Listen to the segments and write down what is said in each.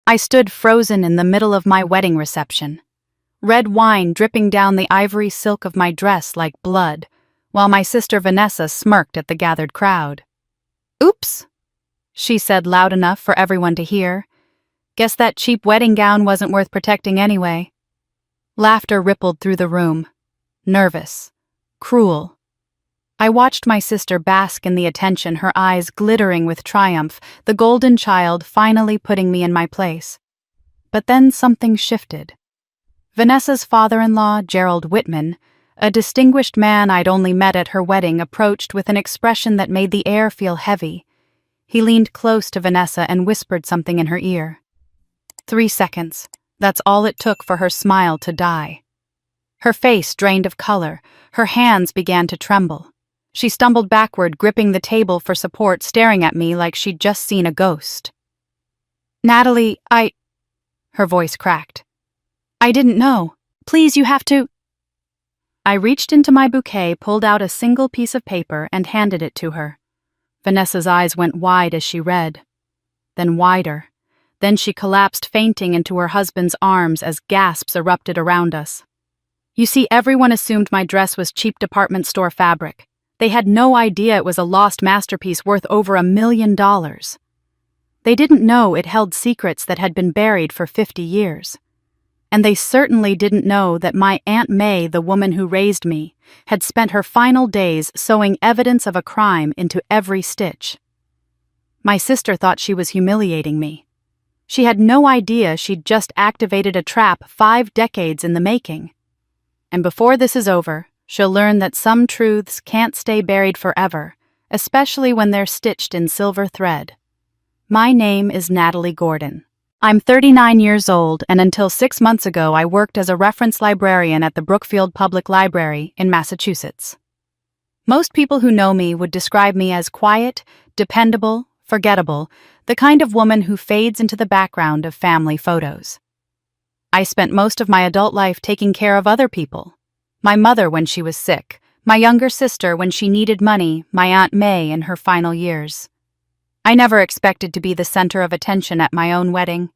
I stood frozen in the middle of my wedding reception, red wine dripping down the ivory silk of my dress like blood, while my sister Vanessa smirked at the gathered crowd. "Oops," she said loud enough for everyone to hear. "Guess that cheap wedding gown wasn't worth protecting anyway." Laughter rippled through the room. Nervous. Cruel. I watched my sister bask in the attention, her eyes glittering with triumph, the golden child finally putting me in my place. But then something shifted. Vanessa's father-in-law, Gerald Whitman, a distinguished man I'd only met at her wedding, approached with an expression that made the air feel heavy. He leaned close to Vanessa and whispered something in her ear. 3 seconds. That's all it took for her smile to die. Her face drained of color. Her hands began to tremble. She stumbled backward, gripping the table for support, staring at me like she'd just seen a ghost. "Natalie, Her voice cracked. "I didn't know. Please, you have to—" I reached into my bouquet, pulled out a single piece of paper, and handed it to her. Vanessa's eyes went wide as she read. Then wider. Then she collapsed, fainting into her husband's arms as gasps erupted around us. You see, everyone assumed my dress was cheap department store fabric. They had no idea it was a lost masterpiece worth over $1 million. They didn't know it held secrets that had been buried for 50 years. And they certainly didn't know that my Aunt May, the woman who raised me, had spent her final days sewing evidence of a crime into every stitch. My sister thought she was humiliating me. She had no idea she'd just activated a trap 5 decades in the making. And before this is over, she'll learn that some truths can't stay buried forever, especially when they're stitched in silver thread. My name is Natalie Gordon. I'm 39 years old, and until 6 months ago I worked as a reference librarian at the Brookfield Public Library in Massachusetts. Most people who know me would describe me as quiet, dependable, forgettable, the kind of woman who fades into the background of family photos. I spent most of my adult life taking care of other people. My mother when she was sick, my younger sister when she needed money, my Aunt May in her final years. I never expected to be the center of attention at my own wedding.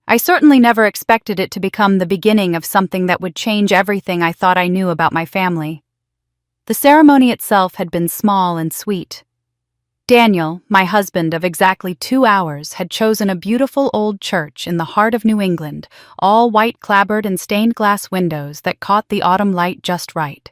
I certainly never expected it to become the beginning of something that would change everything I thought I knew about my family. The ceremony itself had been small and sweet. Daniel, my husband of exactly 2 hours, had chosen a beautiful old church in the heart of New England, all white clapboard and stained glass windows that caught the autumn light just right.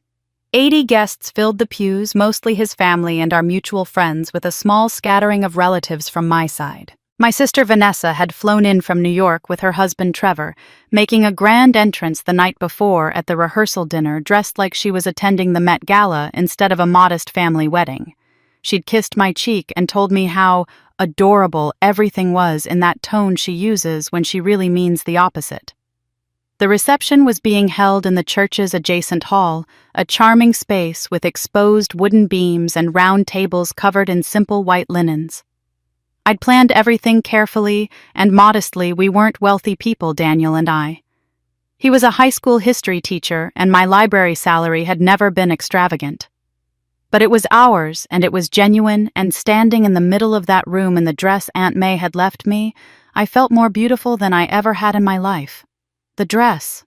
80 guests filled the pews, mostly his family and our mutual friends, with a small scattering of relatives from my side. My sister Vanessa had flown in from New York with her husband Trevor, making a grand entrance the night before at the rehearsal dinner, dressed like she was attending the Met Gala instead of a modest family wedding. She'd kissed my cheek and told me how adorable everything was in that tone she uses when she really means the opposite. The reception was being held in the church's adjacent hall, a charming space with exposed wooden beams and round tables covered in simple white linens. I'd planned everything carefully, and modestly. We weren't wealthy people, Daniel and I. He was a high school history teacher, and my library salary had never been extravagant. But it was ours, and it was genuine, and standing in the middle of that room in the dress Aunt May had left me, I felt more beautiful than I ever had in my life. The dress.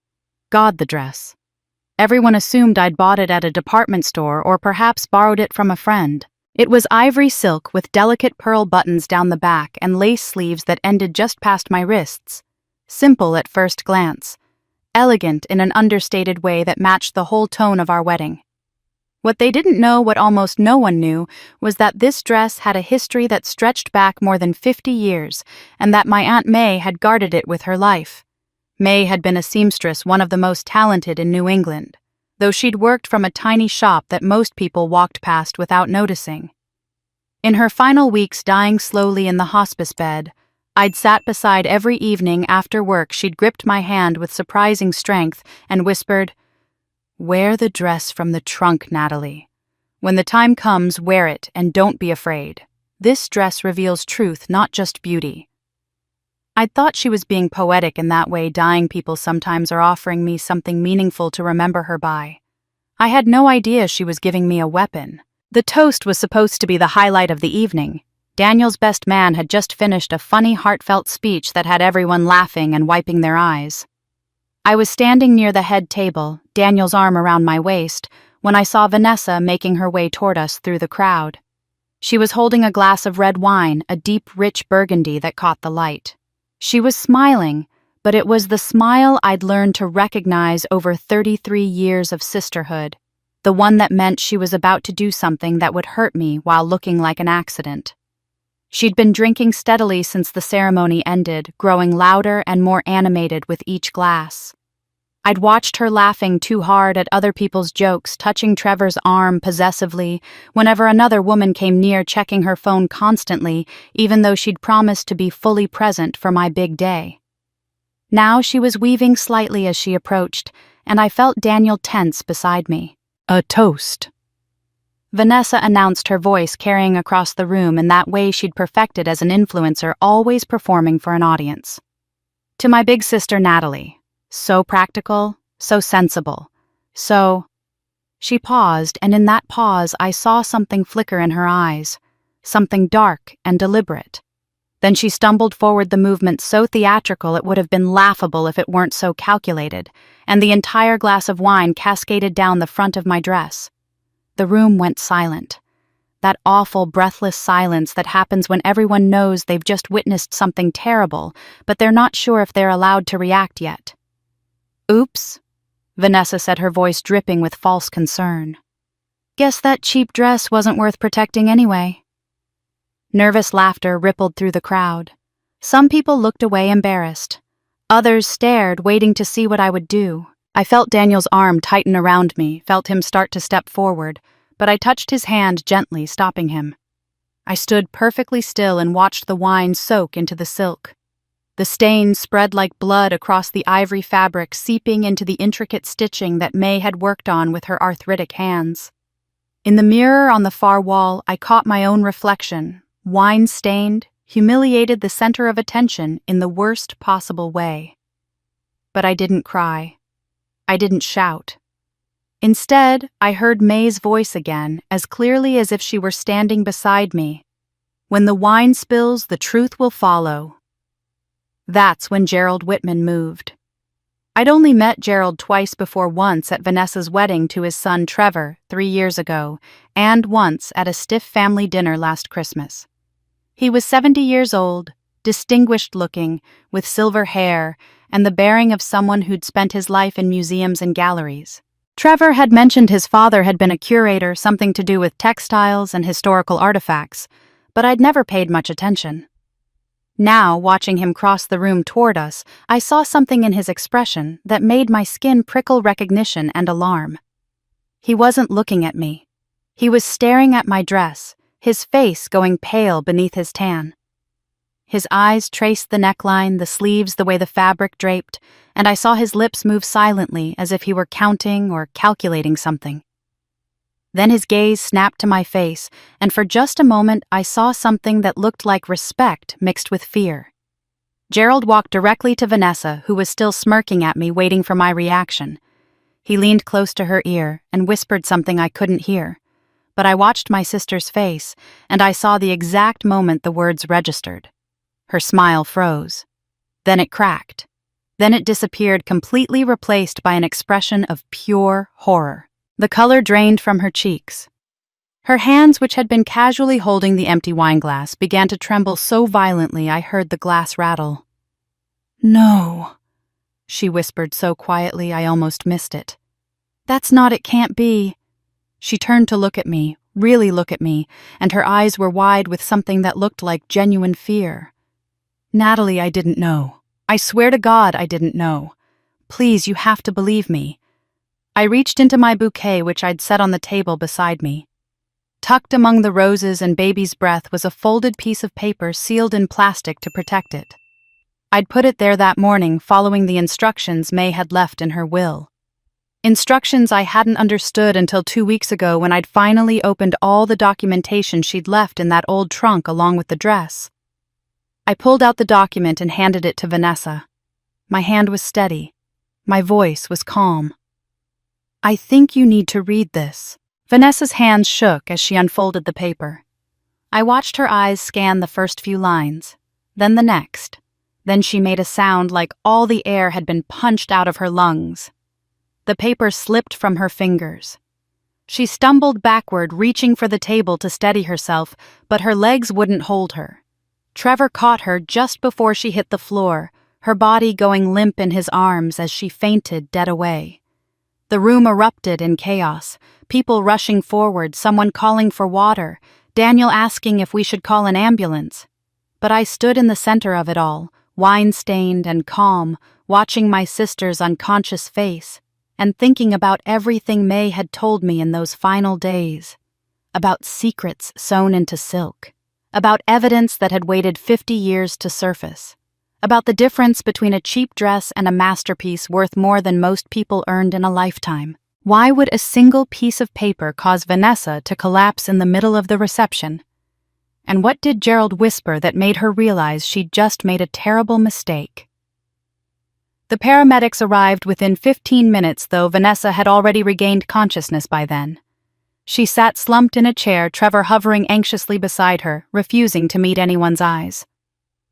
God, the dress. Everyone assumed I'd bought it at a department store or perhaps borrowed it from a friend. It was ivory silk with delicate pearl buttons down the back and lace sleeves that ended just past my wrists. Simple at first glance. Elegant in an understated way that matched the whole tone of our wedding. What they didn't know, what almost no one knew, was that this dress had a history that stretched back more than 50 years, and that my Aunt May had guarded it with her life. May had been a seamstress, one of the most talented in New England, though she'd worked from a tiny shop that most people walked past without noticing. In her final weeks dying slowly in the hospice bed, I'd sat beside every evening after work. She'd gripped my hand with surprising strength and whispered, "Wear the dress from the trunk, Natalie. When the time comes, wear it and don't be afraid. This dress reveals truth, not just beauty." I'd thought she was being poetic in that way dying people sometimes are offering me something meaningful to remember her by. I had no idea she was giving me a weapon. The toast was supposed to be the highlight of the evening. Daniel's best man had just finished a funny, heartfelt speech that had everyone laughing and wiping their eyes. I was standing near the head table, Daniel's arm around my waist, when I saw Vanessa making her way toward us through the crowd. She was holding a glass of red wine, a deep, rich burgundy that caught the light. She was smiling, but it was the smile I'd learned to recognize over 33 years of sisterhood, the one that meant she was about to do something that would hurt me while looking like an accident. She'd been drinking steadily since the ceremony ended, growing louder and more animated with each glass. I'd watched her laughing too hard at other people's jokes, touching Trevor's arm possessively whenever another woman came near, checking her phone constantly, even though she'd promised to be fully present for my big day. Now she was weaving slightly as she approached, and I felt Daniel tense beside me. "A toast," Vanessa announced, her voice carrying across the room in that way she'd perfected as an influencer, always performing for an audience. "To my big sister Natalie. So practical, so sensible, so—" She paused, and in that pause I saw something flicker in her eyes, something dark and deliberate. Then she stumbled forward, the movement so theatrical it would have been laughable if it weren't so calculated, and the entire glass of wine cascaded down the front of my dress. The room went silent. That awful, breathless silence that happens when everyone knows they've just witnessed something terrible, but they're not sure if they're allowed to react yet. "Oops," Vanessa said, her voice dripping with false concern. "Guess that cheap dress wasn't worth protecting anyway." Nervous laughter rippled through the crowd. Some people looked away embarrassed. Others stared, waiting to see what I would do. I felt Daniel's arm tighten around me, felt him start to step forward, but I touched his hand gently, stopping him. I stood perfectly still and watched the wine soak into the silk. The stains spread like blood across the ivory fabric, seeping into the intricate stitching that May had worked on with her arthritic hands. In the mirror on the far wall, I caught my own reflection, wine-stained, humiliated, the center of attention in the worst possible way. But I didn't cry. I didn't shout. Instead, I heard May's voice again, as clearly as if she were standing beside me. "When the wine spills, the truth will follow." That's when Gerald Whitman moved. I'd only met Gerald twice before, once at Vanessa's wedding to his son Trevor 3 years ago, and once at a stiff family dinner last Christmas. He was 70 years old, distinguished-looking, with silver hair, and the bearing of someone who'd spent his life in museums and galleries. Trevor had mentioned his father had been a curator, something to do with textiles and historical artifacts, but I'd never paid much attention. Now, watching him cross the room toward us, I saw something in his expression that made my skin prickle, recognition and alarm. He wasn't looking at me. He was staring at my dress, his face going pale beneath his tan. His eyes traced the neckline, the sleeves, the way the fabric draped, and I saw his lips move silently as if he were counting or calculating something. Then his gaze snapped to my face, and for just a moment I saw something that looked like respect mixed with fear. Gerald walked directly to Vanessa, who was still smirking at me, waiting for my reaction. He leaned close to her ear and whispered something I couldn't hear. But I watched my sister's face, and I saw the exact moment the words registered. Her smile froze. Then it cracked. Then it disappeared, completely replaced by an expression of pure horror. The color drained from her cheeks. Her hands, which had been casually holding the empty wineglass, began to tremble so violently I heard the glass rattle. "No," she whispered so quietly I almost missed it. "That's not, it can't be." She turned to look at me, really look at me, and her eyes were wide with something that looked like genuine fear. "Natalie, I didn't know. I swear to God I didn't know. Please, you have to believe me." I reached into my bouquet, which I'd set on the table beside me. Tucked among the roses and baby's breath was a folded piece of paper sealed in plastic to protect it. I'd put it there that morning, following the instructions May had left in her will. Instructions I hadn't understood until 2 weeks ago, when I'd finally opened all the documentation she'd left in that old trunk along with the dress. I pulled out the document and handed it to Vanessa. My hand was steady. My voice was calm. "I think you need to read this." Vanessa's hands shook as she unfolded the paper. I watched her eyes scan the first few lines, then the next. Then she made a sound like all the air had been punched out of her lungs. The paper slipped from her fingers. She stumbled backward, reaching for the table to steady herself, but her legs wouldn't hold her. Trevor caught her just before she hit the floor, her body going limp in his arms as she fainted dead away. The room erupted in chaos, people rushing forward, someone calling for water, Daniel asking if we should call an ambulance. But I stood in the center of it all, wine-stained and calm, watching my sister's unconscious face, and thinking about everything May had told me in those final days. About secrets sewn into silk. About evidence that had waited 50 years to surface. About the difference between a cheap dress and a masterpiece worth more than most people earned in a lifetime. Why would a single piece of paper cause Vanessa to collapse in the middle of the reception? And what did Gerald whisper that made her realize she'd just made a terrible mistake? The paramedics arrived within 15 minutes, though Vanessa had already regained consciousness by then. She sat slumped in a chair, Trevor hovering anxiously beside her, refusing to meet anyone's eyes.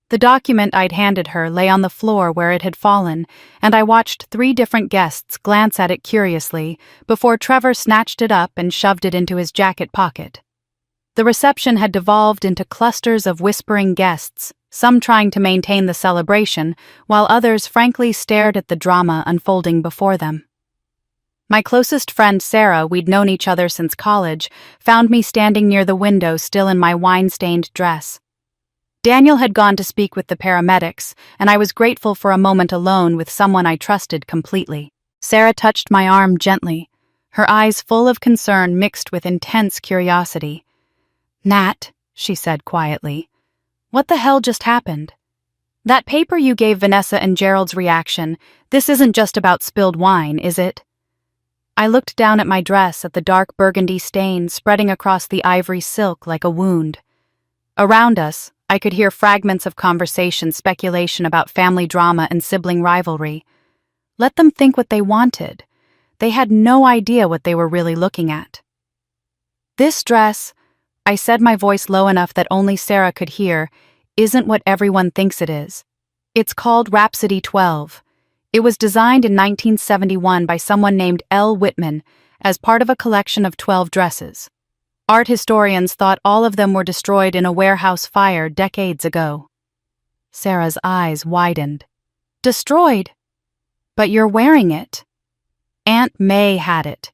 The document I'd handed her lay on the floor where it had fallen, and I watched 3 different guests glance at it curiously before Trevor snatched it up and shoved it into his jacket pocket. The reception had devolved into clusters of whispering guests, some trying to maintain the celebration, while others frankly stared at the drama unfolding before them. My closest friend Sarah, we'd known each other since college, found me standing near the window still in my wine-stained dress. Daniel had gone to speak with the paramedics, and I was grateful for a moment alone with someone I trusted completely. Sarah touched my arm gently, her eyes full of concern mixed with intense curiosity. "Nat," she said quietly, "what the hell just happened? That paper you gave Vanessa and Gerald's reaction, this isn't just about spilled wine, is it?" I looked down at my dress, at the dark burgundy stain spreading across the ivory silk like a wound. Around us, I could hear fragments of conversation, speculation about family drama and sibling rivalry. Let them think what they wanted. They had no idea what they were really looking at. "This dress," I said, my voice low enough that only Sarah could hear, "isn't what everyone thinks it is. It's called Rhapsody 12. It was designed in 1971 by someone named L. Whitman as part of a collection of 12 dresses. Art historians thought all of them were destroyed in a warehouse fire decades ago." Sarah's eyes widened. "Destroyed? But you're wearing it." "Aunt May had it.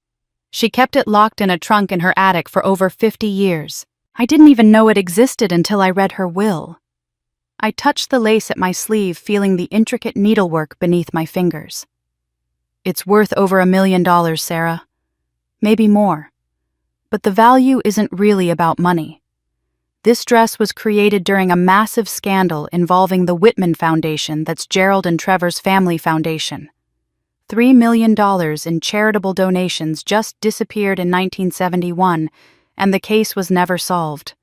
She kept it locked in a trunk in her attic for over 50 years. I didn't even know it existed until I read her will." I touched the lace at my sleeve, feeling the intricate needlework beneath my fingers. "It's worth over $1 million, Sarah. Maybe more. But the value isn't really about money. This dress was created during a massive scandal involving the Whitman Foundation, that's Gerald and Trevor's family foundation. $3 million in charitable donations just disappeared in 1971, and the case was never solved.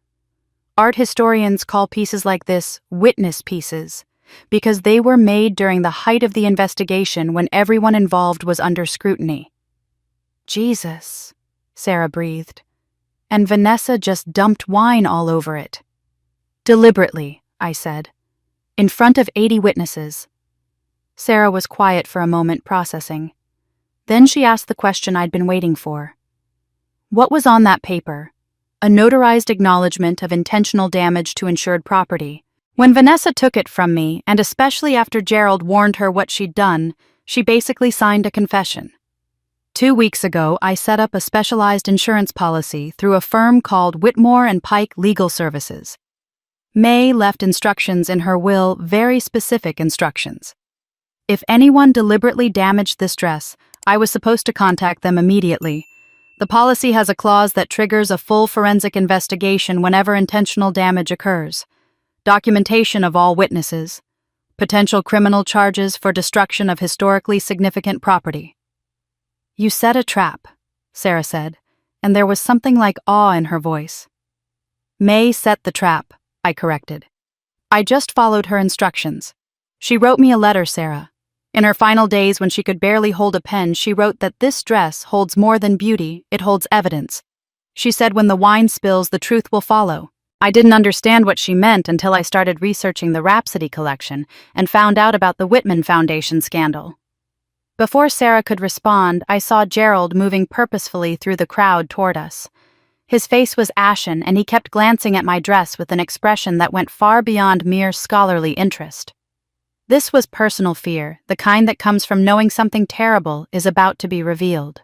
Art historians call pieces like this witness pieces, because they were made during the height of the investigation when everyone involved was under scrutiny." "Jesus," Sarah breathed. "And Vanessa just dumped wine all over it." "Deliberately," I said. "In front of 80 witnesses." Sarah was quiet for a moment, processing. Then she asked the question I'd been waiting for. "What was on that paper?" "A notarized acknowledgement of intentional damage to insured property. When Vanessa took it from me, and especially after Gerald warned her what she'd done, she basically signed a confession. 2 weeks ago, I set up a specialized insurance policy through a firm called Whitmore and Pike Legal Services. May left instructions in her will, very specific instructions. If anyone deliberately damaged this dress, I was supposed to contact them immediately. The policy has a clause that triggers a full forensic investigation whenever intentional damage occurs. Documentation of all witnesses. Potential criminal charges for destruction of historically significant property." "You set a trap," Sarah said, and there was something like awe in her voice. "May set the trap," I corrected. "I just followed her instructions. She wrote me a letter, Sarah. In her final days, when she could barely hold a pen, she wrote that this dress holds more than beauty, it holds evidence. She said when the wine spills, the truth will follow. I didn't understand what she meant until I started researching the Rhapsody collection and found out about the Whitman Foundation scandal. Before Sarah could respond, I saw Gerald moving purposefully through the crowd toward us. His face was ashen, and he kept glancing at my dress with an expression that went far beyond mere scholarly interest. This was personal fear, the kind that comes from knowing something terrible is about to be revealed.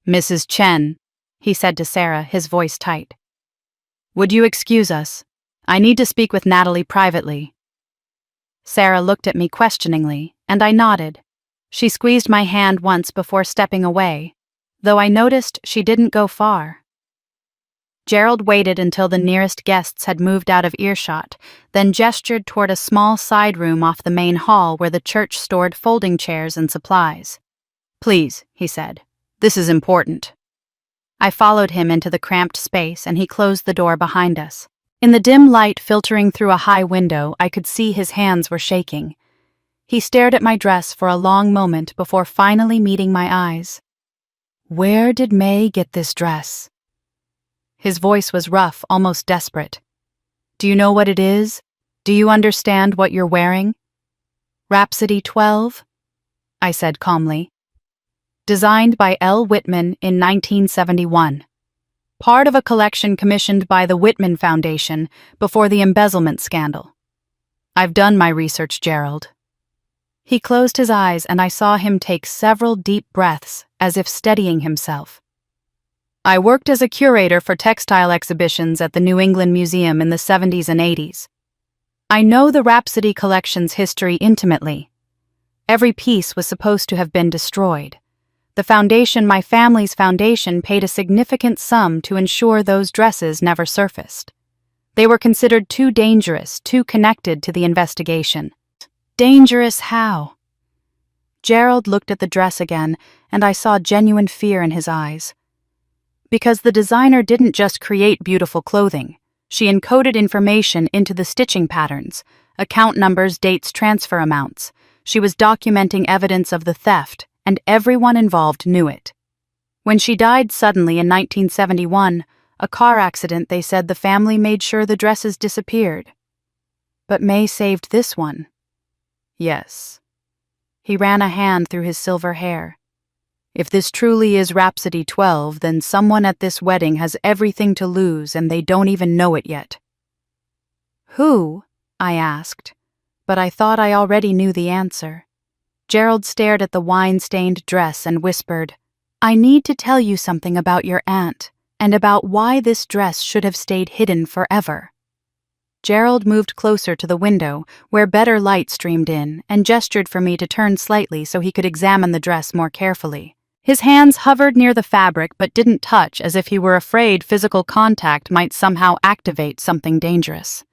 "Mrs. Chen," he said to Sarah, his voice tight. "Would you excuse us? I need to speak with Natalie privately." Sarah looked at me questioningly, and I nodded. She squeezed my hand once before stepping away, though I noticed she didn't go far. Gerald waited until the nearest guests had moved out of earshot, then gestured toward a small side room off the main hall where the church stored folding chairs and supplies. "Please," he said, "this is important." I followed him into the cramped space, and he closed the door behind us. In the dim light filtering through a high window, I could see his hands were shaking. He stared at my dress for a long moment before finally meeting my eyes. "Where did May get this dress?" His voice was rough, almost desperate. "Do you know what it is? Do you understand what you're wearing?" "Rhapsody 12?" I said calmly. "Designed by L. Whitman in 1971. Part of a collection commissioned by the Whitman Foundation before the embezzlement scandal. I've done my research, Gerald." He closed his eyes, and I saw him take several deep breaths, as if steadying himself. "I worked as a curator for textile exhibitions at the New England Museum in the 70s and 80s. I know the Rhapsody collection's history intimately. Every piece was supposed to have been destroyed. The foundation, my family's foundation, paid a significant sum to ensure those dresses never surfaced. They were considered too dangerous, too connected to the investigation." "Dangerous how?" Gerald looked at the dress again, and I saw genuine fear in his eyes. "Because the designer didn't just create beautiful clothing. She encoded information into the stitching patterns, account numbers, dates, transfer amounts. She was documenting evidence of the theft, and everyone involved knew it. When she died suddenly in 1971, a car accident, they said the family made sure the dresses disappeared. But May saved this one." "Yes." He ran a hand through his silver hair. "If this truly is Rhapsody 12, then someone at this wedding has everything to lose and they don't even know it yet." "Who?" I asked, but I thought I already knew the answer. Gerald stared at the wine-stained dress and whispered, "I need to tell you something about your aunt, and about why this dress should have stayed hidden forever." Gerald moved closer to the window, where better light streamed in, and gestured for me to turn slightly so he could examine the dress more carefully. His hands hovered near the fabric but didn't touch, as if he were afraid physical contact might somehow activate something dangerous.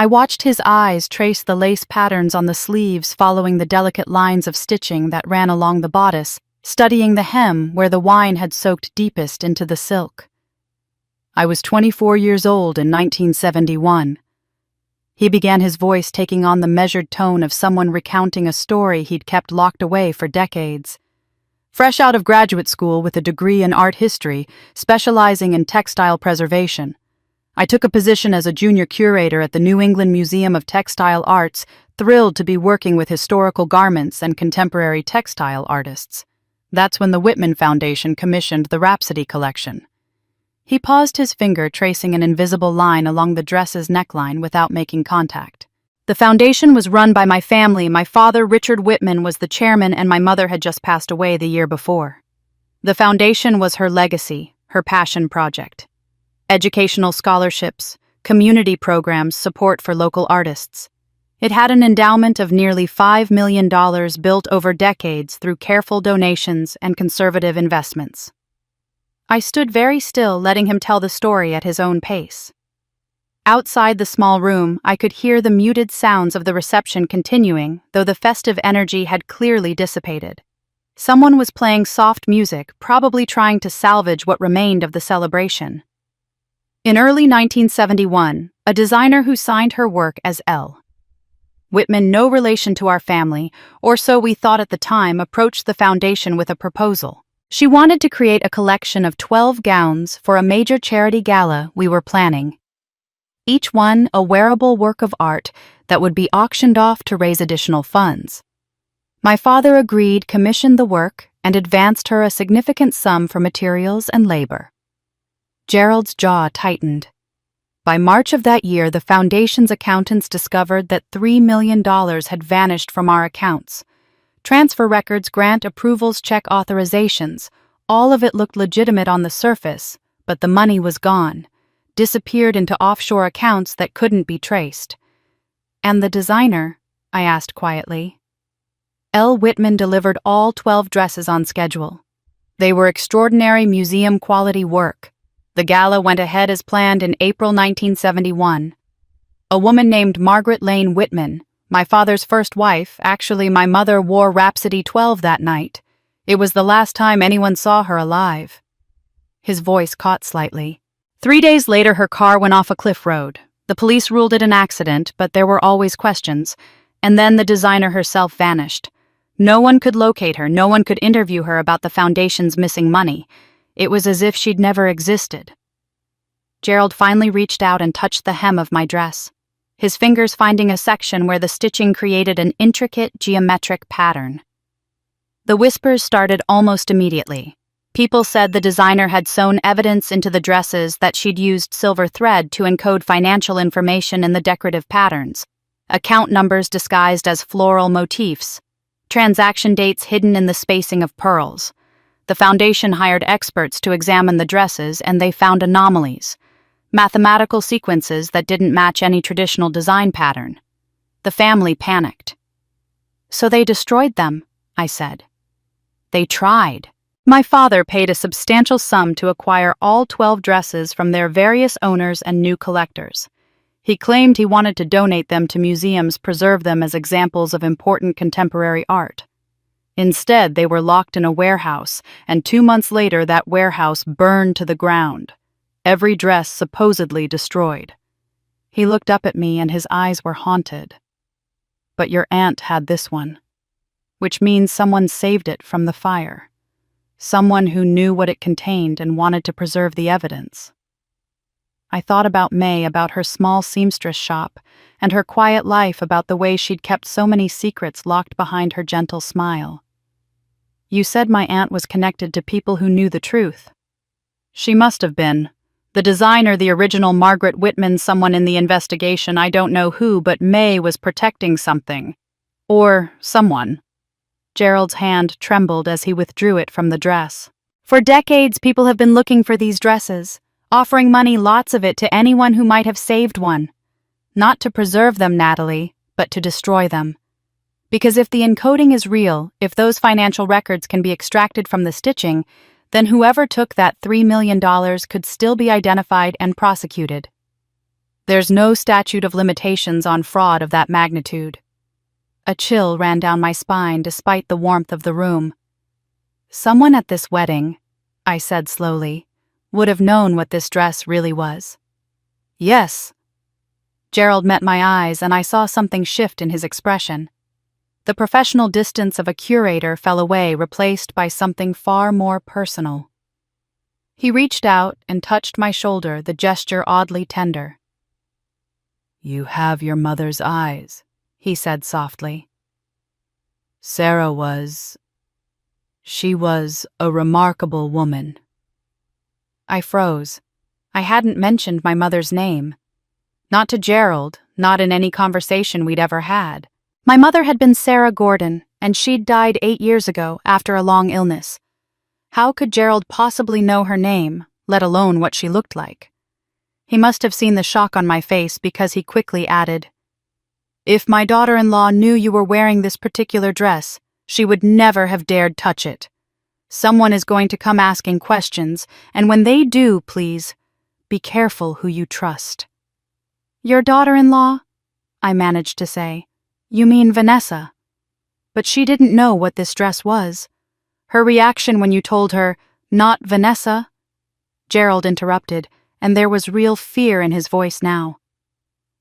I watched his eyes trace the lace patterns on the sleeves following the delicate lines of stitching that ran along the bodice, studying the hem where the wine had soaked deepest into the silk. "I was 24 years old in 1971. He began, his voice taking on the measured tone of someone recounting a story he'd kept locked away for decades. "Fresh out of graduate school with a degree in art history, specializing in textile preservation. I took a position as a junior curator at the New England Museum of Textile Arts, thrilled to be working with historical garments and contemporary textile artists. That's when the Whitman Foundation commissioned the Rhapsody collection." He paused, his finger tracing an invisible line along the dress's neckline without making contact. "The foundation was run by my family. My father, Richard Whitman, was the chairman, and my mother had just passed away the year before. The foundation was her legacy, her passion project. Educational scholarships, community programs, support for local artists. It had an endowment of nearly $5 million built over decades through careful donations and conservative investments." I stood very still, letting him tell the story at his own pace. Outside the small room, I could hear the muted sounds of the reception continuing, though the festive energy had clearly dissipated. Someone was playing soft music, probably trying to salvage what remained of the celebration. In early 1971, a designer who signed her work as L. Whitman, no relation to our family, or so we thought at the time, approached the foundation with a proposal. She wanted to create a collection of 12 gowns for a major charity gala we were planning. each one a wearable work of art that would be auctioned off to raise additional funds. My father agreed, commissioned the work, and advanced her a significant sum for materials and labor. Gerald's jaw tightened. By March of that year, the foundation's accountants discovered that $3 million had vanished from our accounts. Transfer records, grant approvals, check authorizations, all of it looked legitimate on the surface, but the money was gone, disappeared into offshore accounts that couldn't be traced. And the designer? I asked quietly. L. Whitman delivered all 12 dresses on schedule. They were extraordinary museum-quality work. The gala went ahead as planned in April 1971. A woman named Margaret Lane Whitman, my father's first wife, actually my mother wore Rhapsody 12 that night. It was the last time anyone saw her alive. His voice caught slightly. 3 days later, her car went off a cliff road. The police ruled it an accident, but there were always questions. And then the designer herself vanished. No one could locate her, no one could interview her about the foundation's missing money. It was as if she'd never existed. Gerald finally reached out and touched the hem of my dress, his fingers finding a section where the stitching created an intricate geometric pattern. The whispers started almost immediately. People said the designer had sewn evidence into the dresses that she'd used silver thread to encode financial information in the decorative patterns, account numbers disguised as floral motifs, transaction dates hidden in the spacing of pearls. The foundation hired experts to examine the dresses, and they found anomalies, mathematical sequences that didn't match any traditional design pattern. The family panicked. So they destroyed them, I said. They tried. My father paid a substantial sum to acquire all 12 dresses from their various owners and new collectors. He claimed he wanted to donate them to museums, preserve them as examples of important contemporary art. Instead, they were locked in a warehouse, and 2 months later that warehouse burned to the ground. Every dress supposedly destroyed. He looked up at me and his eyes were haunted. But your aunt had this one, which means someone saved it from the fire. Someone who knew what it contained and wanted to preserve the evidence. I thought about May, about her small seamstress shop, and her quiet life, about the way she'd kept so many secrets locked behind her gentle smile. You said my aunt was connected to people who knew the truth. She must have been. The designer, the original Margaret Whitman, someone in the investigation, I don't know who, but May was protecting something. Or someone. Gerald's hand trembled as he withdrew it from the dress. For decades, people have been looking for these dresses, offering money, lots of it, to anyone who might have saved one. Not to preserve them, Natalie, but to destroy them. Because if the encoding is real, if those financial records can be extracted from the stitching, then whoever took that $3 million could still be identified and prosecuted. There's no statute of limitations on fraud of that magnitude. A chill ran down my spine despite the warmth of the room. Someone at this wedding, I said slowly, would have known what this dress really was. Yes. Gerald met my eyes and I saw something shift in his expression. The professional distance of a curator fell away, replaced by something far more personal. He reached out and touched my shoulder, the gesture oddly tender. You have your mother's eyes, he said softly. Sarah was a remarkable woman. I froze. I hadn't mentioned my mother's name. Not to Gerald, not in any conversation we'd ever had. My mother had been Sarah Gordon, and she'd died 8 years ago after a long illness. How could Gerald possibly know her name, let alone what she looked like? He must have seen the shock on my face because he quickly added, If my daughter-in-law knew you were wearing this particular dress, she would never have dared touch it. Someone is going to come asking questions, and when they do, please, be careful who you trust. Your daughter-in-law? I managed to say. You mean Vanessa? But she didn't know what this dress was. Her reaction when you told her, not Vanessa? Gerald interrupted, and there was real fear in his voice now.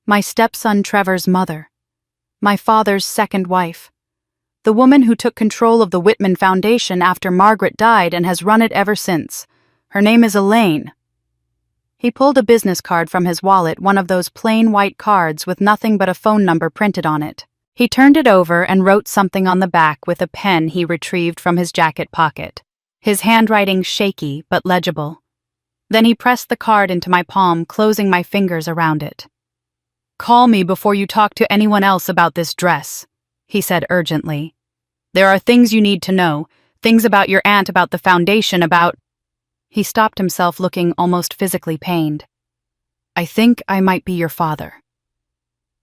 My stepson Trevor's mother. My father's second wife. The woman who took control of the Whitman Foundation after Margaret died and has run it ever since. Her name is Elaine. He pulled a business card from his wallet, one of those plain white cards with nothing but a phone number printed on it. He turned it over and wrote something on the back with a pen he retrieved from his jacket pocket, his handwriting shaky but legible. Then he pressed the card into my palm, closing my fingers around it. "Call me before you talk to anyone else about this dress," he said urgently. "There are things you need to know, things about your aunt, about the foundation, about—" He stopped himself, looking almost physically pained. "I think I might be your father."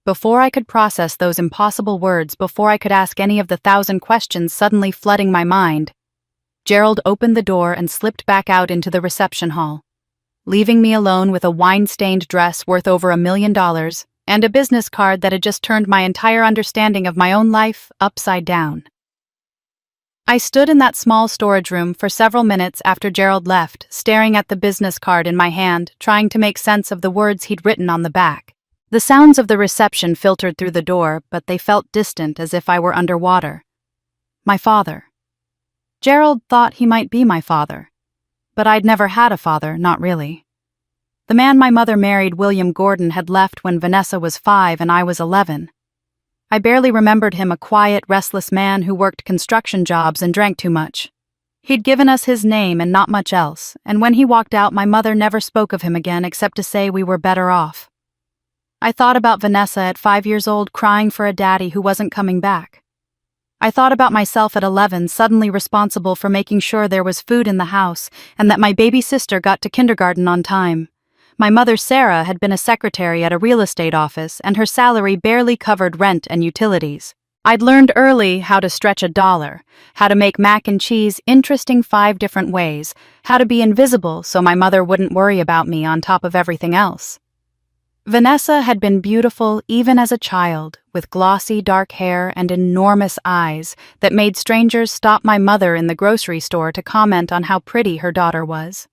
Before I could process those impossible words, before I could ask any of the 1,000 questions suddenly flooding my mind, Gerald opened the door and slipped back out into the reception hall, leaving me alone with a wine-stained dress worth over $1 million and a business card that had just turned my entire understanding of my own life upside down. I stood in that small storage room for several minutes after Gerald left, staring at the business card in my hand, trying to make sense of the words he'd written on the back. The sounds of the reception filtered through the door, but they felt distant, as if I were underwater. My father. Gerald thought he might be my father. But I'd never had a father, not really. The man my mother married, William Gordon, had left when Vanessa was 5 and I was 11. I barely remembered him, a quiet, restless man who worked construction jobs and drank too much. He'd given us his name and not much else, and when he walked out, my mother never spoke of him again except to say we were better off. I thought about Vanessa at 5 years old, crying for a daddy who wasn't coming back. I thought about myself at 11, suddenly responsible for making sure there was food in the house and that my baby sister got to kindergarten on time. My mother, Sarah, had been a secretary at a real estate office, and her salary barely covered rent and utilities. I'd learned early how to stretch a dollar, how to make mac and cheese interesting 5 different ways, how to be invisible so my mother wouldn't worry about me on top of everything else. Vanessa had been beautiful even as a child, with glossy dark hair and enormous eyes that made strangers stop my mother in the grocery store to comment on how pretty her daughter was.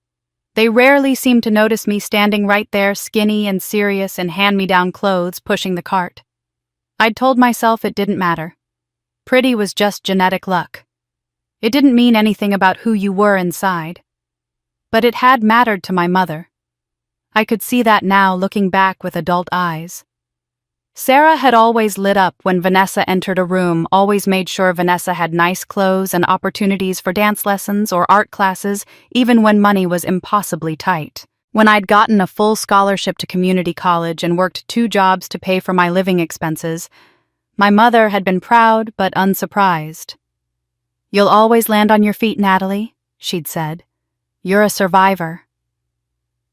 They rarely seemed to notice me standing right there, skinny and serious in hand-me-down clothes, pushing the cart. I'd told myself it didn't matter. Pretty was just genetic luck. It didn't mean anything about who you were inside. But it had mattered to my mother. I could see that now, looking back with adult eyes. Sarah had always lit up when Vanessa entered a room, always made sure Vanessa had nice clothes and opportunities for dance lessons or art classes, even when money was impossibly tight. When I'd gotten a full scholarship to community college and worked 2 jobs to pay for my living expenses, my mother had been proud but unsurprised. "You'll always land on your feet, Natalie," she'd said. "You're a survivor."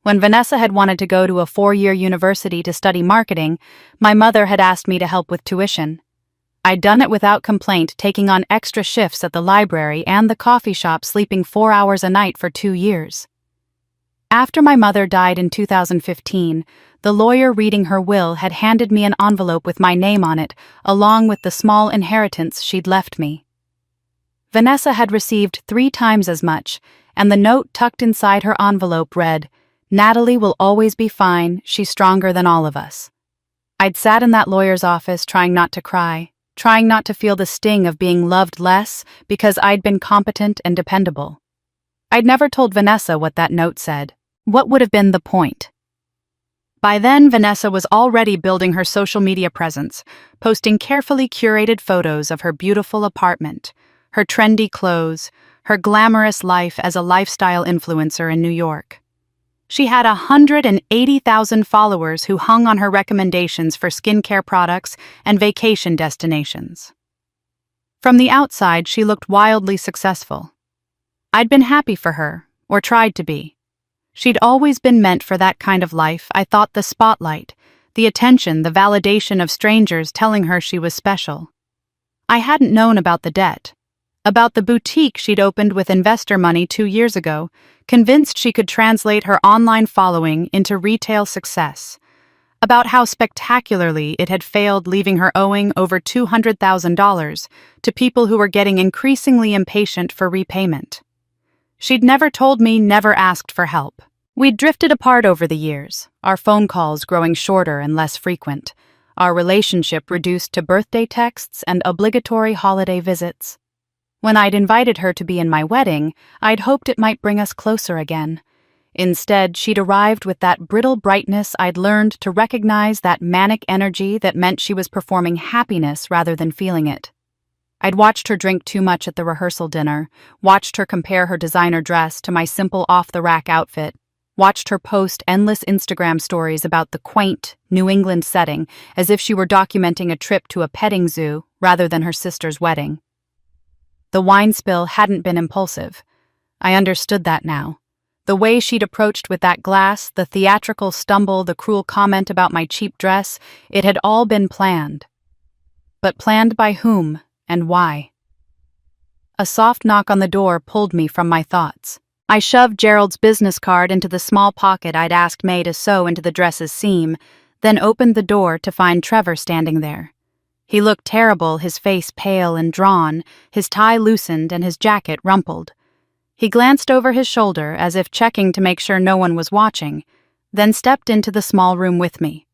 When Vanessa had wanted to go to a 4-year university to study marketing, my mother had asked me to help with tuition. I'd done it without complaint, taking on extra shifts at the library and the coffee shop, sleeping 4 hours a night for 2 years. After my mother died in 2015, the lawyer reading her will had handed me an envelope with my name on it, along with the small inheritance she'd left me. Vanessa had received 3 times as much, and the note tucked inside her envelope read, "Natalie will always be fine, she's stronger than all of us." I'd sat in that lawyer's office trying not to cry, trying not to feel the sting of being loved less because I'd been competent and dependable. I'd never told Vanessa what that note said. What would have been the point? By then, Vanessa was already building her social media presence, posting carefully curated photos of her beautiful apartment, her trendy clothes, her glamorous life as a lifestyle influencer in New York. She had 180,000 followers who hung on her recommendations for skincare products and vacation destinations. From the outside, she looked wildly successful. I'd been happy for her, or tried to be. She'd always been meant for that kind of life. I thought the spotlight, the attention, the validation of strangers telling her she was special. I hadn't known about the debt, about the boutique she'd opened with investor money 2 years ago, convinced she could translate her online following into retail success, about how spectacularly it had failed, leaving her owing over $200,000 to people who were getting increasingly impatient for repayment. She'd never told me, never asked for help. We'd drifted apart over the years, our phone calls growing shorter and less frequent, our relationship reduced to birthday texts and obligatory holiday visits. When I'd invited her to be in my wedding, I'd hoped it might bring us closer again. Instead, she'd arrived with that brittle brightness I'd learned to recognize, that manic energy that meant she was performing happiness rather than feeling it. I'd watched her drink too much at the rehearsal dinner, watched her compare her designer dress to my simple off-the-rack outfit, watched her post endless Instagram stories about the quaint, New England setting as if she were documenting a trip to a petting zoo rather than her sister's wedding. The wine spill hadn't been impulsive. I understood that now. The way she'd approached with that glass, the theatrical stumble, the cruel comment about my cheap dress, it had all been planned. But planned by whom and why? A soft knock on the door pulled me from my thoughts. I shoved Gerald's business card into the small pocket I'd asked May to sew into the dress's seam, then opened the door to find Trevor standing there. He looked terrible, his face pale and drawn, his tie loosened and his jacket rumpled. He glanced over his shoulder as if checking to make sure no one was watching, then stepped into the small room with me.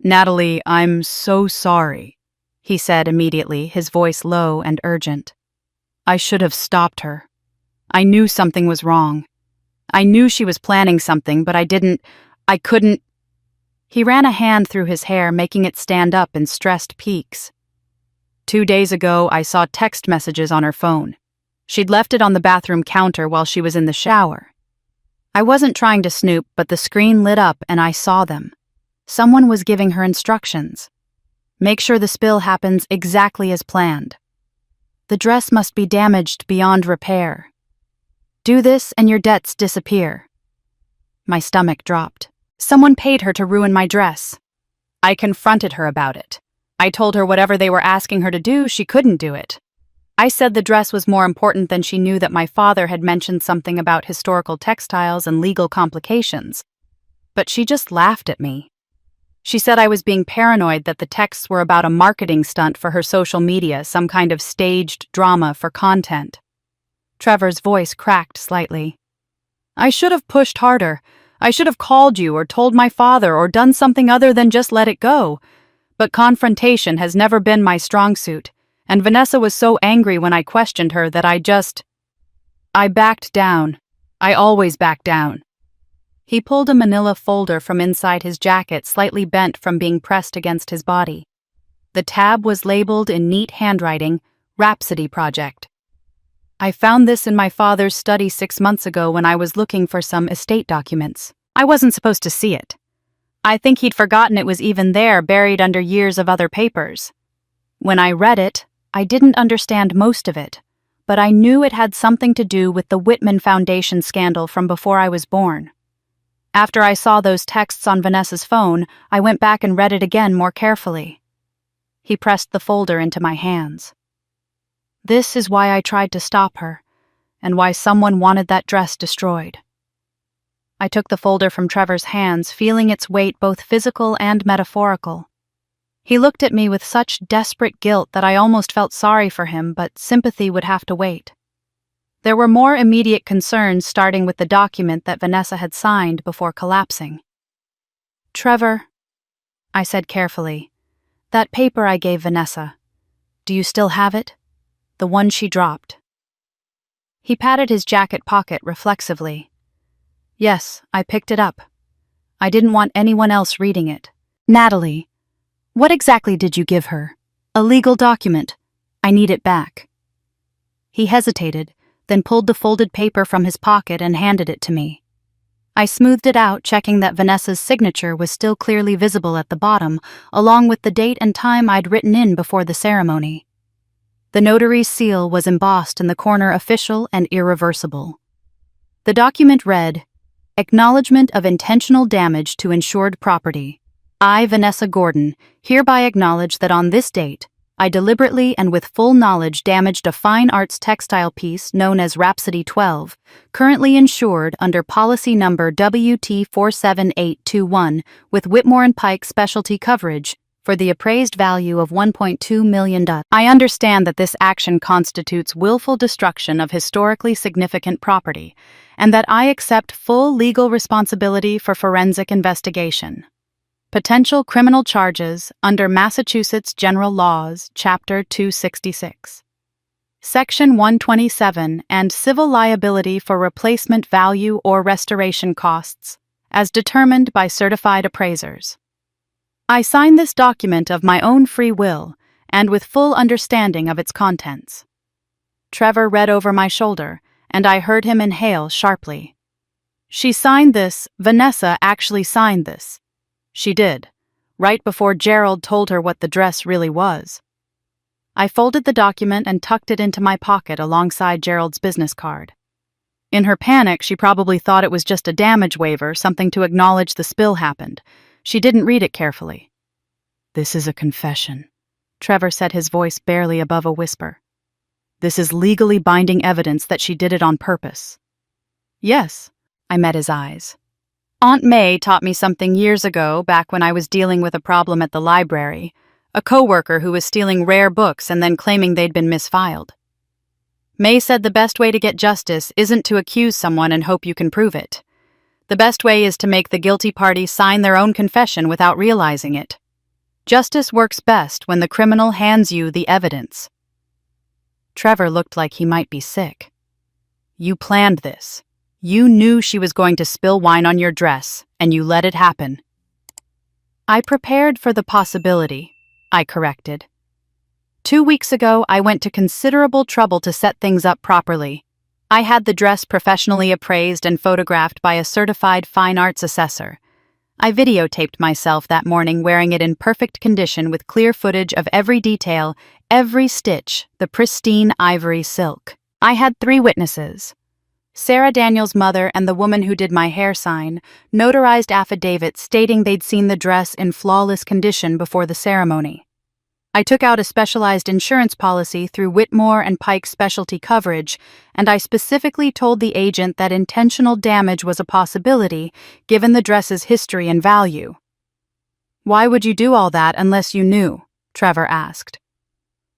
"Natalie, I'm so sorry," he said immediately, his voice low and urgent. "I should have stopped her. I knew something was wrong. I knew she was planning something, but I couldn't." He ran a hand through his hair, making it stand up in stressed peaks. 2 days ago, I saw text messages on her phone. She'd left it on the bathroom counter while she was in the shower. I wasn't trying to snoop, but the screen lit up and I saw them. Someone was giving her instructions. Make sure the spill happens exactly as planned. The dress must be damaged beyond repair. Do this and your debts disappear. My stomach dropped. Someone paid her to ruin my dress. I confronted her about it. I told her whatever they were asking her to do, she couldn't do it. I said the dress was more important than she knew, that my father had mentioned something about historical textiles and legal complications. But she just laughed at me. She said I was being paranoid, that the texts were about a marketing stunt for her social media, some kind of staged drama for content. Trevor's voice cracked slightly. "I should have pushed harder. I should have called you or told my father or done something other than just let it go. But confrontation has never been my strong suit, and Vanessa was so angry when I questioned her that I backed down. I always back down." He pulled a manila folder from inside his jacket, slightly bent from being pressed against his body. The tab was labeled in neat handwriting, "Rhapsody Project." "I found this in my father's study 6 months ago when I was looking for some estate documents. I wasn't supposed to see it. I think he'd forgotten it was even there, buried under years of other papers. When I read it, I didn't understand most of it, but I knew it had something to do with the Whitman Foundation scandal from before I was born. After I saw those texts on Vanessa's phone, I went back and read it again more carefully." He pressed the folder into my hands. "This is why I tried to stop her, and why someone wanted that dress destroyed." I took the folder from Trevor's hands, feeling its weight, both physical and metaphorical. He looked at me with such desperate guilt that I almost felt sorry for him, but sympathy would have to wait. There were more immediate concerns, starting with the document that Vanessa had signed before collapsing. "Trevor," I said carefully, "that paper I gave Vanessa, do you still have it? The one she dropped." He patted his jacket pocket reflexively. "Yes, I picked it up. I didn't want anyone else reading it." "Natalie, what exactly did you give her?" "A legal document. I need it back." He hesitated, then pulled the folded paper from his pocket and handed it to me. I smoothed it out, checking that Vanessa's signature was still clearly visible at the bottom, along with the date and time I'd written in before the ceremony. The notary's seal was embossed in the corner, official and irreversible. The document read, "Acknowledgement of intentional damage to insured property. I, Vanessa Gordon, hereby acknowledge that on this date, I deliberately and with full knowledge damaged a fine arts textile piece known as Rhapsody 12, currently insured under policy number WT47821 with Whitmore & Pike specialty coverage for the appraised value of $1.2 million. I understand that this action constitutes willful destruction of historically significant property, and that I accept full legal responsibility for forensic investigation. Potential criminal charges under Massachusetts General Laws, Chapter 266. Section 127 and civil liability for replacement value or restoration costs, as determined by certified appraisers. I sign this document of my own free will and with full understanding of its contents. Trevor read over my shoulder, and I heard him inhale sharply. She signed this. Vanessa actually signed this. She did, right before Gerald told her what the dress really was. I folded the document and tucked it into my pocket alongside Gerald's business card. In her panic, she probably thought it was just a damage waiver, something to acknowledge the spill happened. She didn't read it carefully. "This is a confession," Trevor said, his voice barely above a whisper. "This is legally binding evidence that she did it on purpose." "Yes," I met his eyes. "Aunt May taught me something years ago, back when I was dealing with a problem at the library. A coworker who was stealing rare books and then claiming they'd been misfiled. May said the best way to get justice isn't to accuse someone and hope you can prove it. The best way is to make the guilty party sign their own confession without realizing it. Justice works best when the criminal hands you the evidence." Trevor looked like he might be sick. "You planned this. You knew she was going to spill wine on your dress, and you let it happen." "I prepared for the possibility," I corrected. "2 weeks ago, I went to considerable trouble to set things up properly. I had the dress professionally appraised and photographed by a certified fine arts assessor. I videotaped myself that morning wearing it in perfect condition with clear footage of every detail, every stitch, the pristine ivory silk. I had 3 witnesses. Sarah Daniels' mother and the woman who did my hair sign notarized affidavits stating they'd seen the dress in flawless condition before the ceremony. I took out a specialized insurance policy through Whitmore and Pike Specialty Coverage, and I specifically told the agent that intentional damage was a possibility given the dress's history and value." "Why would you do all that unless you knew?" Trevor asked.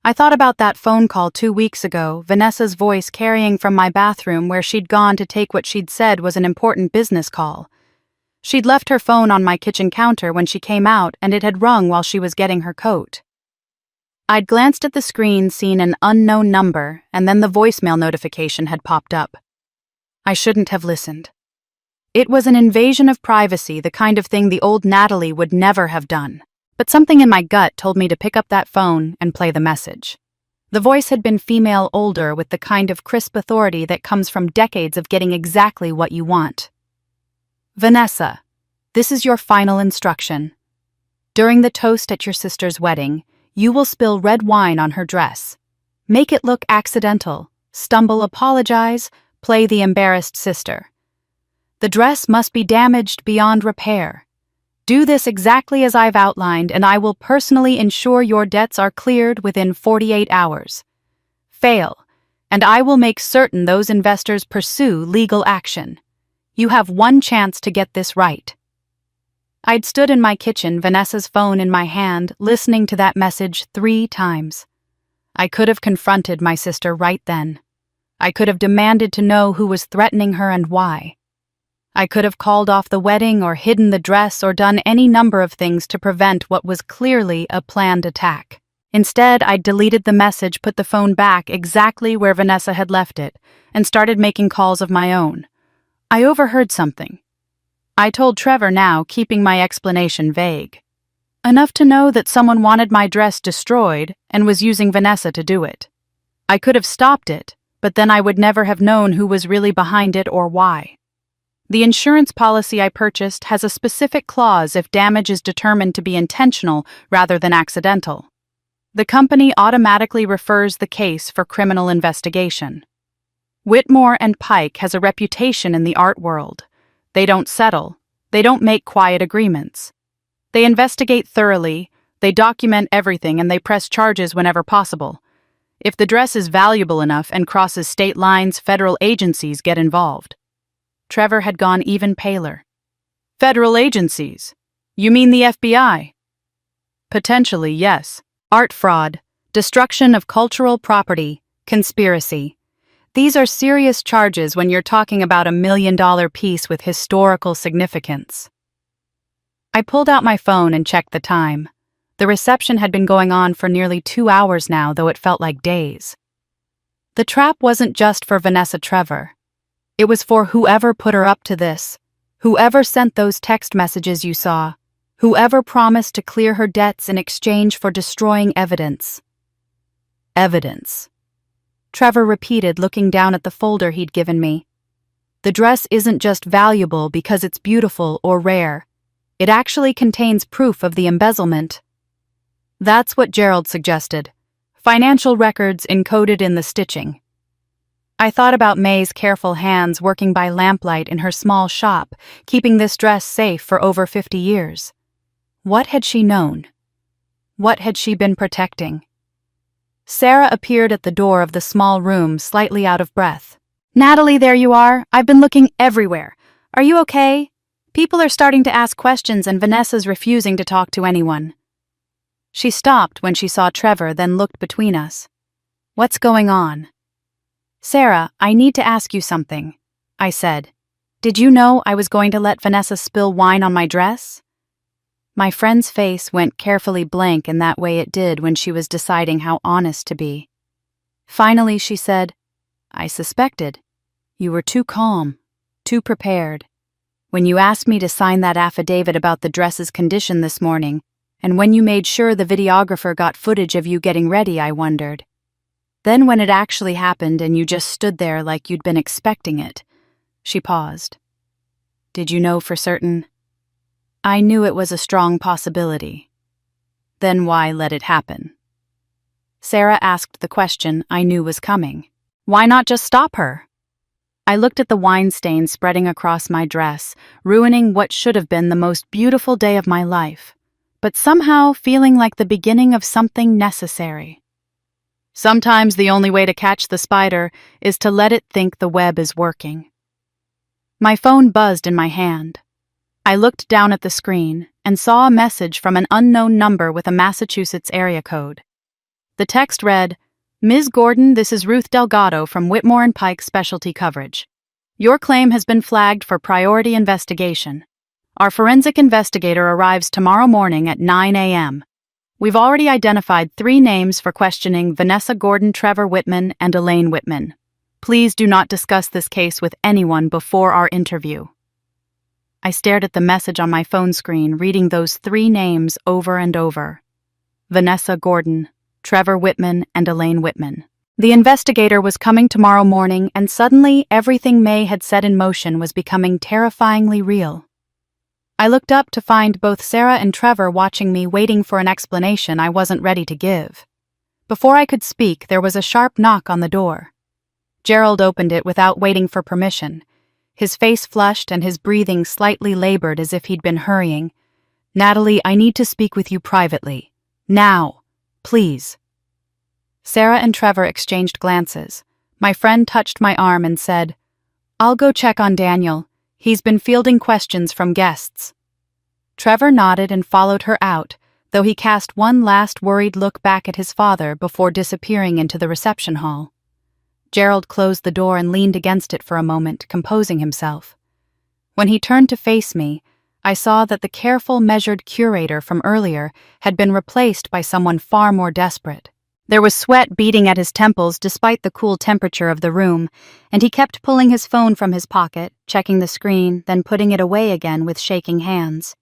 "I thought about that phone call 2 weeks ago, Vanessa's voice carrying from my bathroom where she'd gone to take what she'd said was an important business call. She'd left her phone on my kitchen counter when she came out, and it had rung while she was getting her coat." I'd glanced at the screen, seen an unknown number, and then the voicemail notification had popped up. I shouldn't have listened. It was an invasion of privacy, the kind of thing the old Natalie would never have done. But something in my gut told me to pick up that phone and play the message. The voice had been female, older, with the kind of crisp authority that comes from decades of getting exactly what you want. "Vanessa, this is your final instruction. During the toast at your sister's wedding, you will spill red wine on her dress. Make it look accidental. Stumble, apologize, play the embarrassed sister. The dress must be damaged beyond repair. Do this exactly as I've outlined, and I will personally ensure your debts are cleared within 48 hours. Fail, and I will make certain those investors pursue legal action. You have one chance to get this right." I'd stood in my kitchen, Vanessa's phone in my hand, listening to that message 3 times. I could have confronted my sister right then. I could have demanded to know who was threatening her and why. I could have called off the wedding or hidden the dress or done any number of things to prevent what was clearly a planned attack. Instead, I deleted the message, put the phone back exactly where Vanessa had left it, and started making calls of my own. I overheard something. I told Trevor now, keeping my explanation vague. Enough to know that someone wanted my dress destroyed and was using Vanessa to do it. I could have stopped it, but then I would never have known who was really behind it or why. The insurance policy I purchased has a specific clause if damage is determined to be intentional rather than accidental. The company automatically refers the case for criminal investigation. Whitmore and Pike has a reputation in the art world. They don't settle. They don't make quiet agreements. They investigate thoroughly, they document everything, and they press charges whenever possible. If the dress is valuable enough and crosses state lines, federal agencies get involved. Trevor had gone even paler. "Federal agencies? You mean the FBI?" "Potentially, yes. Art fraud, destruction of cultural property, conspiracy. These are serious charges when you're talking about $1 million piece with historical significance." I pulled out my phone and checked the time. The reception had been going on for nearly 2 hours now, though it felt like days. The trap wasn't just for Vanessa Trevor. It was for whoever put her up to this, whoever sent those text messages you saw, whoever promised to clear her debts in exchange for destroying evidence. Evidence. Trevor repeated, looking down at the folder he'd given me. The dress isn't just valuable because it's beautiful or rare. It actually contains proof of the embezzlement. That's what Gerald suggested. Financial records encoded in the stitching. I thought about May's careful hands working by lamplight in her small shop, keeping this dress safe for over 50 years. What had she known? What had she been protecting? Sarah appeared at the door of the small room, slightly out of breath. "Natalie, there you are. I've been looking everywhere. Are you okay? People are starting to ask questions and Vanessa's refusing to talk to anyone." She stopped when she saw Trevor, then looked between us. "What's going on?" "Sarah, I need to ask you something," I said. "Did you know I was going to let Vanessa spill wine on my dress?" My friend's face went carefully blank in that way it did when she was deciding how honest to be. Finally, she said, "I suspected. You were too calm, too prepared. When you asked me to sign that affidavit about the dress's condition this morning, and when you made sure the videographer got footage of you getting ready, I wondered. Then when it actually happened and you just stood there like you'd been expecting it." She paused. "Did you know for certain?" "I knew it was a strong possibility." "Then why let it happen?" Sarah asked the question I knew was coming. "Why not just stop her?" I looked at the wine stain spreading across my dress, ruining what should have been the most beautiful day of my life, but somehow feeling like the beginning of something necessary. Sometimes the only way to catch the spider is to let it think the web is working. My phone buzzed in my hand. I looked down at the screen and saw a message from an unknown number with a Massachusetts area code. The text read, "Ms. Gordon, this is Ruth Delgado from Whitmore and Pike Specialty Coverage. Your claim has been flagged for priority investigation. Our forensic investigator arrives tomorrow morning at 9 a.m. We've already identified 3 names for questioning: Vanessa Gordon, Trevor Whitman, and Elaine Whitman. Please do not discuss this case with anyone before our interview." I stared at the message on my phone screen, reading those 3 names over and over. Vanessa Gordon, Trevor Whitman, and Elaine Whitman. The investigator was coming tomorrow morning, and suddenly everything May had set in motion was becoming terrifyingly real. I looked up to find both Sarah and Trevor watching me, waiting for an explanation I wasn't ready to give. Before I could speak, there was a sharp knock on the door. Gerald opened it without waiting for permission. His face flushed and his breathing slightly labored as if he'd been hurrying. "Natalie, I need to speak with you privately. Now, please." Sarah and Trevor exchanged glances. My friend touched my arm and said, "I'll go check on Daniel. He's been fielding questions from guests." Trevor nodded and followed her out, though he cast one last worried look back at his father before disappearing into the reception hall. Gerald closed the door and leaned against it for a moment, composing himself. When he turned to face me, I saw that the careful, measured curator from earlier had been replaced by someone far more desperate. There was sweat beading at his temples despite the cool temperature of the room, and he kept pulling his phone from his pocket, checking the screen, then putting it away again with shaking hands.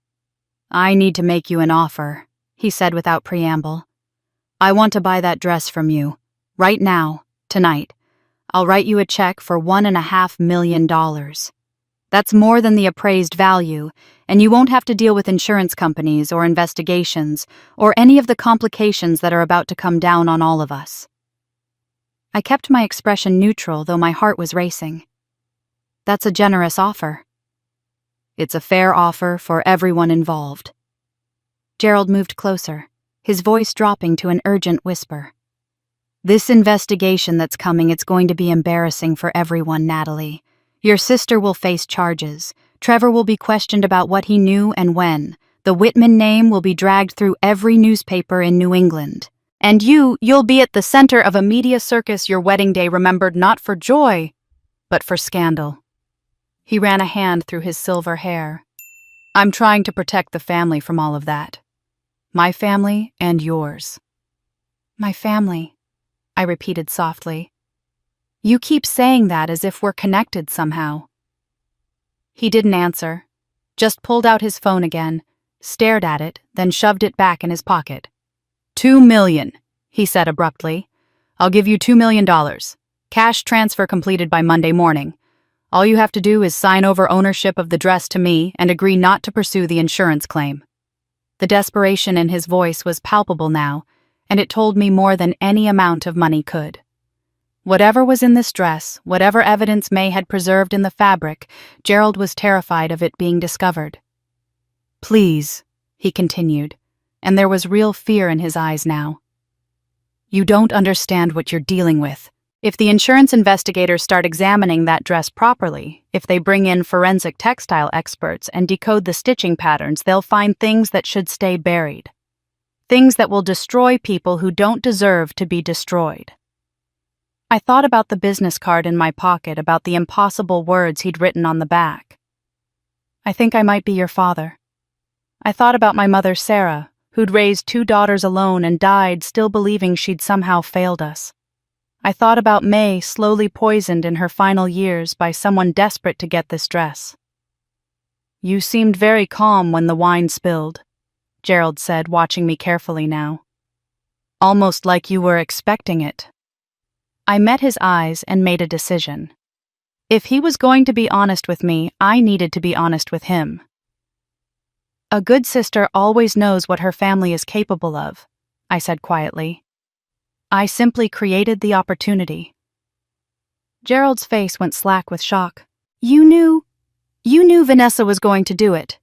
"I need to make you an offer," he said without preamble. "I want to buy that dress from you. Right now, tonight. I'll write you a check for $1.5 million. That's more than the appraised value, and you won't have to deal with insurance companies or investigations or any of the complications that are about to come down on all of us." I kept my expression neutral, though my heart was racing. "That's a generous offer." "It's a fair offer for everyone involved." Gerald moved closer, his voice dropping to an urgent whisper. "This investigation that's coming, it's going to be embarrassing for everyone, Natalie. Your sister will face charges. Trevor will be questioned about what he knew and when. The Whitman name will be dragged through every newspaper in New England. And you'll be at the center of a media circus your wedding day remembered not for joy, but for scandal." He ran a hand through his silver hair. "I'm trying to protect the family from all of that. My family and yours." "My family," I repeated softly. You keep saying that as if we're connected somehow." He didn't answer, just pulled out his phone again, stared at it, then shoved it back in his pocket. $2 million, he said abruptly. "I'll give you $2 million. Cash transfer completed by Monday morning. All you have to do is sign over ownership of the dress to me and agree not to pursue the insurance claim." The desperation in his voice was palpable now, and it told me more than any amount of money could. Whatever was in this dress, whatever evidence May had preserved in the fabric, Gerald was terrified of it being discovered. "Please," he continued, and there was real fear in his eyes now. "You don't understand what you're dealing with. If the insurance investigators start examining that dress properly, if they bring in forensic textile experts and decode the stitching patterns, they'll find things that should stay buried. Things that will destroy people who don't deserve to be destroyed." I thought about the business card in my pocket, about the impossible words he'd written on the back. "I think I might be your father." I thought about my mother, Sarah, who'd raised 2 daughters alone and died still believing she'd somehow failed us. I thought about May, slowly poisoned in her final years by someone desperate to get this dress. "You seemed very calm when the wine spilled," Gerald said, watching me carefully now. "Almost like you were expecting it." I met his eyes and made a decision. If he was going to be honest with me, I needed to be honest with him. "A good sister always knows what her family is capable of," I said quietly. "I simply created the opportunity." Gerald's face went slack with shock. You knew Vanessa was going to do it."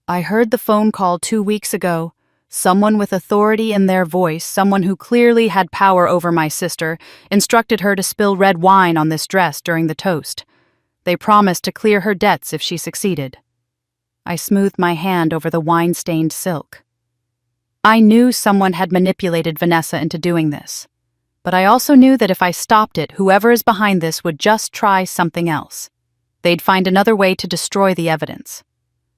"I heard the phone call 2 weeks ago. Someone with authority in their voice, someone who clearly had power over my sister, instructed her to spill red wine on this dress during the toast. They promised to clear her debts if she succeeded." I smoothed my hand over the wine-stained silk. I knew someone had manipulated Vanessa into doing this, but I also knew that if I stopped it, whoever is behind this would just try something else. They'd find another way to destroy the evidence.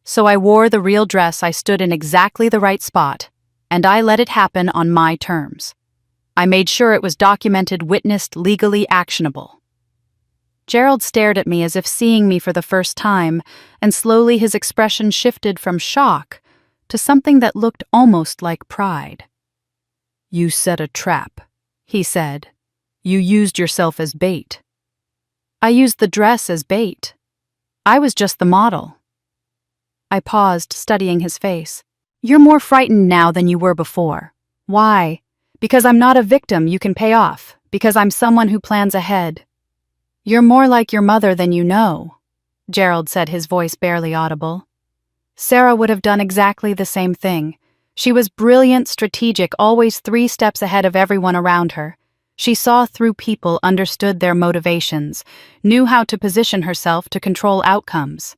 So I wore the real dress, I stood in exactly the right spot, and I let it happen on my terms. I made sure it was documented, witnessed, legally actionable. Gerald stared at me as if seeing me for the first time, and slowly his expression shifted from shock to something that looked almost like pride. "You set a trap," he said. "You used yourself as bait." "I used the dress as bait. I was just the model." I paused, studying his face. "You're more frightened now than you were before. Why? Because I'm not a victim you can pay off. Because I'm someone who plans ahead." "You're more like your mother than you know," Gerald said, his voice barely audible. "Sarah would have done exactly the same thing. She was brilliant, strategic, always 3 steps ahead of everyone around her. She saw through people, understood their motivations, knew how to position herself to control outcomes."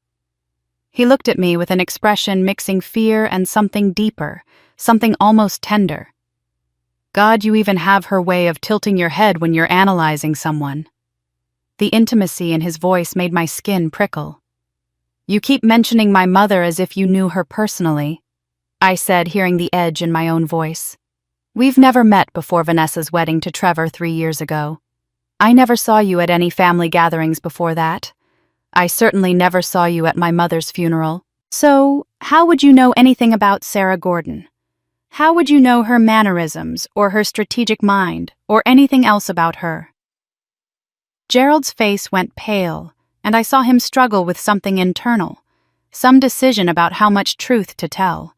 He looked at me with an expression mixing fear and something deeper, something almost tender. "God, you even have her way of tilting your head when you're analyzing someone." The intimacy in his voice made my skin prickle. "You keep mentioning my mother as if you knew her personally," I said, hearing the edge in my own voice. "We've never met before Vanessa's wedding to Trevor 3 years ago. I never saw you at any family gatherings before that. I certainly never saw you at my mother's funeral. So, how would you know anything about Sarah Gordon? How would you know her mannerisms, or her strategic mind, or anything else about her?" Gerald's face went pale, and I saw him struggle with something internal, some decision about how much truth to tell.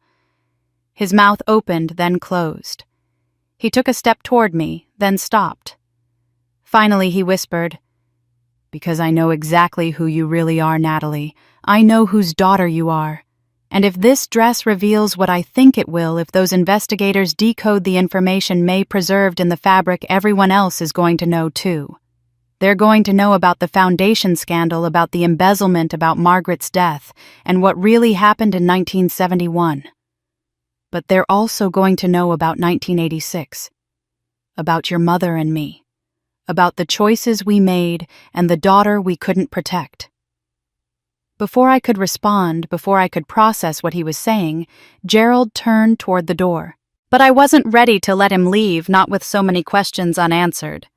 His mouth opened, then closed. He took a step toward me, then stopped. Finally, he whispered, "Because I know exactly who you really are, Natalie. I know whose daughter you are. And if this dress reveals what I think it will, if those investigators decode the information May preserved in the fabric, everyone else is going to know too. They're going to know about the foundation scandal, about the embezzlement, about Margaret's death, and what really happened in 1971. But they're also going to know about 1986, about your mother and me, about the choices we made and the daughter we couldn't protect." Before I could respond, before I could process what he was saying, Gerald turned toward the door. But I wasn't ready to let him leave, not with so many questions unanswered.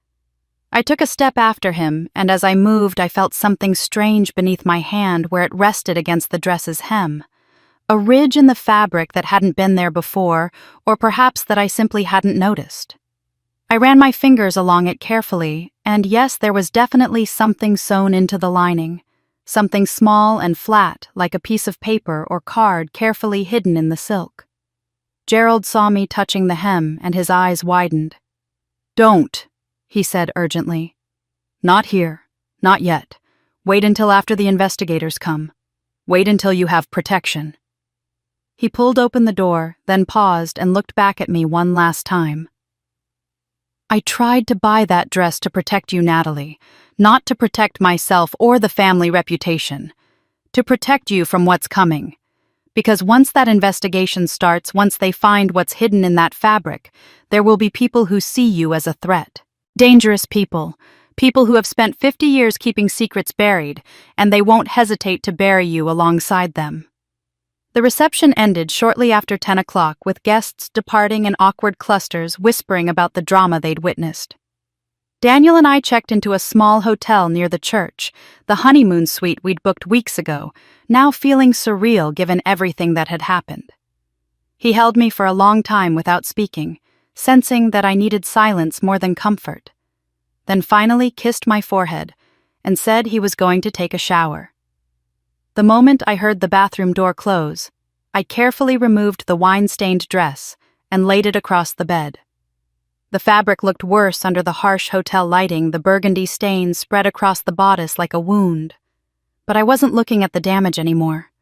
I took a step after him, and as I moved, I felt something strange beneath my hand where it rested against the dress's hem. A ridge in the fabric that hadn't been there before, or perhaps that I simply hadn't noticed. I ran my fingers along it carefully, and yes, there was definitely something sewn into the lining. Something small and flat, like a piece of paper or card carefully hidden in the silk. Gerald saw me touching the hem, and his eyes widened. "Don't," he said urgently. "Not here. Not yet. Wait until after the investigators come. Wait until you have protection." He pulled open the door, then paused and looked back at me one last time. "I tried to buy that dress to protect you, Natalie, not to protect myself or the family reputation. To protect you from what's coming. Because once that investigation starts, once they find what's hidden in that fabric, there will be people who see you as a threat. Dangerous people. People who have spent 50 years keeping secrets buried, and they won't hesitate to bury you alongside them." The reception ended shortly after 10 o'clock, with guests departing in awkward clusters, whispering about the drama they'd witnessed. Daniel and I checked into a small hotel near the church, the honeymoon suite we'd booked weeks ago, now feeling surreal given everything that had happened. He held me for a long time without speaking, sensing that I needed silence more than comfort, then finally kissed my forehead and said he was going to take a shower. The moment I heard the bathroom door close, I carefully removed the wine-stained dress and laid it across the bed. The fabric looked worse under the harsh hotel lighting, the burgundy stains spread across the bodice like a wound. But I wasn't looking at the damage anymore.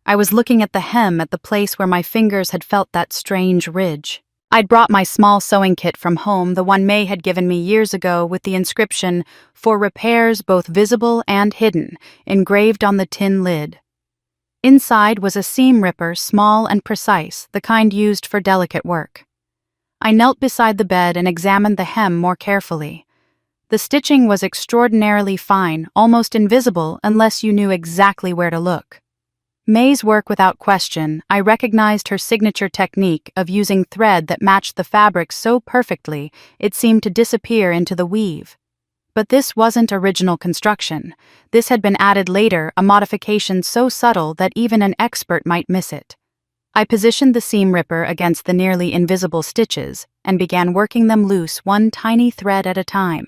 I was looking at the hem, at the place where my fingers had felt that strange ridge. I'd brought my small sewing kit from home, the one May had given me years ago, with the inscription, "For repairs both visible and hidden," engraved on the tin lid. Inside was a seam ripper, small and precise, the kind used for delicate work. I knelt beside the bed and examined the hem more carefully. The stitching was extraordinarily fine, almost invisible unless you knew exactly where to look. May's work without question. I recognized her signature technique of using thread that matched the fabric so perfectly it seemed to disappear into the weave. But this wasn't original construction. This had been added later, a modification so subtle that even an expert might miss it. I positioned the seam ripper against the nearly invisible stitches and began working them loose, one tiny thread at a time.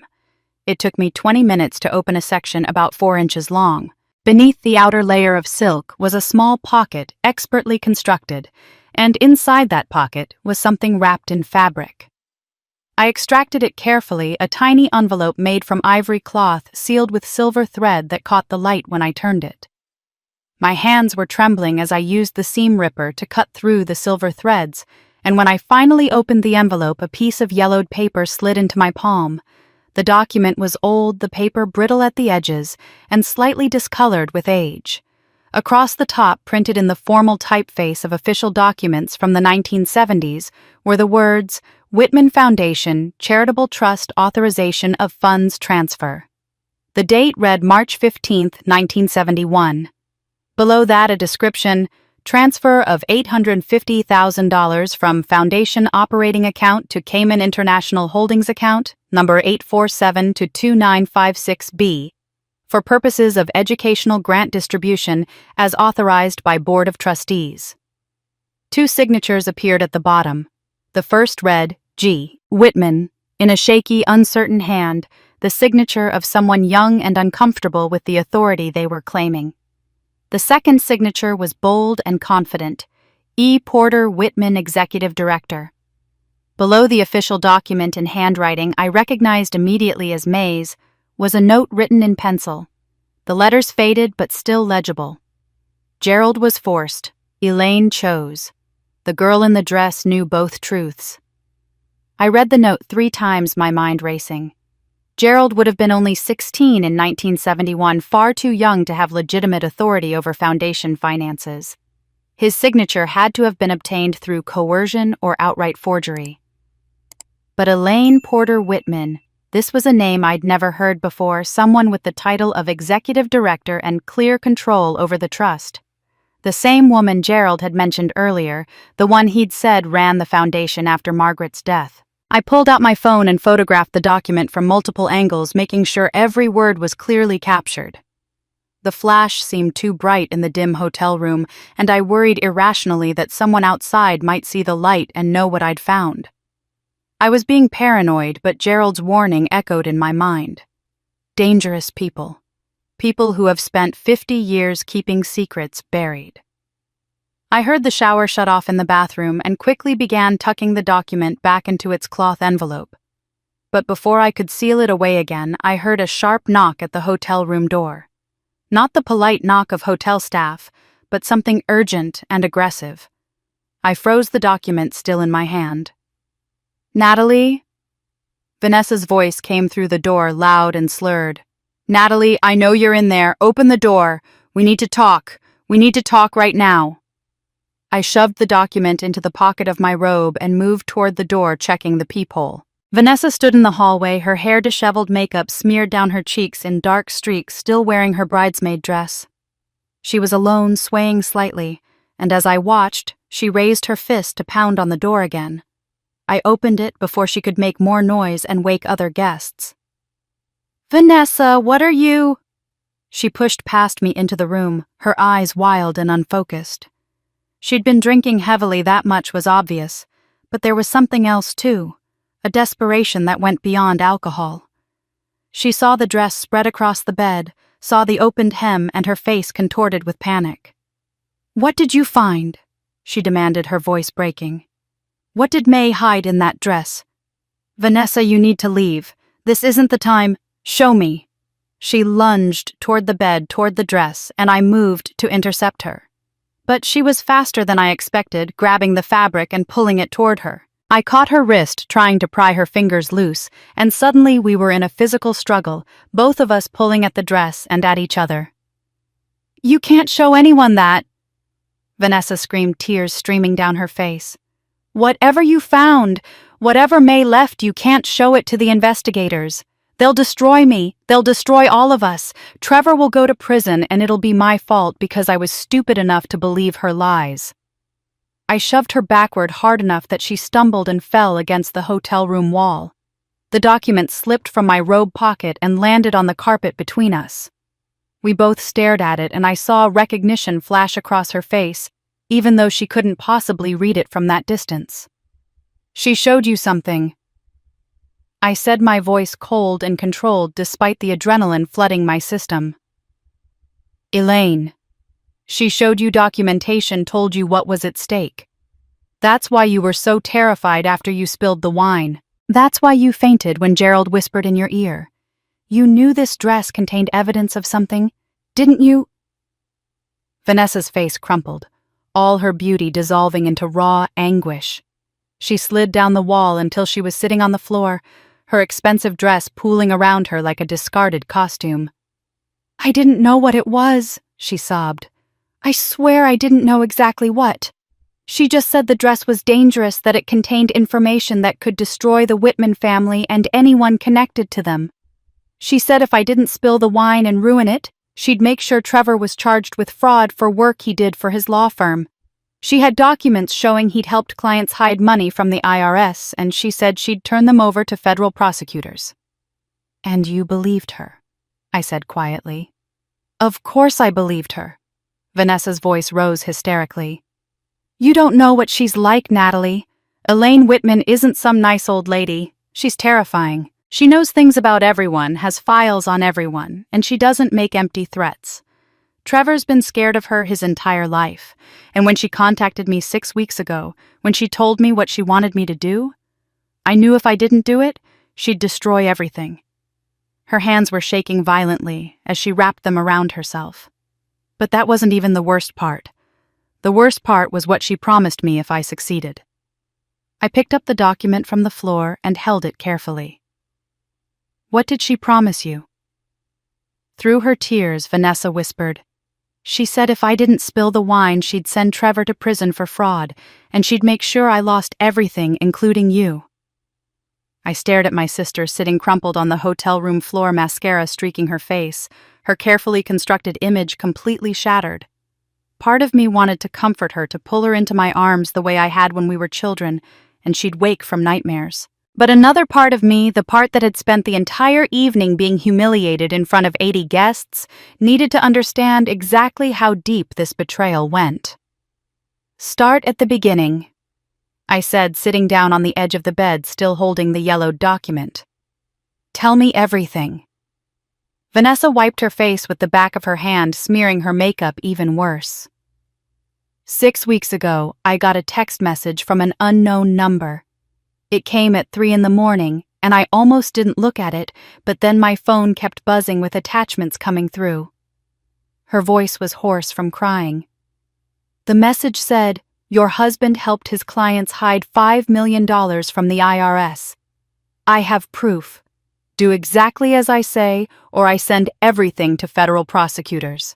It took me 20 minutes to open a section about 4 inches long. Beneath the outer layer of silk was a small pocket expertly constructed, and inside that pocket was something wrapped in fabric. I extracted it carefully, a tiny envelope made from ivory cloth sealed with silver thread that caught the light when I turned it. My hands were trembling as I used the seam ripper to cut through the silver threads, and when I finally opened the envelope, a piece of yellowed paper slid into my palm. The document was old, the paper brittle at the edges, and slightly discolored with age. Across the top, printed in the formal typeface of official documents from the 1970s, were the words, "Whitman Foundation, Charitable Trust Authorization of Funds Transfer." The date read March 15, 1971. Below that, a description, "Transfer of $850,000 from Foundation Operating Account to Cayman International Holdings Account, number 847-2956B, for purposes of educational grant distribution as authorized by Board of Trustees." 2 signatures appeared at the bottom. The first read, G. Whitman, in a shaky, uncertain hand, the signature of someone young and uncomfortable with the authority they were claiming. The second signature was bold and confident, E. Porter Whitman, Executive Director. Below the official document in handwriting I recognized immediately as May's was a note written in pencil. The letters faded but still legible. Gerald was forced. Elaine chose. The girl in the dress knew both truths. I read the note 3 times, my mind racing. Gerald would have been only 16 in 1971, far too young to have legitimate authority over foundation finances. His signature had to have been obtained through coercion or outright forgery. But Elaine Porter Whitman, this was a name I'd never heard before, someone with the title of Executive Director and clear control over the trust. The same woman Gerald had mentioned earlier, the one he'd said ran the foundation after Margaret's death. I pulled out my phone and photographed the document from multiple angles, making sure every word was clearly captured. The flash seemed too bright in the dim hotel room, and I worried irrationally that someone outside might see the light and know what I'd found. I was being paranoid, but Gerald's warning echoed in my mind. Dangerous people. People who have spent 50 years keeping secrets buried. I heard the shower shut off in the bathroom and quickly began tucking the document back into its cloth envelope. But before I could seal it away again, I heard a sharp knock at the hotel room door. Not the polite knock of hotel staff, but something urgent and aggressive. I froze the document still in my hand. "Natalie?" Vanessa's voice came through the door, loud and slurred. "Natalie, I know you're in there. Open the door. We need to talk. We need to talk right now." I shoved the document into the pocket of my robe and moved toward the door, checking the peephole. Vanessa stood in the hallway, her hair disheveled, makeup smeared down her cheeks in dark streaks, still wearing her bridesmaid dress. She was alone, swaying slightly, and as I watched, she raised her fist to pound on the door again. I opened it before she could make more noise and wake other guests. "Vanessa, what are you?" She pushed past me into the room, her eyes wild and unfocused. She'd been drinking heavily, that much was obvious, but there was something else too, a desperation that went beyond alcohol. She saw the dress spread across the bed, saw the opened hem, and her face contorted with panic. "What did you find?" she demanded, her voice breaking. "What did May hide in that dress?" "Vanessa, you need to leave. This isn't the time. Show me." She lunged toward the bed, toward the dress, and I moved to intercept her. But she was faster than I expected, grabbing the fabric and pulling it toward her. I caught her wrist, trying to pry her fingers loose, and suddenly we were in a physical struggle, both of us pulling at the dress and at each other. "You can't show anyone that!" Vanessa screamed, tears streaming down her face. "Whatever you found, whatever May left, you can't show it to the investigators. They'll destroy me. They'll destroy all of us. Trevor will go to prison, and it'll be my fault because I was stupid enough to believe her lies." I shoved her backward hard enough that she stumbled and fell against the hotel room wall. The document slipped from my robe pocket and landed on the carpet between us. We both stared at it, and I saw recognition flash across her face, even though she couldn't possibly read it from that distance. "She showed you something," I said, my voice cold and controlled despite the adrenaline flooding my system. "Elaine. She showed you documentation, told you what was at stake. That's why you were so terrified after you spilled the wine. That's why you fainted when Gerald whispered in your ear. You knew this dress contained evidence of something, didn't you?" Vanessa's face crumpled, all her beauty dissolving into raw anguish. She slid down the wall until she was sitting on the floor, her expensive dress pooling around her like a discarded costume. "I didn't know what it was," she sobbed. "I swear I didn't know exactly what. She just said the dress was dangerous, that it contained information that could destroy the Whitman family and anyone connected to them. She said if I didn't spill the wine and ruin it, she'd make sure Trevor was charged with fraud for work he did for his law firm. She had documents showing he'd helped clients hide money from the IRS, and she said she'd turn them over to federal prosecutors." "And you believed her?" I said quietly. "Of course I believed her." Vanessa's voice rose hysterically. "You don't know what she's like, Natalie. Elaine Whitman isn't some nice old lady. She's terrifying. She knows things about everyone, has files on everyone, and she doesn't make empty threats. Trevor's been scared of her his entire life, and when she contacted me 6 weeks ago, when she told me what she wanted me to do, I knew if I didn't do it, she'd destroy everything." Her hands were shaking violently as she wrapped them around herself. But that wasn't even the worst part. The worst part was what she promised me if I succeeded. I picked up the document from the floor and held it carefully. "What did she promise you?" Through her tears, Vanessa whispered, "She said if I didn't spill the wine, she'd send Trevor to prison for fraud, and she'd make sure I lost everything, including you." I stared at my sister sitting crumpled on the hotel room floor, mascara streaking her face, her carefully constructed image completely shattered. Part of me wanted to comfort her, to pull her into my arms the way I had when we were children, and she'd wake from nightmares. But another part of me, the part that had spent the entire evening being humiliated in front of 80 guests, needed to understand exactly how deep this betrayal went. "Start at the beginning," I said, sitting down on the edge of the bed, still holding the yellowed document. "Tell me everything." Vanessa wiped her face with the back of her hand, smearing her makeup even worse. 6 weeks ago, I got a text message from an unknown number. It came at 3 in the morning, and I almost didn't look at it, but then my phone kept buzzing with attachments coming through. Her voice was hoarse from crying. The message said, "Your husband helped his clients hide $5 million from the IRS. I have proof. Do exactly as I say, or I send everything to federal prosecutors."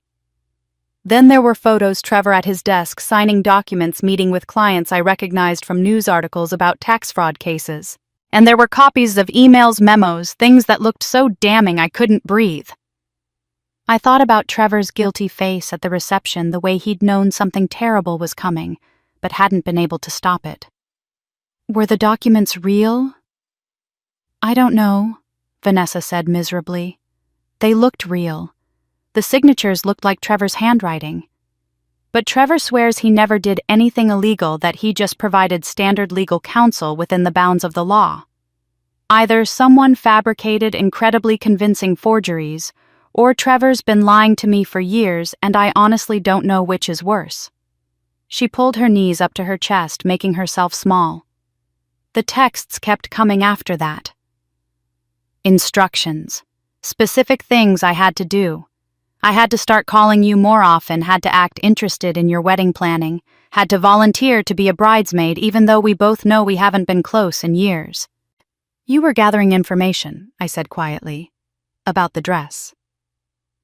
Then there were photos Trevor at his desk signing documents, meeting with clients I recognized from news articles about tax fraud cases. And there were copies of emails, memos, things that looked so damning I couldn't breathe. I thought about Trevor's guilty face at the reception, the way he'd known something terrible was coming, but hadn't been able to stop it. Were the documents real? "I don't know," Vanessa said miserably. "They looked real. The signatures looked like Trevor's handwriting. But Trevor swears he never did anything illegal, that he just provided standard legal counsel within the bounds of the law. Either someone fabricated incredibly convincing forgeries, or Trevor's been lying to me for years, and I honestly don't know which is worse." She pulled her knees up to her chest, making herself small. The texts kept coming after that. Instructions. Specific things I had to do. I had to start calling you more often, had to act interested in your wedding planning, had to volunteer to be a bridesmaid even though we both know we haven't been close in years. "You were gathering information," I said quietly, "about the dress."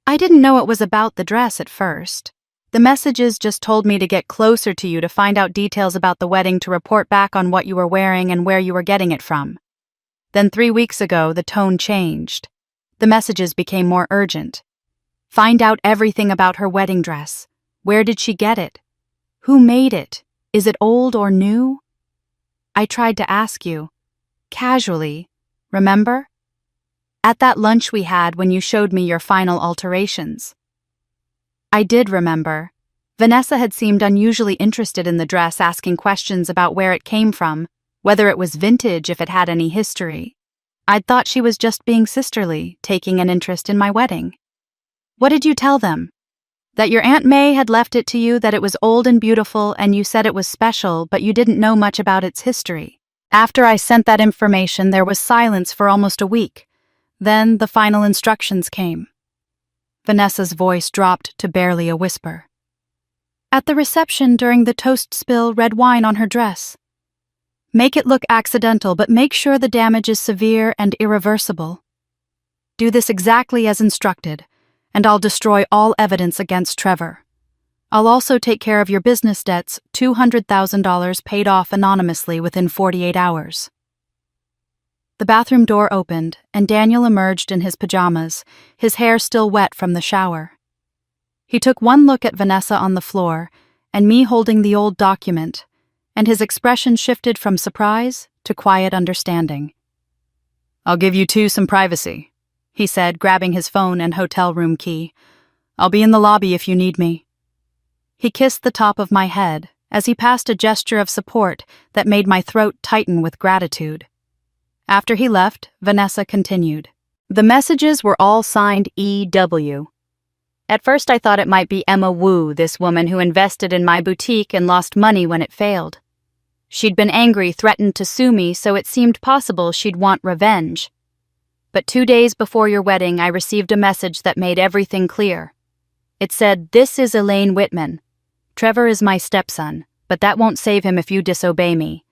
"I didn't know it was about the dress at first. The messages just told me to get closer to you, to find out details about the wedding, to report back on what you were wearing and where you were getting it from. Then 3 weeks ago, the tone changed. The messages became more urgent. Find out everything about her wedding dress. Where did she get it? Who made it? Is it old or new? I tried to ask you. Casually, remember? At that lunch we had when you showed me your final alterations." I did remember. Vanessa had seemed unusually interested in the dress, asking questions about where it came from, whether it was vintage, if it had any history. I'd thought she was just being sisterly, taking an interest in my wedding. "What did you tell them?" "That your Aunt May had left it to you, that it was old and beautiful, and you said it was special, but you didn't know much about its history." After I sent that information, there was silence for almost a week. Then the final instructions came. Vanessa's voice dropped to barely a whisper. "At the reception, during the toast spill, red wine on her dress. Make it look accidental, but make sure the damage is severe and irreversible. Do this exactly as instructed, and I'll destroy all evidence against Trevor. I'll also take care of your business debts, $200,000 paid off anonymously within 48 hours. The bathroom door opened, and Daniel emerged in his pajamas, his hair still wet from the shower. He took one look at Vanessa on the floor, and me holding the old document, and his expression shifted from surprise to quiet understanding. "I'll give you two some privacy," he said, grabbing his phone and hotel room key. "I'll be in the lobby if you need me." He kissed the top of my head as he passed a gesture of support that made my throat tighten with gratitude. After he left, Vanessa continued. "The messages were all signed E.W. At first I thought it might be Emma Wu, this woman who invested in my boutique and lost money when it failed. She'd been angry, threatened to sue me, so it seemed possible she'd want revenge. But 2 days before your wedding, I received a message that made everything clear. It said, 'This is Elaine Whitman. Trevor is my stepson, but that won't save him if you disobey me.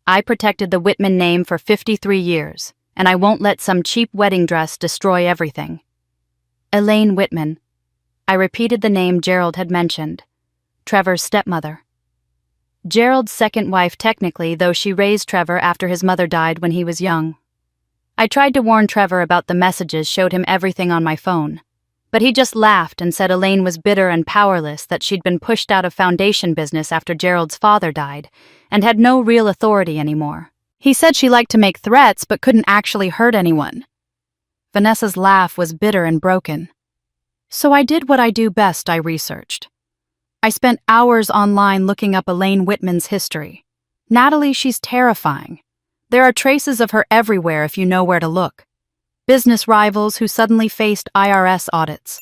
I protected the Whitman name for 53 years, and I won't let some cheap wedding dress destroy everything.' Elaine Whitman." I repeated the name Gerald had mentioned. Trevor's stepmother. Gerald's second wife technically, though she raised Trevor after his mother died when he was young. I tried to warn Trevor about the messages, showed him everything on my phone. But he just laughed and said Elaine was bitter and powerless, that she'd been pushed out of foundation business after Gerald's father died, and had no real authority anymore. He said she liked to make threats but couldn't actually hurt anyone. Vanessa's laugh was bitter and broken. So I did what I do best, I researched. I spent hours online looking up Elaine Whitman's history. Natalie, she's terrifying. There are traces of her everywhere if you know where to look. Business rivals who suddenly faced IRS audits.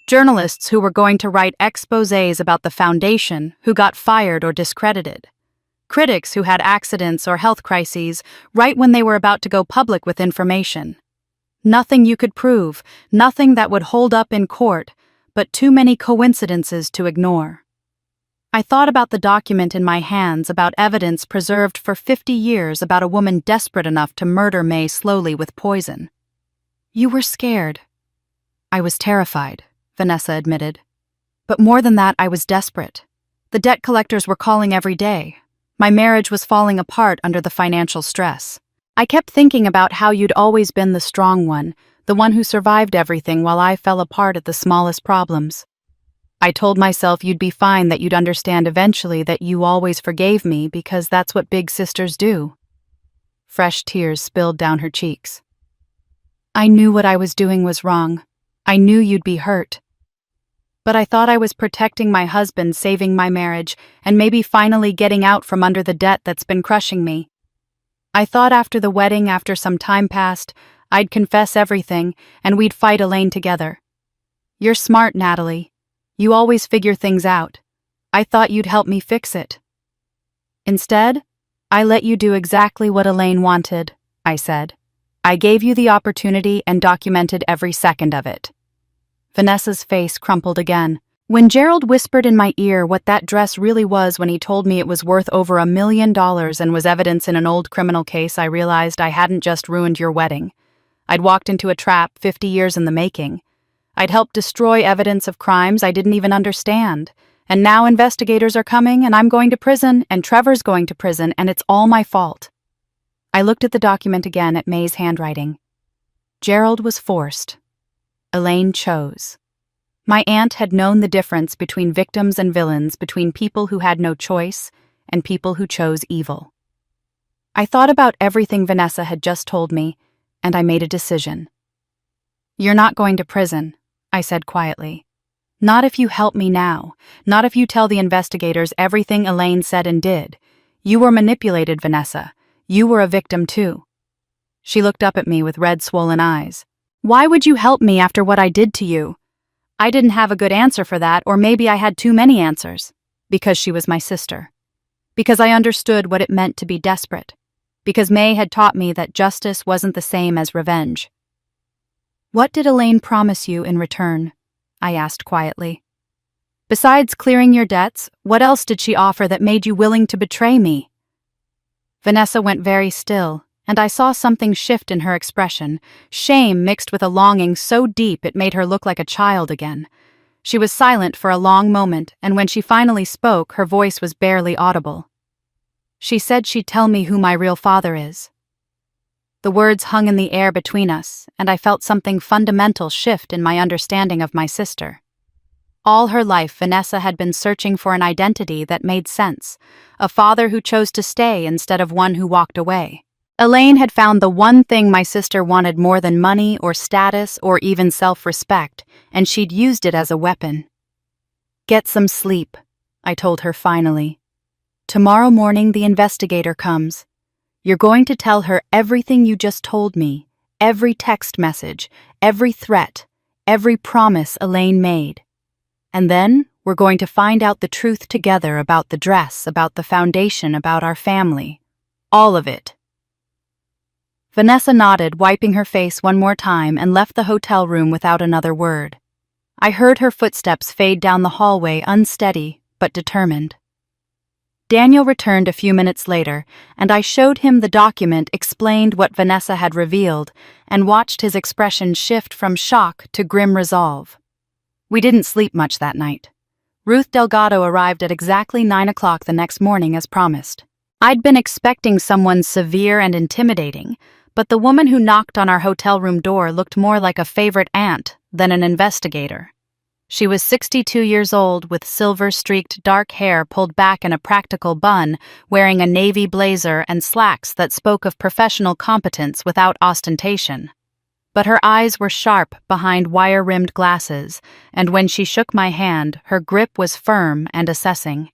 Journalists who were going to write exposés about the foundation who got fired or discredited. Critics who had accidents or health crises right when they were about to go public with information. Nothing you could prove, nothing that would hold up in court, but too many coincidences to ignore. I thought about the document in my hands about evidence preserved for 50 years about a woman desperate enough to murder May slowly with poison. You were scared. I was terrified, Vanessa admitted. But more than that, I was desperate. The debt collectors were calling every day. My marriage was falling apart under the financial stress. I kept thinking about how you'd always been the strong one, the one who survived everything while I fell apart at the smallest problems. I told myself you'd be fine, that you'd understand eventually, that you always forgave me because that's what big sisters do. Fresh tears spilled down her cheeks. I knew what I was doing was wrong. I knew you'd be hurt. But I thought I was protecting my husband, saving my marriage, and maybe finally getting out from under the debt that's been crushing me. I thought after the wedding, after some time passed, I'd confess everything, and we'd fight Elaine together. You're smart, Natalie. You always figure things out. I thought you'd help me fix it. Instead, I let you do exactly what Elaine wanted, I said. I gave you the opportunity and documented every second of it. Vanessa's face crumpled again. When Gerald whispered in my ear what that dress really was when he told me it was worth over $1 million and was evidence in an old criminal case, I realized I hadn't just ruined your wedding. I'd walked into a trap 50 years in the making. I'd helped destroy evidence of crimes I didn't even understand. And now investigators are coming, and I'm going to prison, and Trevor's going to prison, and it's all my fault. I looked at the document again at May's handwriting. Gerald was forced. Elaine chose. My aunt had known the difference between victims and villains, between people who had no choice and people who chose evil. I thought about everything Vanessa had just told me, and I made a decision. You're not going to prison, I said quietly. Not if you help me now. Not if you tell the investigators everything Elaine said and did. You were manipulated, Vanessa. You were a victim too. She looked up at me with red, swollen eyes. Why would you help me after what I did to you? I didn't have a good answer for that, or maybe I had too many answers. Because she was my sister. Because I understood what it meant to be desperate. Because May had taught me that justice wasn't the same as revenge. What did Elaine promise you in return? I asked quietly. Besides clearing your debts, what else did she offer that made you willing to betray me? Vanessa went very still, and I saw something shift in her expression, shame mixed with a longing so deep it made her look like a child again. She was silent for a long moment, and when she finally spoke, her voice was barely audible. She said she'd tell me who my real father is. The words hung in the air between us, and I felt something fundamental shift in my understanding of my sister. All her life, Vanessa had been searching for an identity that made sense, a father who chose to stay instead of one who walked away. Elaine had found the one thing my sister wanted more than money or status or even self-respect, and she'd used it as a weapon. Get some sleep, I told her finally. Tomorrow morning the investigator comes. You're going to tell her everything you just told me, every text message, every threat, every promise Elaine made. And then we're going to find out the truth together about the dress, about the foundation, about our family. All of it. Vanessa nodded, wiping her face one more time, and left the hotel room without another word. I heard her footsteps fade down the hallway, unsteady but determined. Daniel returned a few minutes later, and I showed him the document, explained what Vanessa had revealed, and watched his expression shift from shock to grim resolve. We didn't sleep much that night. Ruth Delgado arrived at exactly 9 o'clock the next morning as promised. I'd been expecting someone severe and intimidating, but the woman who knocked on our hotel room door looked more like a favorite aunt than an investigator. She was 62 years old with silver-streaked dark hair pulled back in a practical bun, wearing a navy blazer and slacks that spoke of professional competence without ostentation. But her eyes were sharp behind wire-rimmed glasses, and when she shook my hand, her grip was firm and assessing.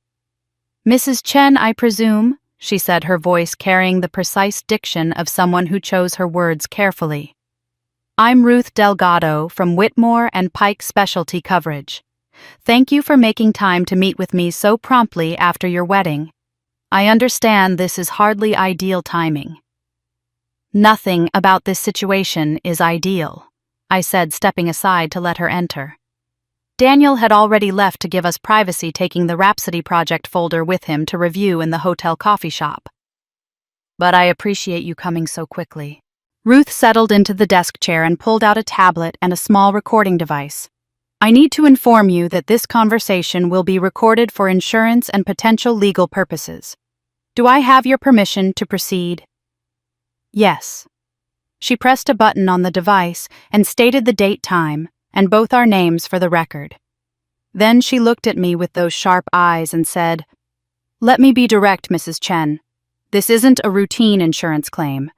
"Mrs. Chen, I presume," she said, her voice carrying the precise diction of someone who chose her words carefully. "I'm Ruth Delgado from Whitmore and Pike Specialty Coverage. Thank you for making time to meet with me so promptly after your wedding. I understand this is hardly ideal timing." "Nothing about this situation is ideal," I said, stepping aside to let her enter. Daniel had already left to give us privacy, taking the Rhapsody Project folder with him to review in the hotel coffee shop. "But I appreciate you coming so quickly." Ruth settled into the desk chair and pulled out a tablet and a small recording device. "I need to inform you that this conversation will be recorded for insurance and potential legal purposes. Do I have your permission to proceed?" "Yes." She pressed a button on the device and stated the date-time, and both our names for the record. Then she looked at me with those sharp eyes and said, "Let me be direct, Mrs. Chen. This isn't a routine insurance claim.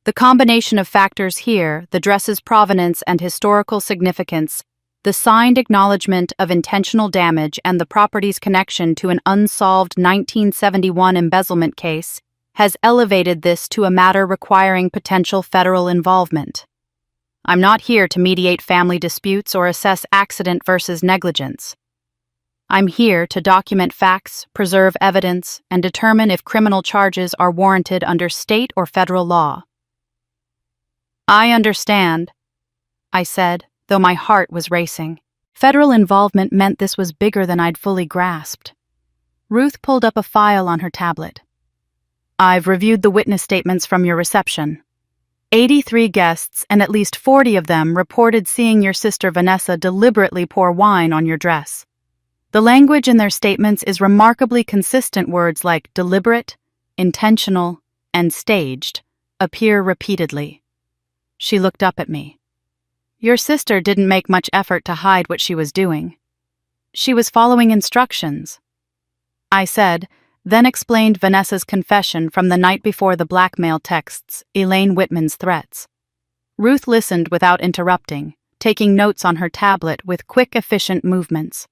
The combination of factors here, the dress's provenance and historical significance, the signed acknowledgement of intentional damage, and the property's connection to an unsolved 1971 embezzlement case, has elevated this to a matter requiring potential federal involvement. I'm not here to mediate family disputes or assess accident versus negligence. I'm here to document facts, preserve evidence, and determine if criminal charges are warranted under state or federal law." "I understand," I said, though my heart was racing. Federal involvement meant this was bigger than I'd fully grasped. Ruth pulled up a file on her tablet. "I've reviewed the witness statements from your reception. 83 guests, and at least 40 of them reported seeing your sister Vanessa deliberately pour wine on your dress. The language in their statements is remarkably consistent. Words like deliberate, intentional, and staged appear repeatedly." She looked up at me. "Your sister didn't make much effort to hide what she was doing. She was following instructions," I said, then explained Vanessa's confession from the night before the blackmail texts, Elaine Whitman's threats. Ruth listened without interrupting, taking notes on her tablet with quick, efficient movements.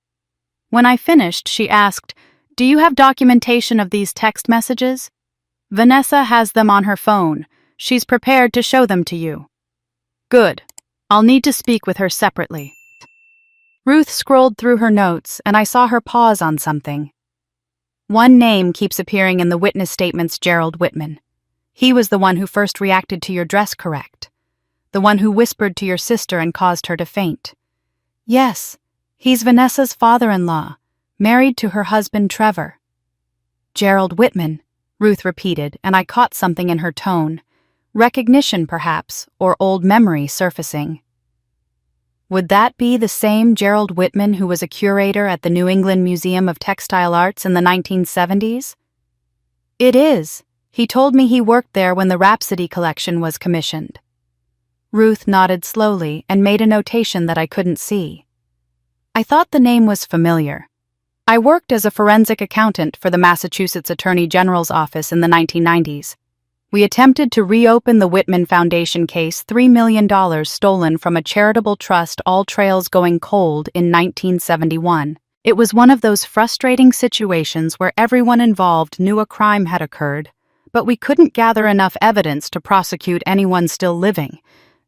When I finished, she asked, "Do you have documentation of these text messages?" "Vanessa has them on her phone. She's prepared to show them to you." "Good. I'll need to speak with her separately." Ruth scrolled through her notes, and I saw her pause on something. "One name keeps appearing in the witness statements, Gerald Whitman. He was the one who first reacted to your dress, correct? The one who whispered to your sister and caused her to faint." "Yes, he's Vanessa's father-in-law, married to her husband Trevor." "Gerald Whitman," Ruth repeated, and I caught something in her tone. Recognition, perhaps, or old memory surfacing. Would that be the same Gerald Whitman who was a curator at the New England Museum of Textile Arts in the 1970s? "It is. He told me he worked there when the Rhapsody collection was commissioned." Ruth nodded slowly and made a notation that I couldn't see. I thought the name was familiar. I worked as a forensic accountant for the Massachusetts Attorney General's office in the 1990s. We attempted to reopen the Whitman Foundation case, $3 million stolen from a charitable trust, all trails going cold, in 1971. It was one of those frustrating situations where everyone involved knew a crime had occurred, but we couldn't gather enough evidence to prosecute anyone still living.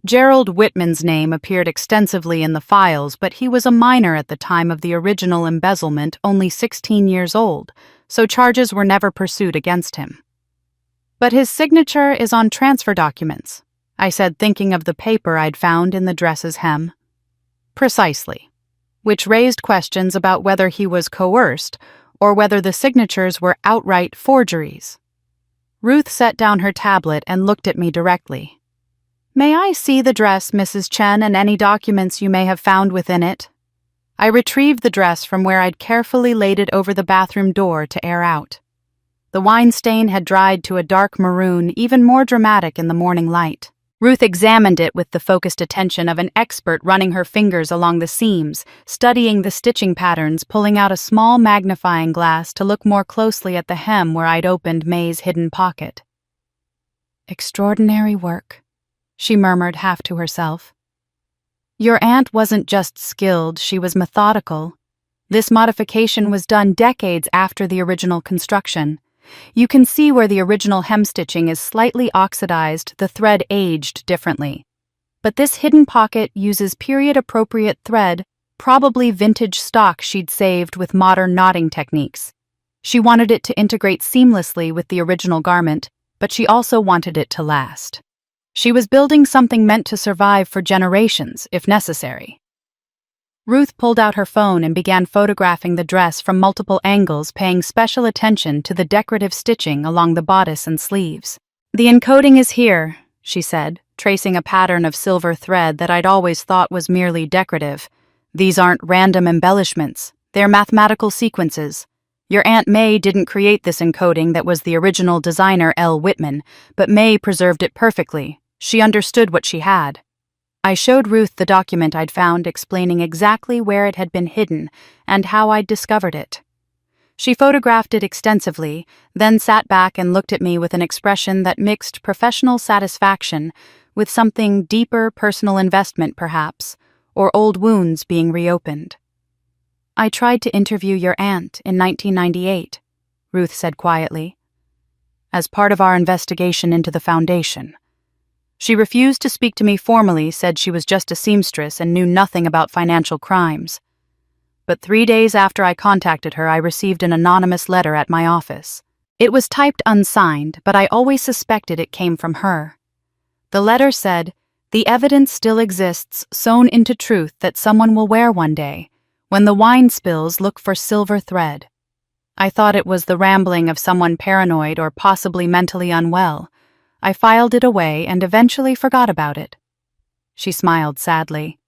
Gerald Whitman's name appeared extensively in the files, but he was a minor at the time of the original embezzlement, only 16 years old, so charges were never pursued against him. "But his signature is on transfer documents," I said, thinking of the paper I'd found in the dress's hem. "Precisely," which raised questions about whether he was coerced or whether the signatures were outright forgeries. Ruth set down her tablet and looked at me directly. "May I see the dress, Mrs. Chen, and any documents you may have found within it?" I retrieved the dress from where I'd carefully laid it over the bathroom door to air out. The wine stain had dried to a dark maroon, even more dramatic in the morning light. Ruth examined it with the focused attention of an expert, running her fingers along the seams, studying the stitching patterns, pulling out a small magnifying glass to look more closely at the hem where I'd opened May's hidden pocket. "Extraordinary work," she murmured half to herself. "Your aunt wasn't just skilled, she was methodical. This modification was done decades after the original construction. You can see where the original hemstitching is slightly oxidized, the thread aged differently. But this hidden pocket uses period-appropriate thread, probably vintage stock she'd saved with modern knotting techniques. She wanted it to integrate seamlessly with the original garment, but she also wanted it to last. She was building something meant to survive for generations, if necessary." Ruth pulled out her phone and began photographing the dress from multiple angles, paying special attention to the decorative stitching along the bodice and sleeves. "The encoding is here," she said, tracing a pattern of silver thread that I'd always thought was merely decorative. "These aren't random embellishments, they're mathematical sequences. Your Aunt May didn't create this encoding that was the original designer L. Whitman, but May preserved it perfectly. She understood what she had." I showed Ruth the document I'd found, explaining exactly where it had been hidden and how I'd discovered it. She photographed it extensively, then sat back and looked at me with an expression that mixed professional satisfaction with something deeper, personal investment perhaps, or old wounds being reopened. "I tried to interview your aunt in 1998, Ruth said quietly, "as part of our investigation into the foundation. She refused to speak to me formally, said she was just a seamstress and knew nothing about financial crimes. But 3 days after I contacted her, I received an anonymous letter at my office. It was typed unsigned, but I always suspected it came from her. The letter said, 'The evidence still exists, sewn into truth that someone will wear one day. When the wine spills, look for silver thread.' I thought it was the rambling of someone paranoid or possibly mentally unwell. I filed it away and eventually forgot about it." She smiled sadly.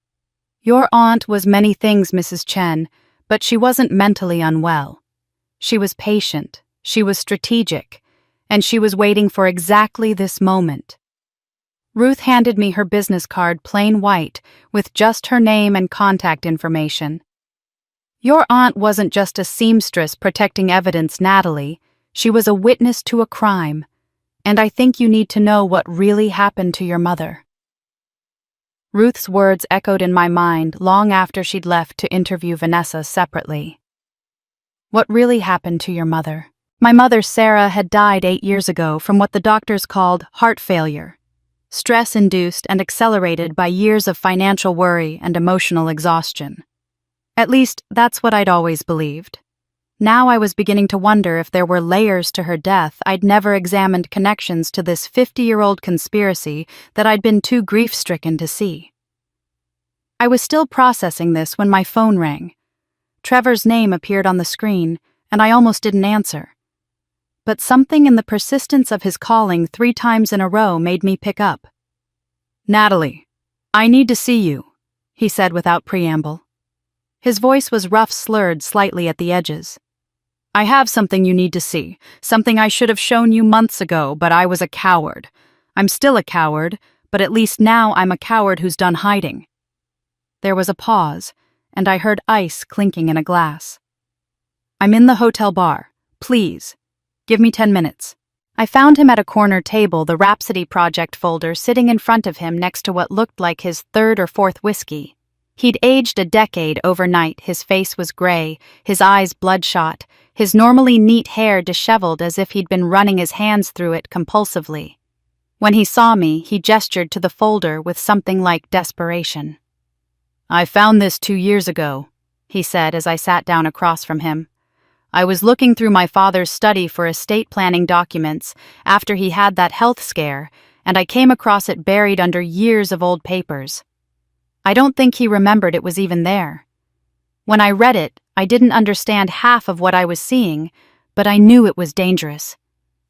"Your aunt was many things, Mrs. Chen, but she wasn't mentally unwell. She was patient, she was strategic, and she was waiting for exactly this moment." Ruth handed me her business card, plain white, with just her name and contact information. "Your aunt wasn't just a seamstress protecting evidence, Natalie. She was a witness to a crime. And I think you need to know what really happened to your mother." Ruth's words echoed in my mind long after she'd left to interview Vanessa separately. "What really happened to your mother?" My mother, Sarah, had died 8 years ago from what the doctors called heart failure, stress-induced and accelerated by years of financial worry and emotional exhaustion. At least, that's what I'd always believed. Now I was beginning to wonder if there were layers to her death. I'd never examined connections to this 50-year-old conspiracy that I'd been too grief-stricken to see. I was still processing this when my phone rang. Trevor's name appeared on the screen, and I almost didn't answer. But something in the persistence of his calling 3 times in a row made me pick up. "Natalie, I need to see you," he said without preamble. His voice was rough, slurred slightly at the edges. "I have something you need to see, something I should have shown you months ago, but I was a coward. I'm still a coward, but at least now I'm a coward who's done hiding." There was a pause, and I heard ice clinking in a glass. "I'm in the hotel bar. Please, give me 10 minutes. I found him at a corner table, the Rhapsody Project folder sitting in front of him next to what looked like his 3rd or 4th whiskey. He'd aged a decade overnight. His face was gray, his eyes bloodshot, his normally neat hair disheveled as if he'd been running his hands through it compulsively. When he saw me, he gestured to the folder with something like desperation. "I found this 2 years ago," he said as I sat down across from him. "I was looking through my father's study for estate planning documents after he had that health scare, and I came across it buried under years of old papers. I don't think he remembered it was even there. When I read it, I didn't understand half of what I was seeing, but I knew it was dangerous.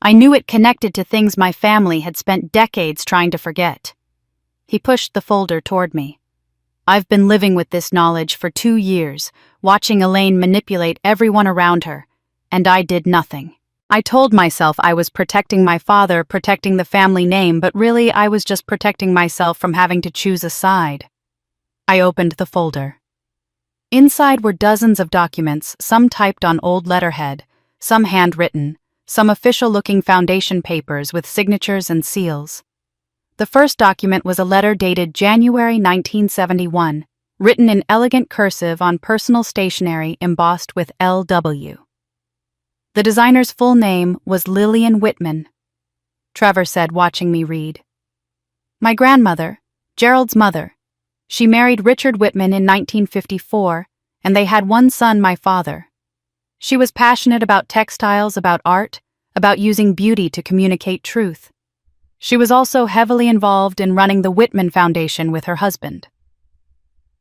I knew it connected to things my family had spent decades trying to forget." He pushed the folder toward me. "I've been living with this knowledge for 2 years, watching Elaine manipulate everyone around her, and I did nothing. I told myself I was protecting my father, protecting the family name, but really I was just protecting myself from having to choose a side. I opened the folder. Inside were dozens of documents, some typed on old letterhead, some handwritten, some official-looking foundation papers with signatures and seals. The first document was a letter dated January 1971, written in elegant cursive on personal stationery embossed with L.W. The designer's full name was Lillian Whitman. Trevor said, watching me read. My grandmother, Gerald's mother. She married Richard Whitman in 1954, and they had one son, my father. She was passionate about textiles, about art, about using beauty to communicate truth. She was also heavily involved in running the Whitman Foundation with her husband.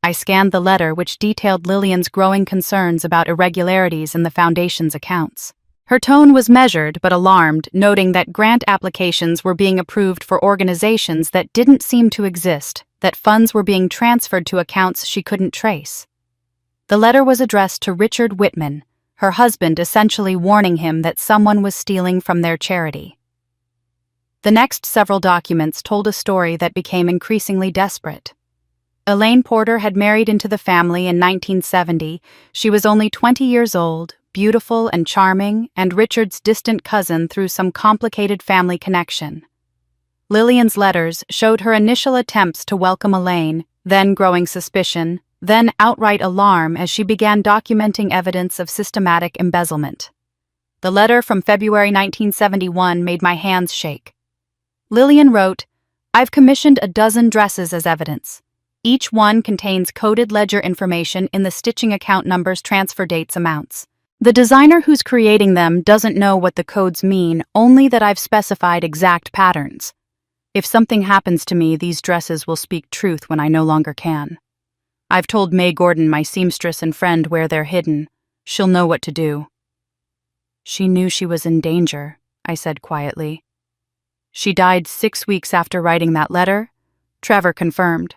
I scanned the letter, which detailed Lillian's growing concerns about irregularities in the foundation's accounts. Her tone was measured but alarmed, noting that grant applications were being approved for organizations that didn't seem to exist, that funds were being transferred to accounts she couldn't trace. The letter was addressed to Richard Whitman, her husband essentially warning him that someone was stealing from their charity. The next several documents told a story that became increasingly desperate. Elaine Porter had married into the family in 1970. She was only 20 years old, beautiful and charming, and Richard's distant cousin through some complicated family connection. Lillian's letters showed her initial attempts to welcome Elaine, then growing suspicion, then outright alarm as she began documenting evidence of systematic embezzlement. The letter from February 1971 made my hands shake. Lillian wrote, "I've commissioned a dozen dresses as evidence. Each one contains coded ledger information in the stitching account numbers, transfer dates, amounts. The designer who's creating them doesn't know what the codes mean, only that I've specified exact patterns. If something happens to me, these dresses will speak truth when I no longer can. I've told May Gordon, my seamstress and friend, where they're hidden. She'll know what to do." "She knew she was in danger," I said quietly. "She died 6 weeks after writing that letter?" Trevor confirmed.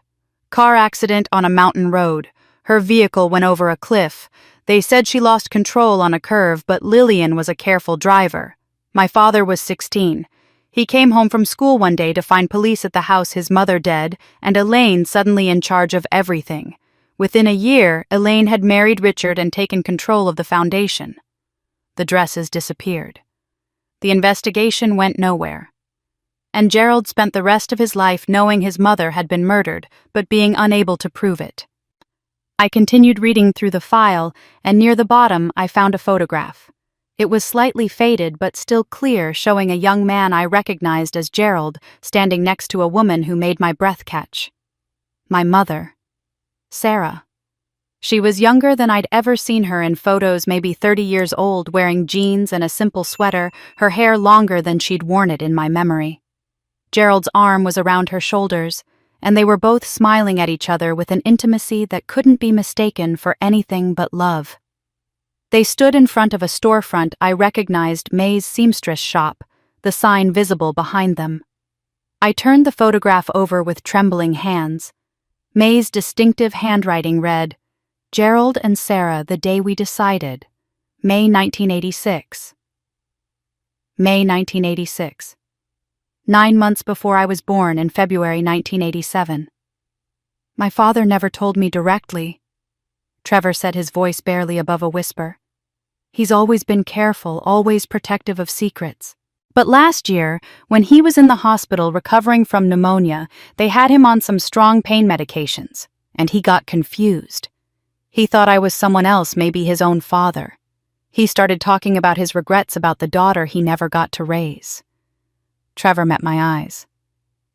"Car accident on a mountain road. Her vehicle went over a cliff. They said she lost control on a curve, but Lillian was a careful driver. My father was 16. He came home from school one day to find police at the house, his mother dead, and Elaine suddenly in charge of everything. Within a year, Elaine had married Richard and taken control of the foundation. The dresses disappeared. The investigation went nowhere. And Gerald spent the rest of his life knowing his mother had been murdered, but being unable to prove it." I continued reading through the file, and near the bottom I found a photograph. It was slightly faded but still clear, showing a young man I recognized as Gerald, standing next to a woman who made my breath catch. My mother. Sarah. She was younger than I'd ever seen her in photos, maybe 30 years old, wearing jeans and a simple sweater, her hair longer than she'd worn it in my memory. Gerald's arm was around her shoulders, and they were both smiling at each other with an intimacy that couldn't be mistaken for anything but love. They stood in front of a storefront I recognized, May's seamstress shop, the sign visible behind them. I turned the photograph over with trembling hands. May's distinctive handwriting read, "Gerald and Sarah, the day we decided. May 1986. May 1986. 9 months before I was born in February 1987. My father never told me directly," Trevor said, his voice barely above a whisper. "He's always been careful, always protective of secrets. But last year, when he was in the hospital recovering from pneumonia, they had him on some strong pain medications, and he got confused. He thought I was someone else, maybe his own father. He started talking about his regrets about the daughter he never got to raise." Trevor met my eyes.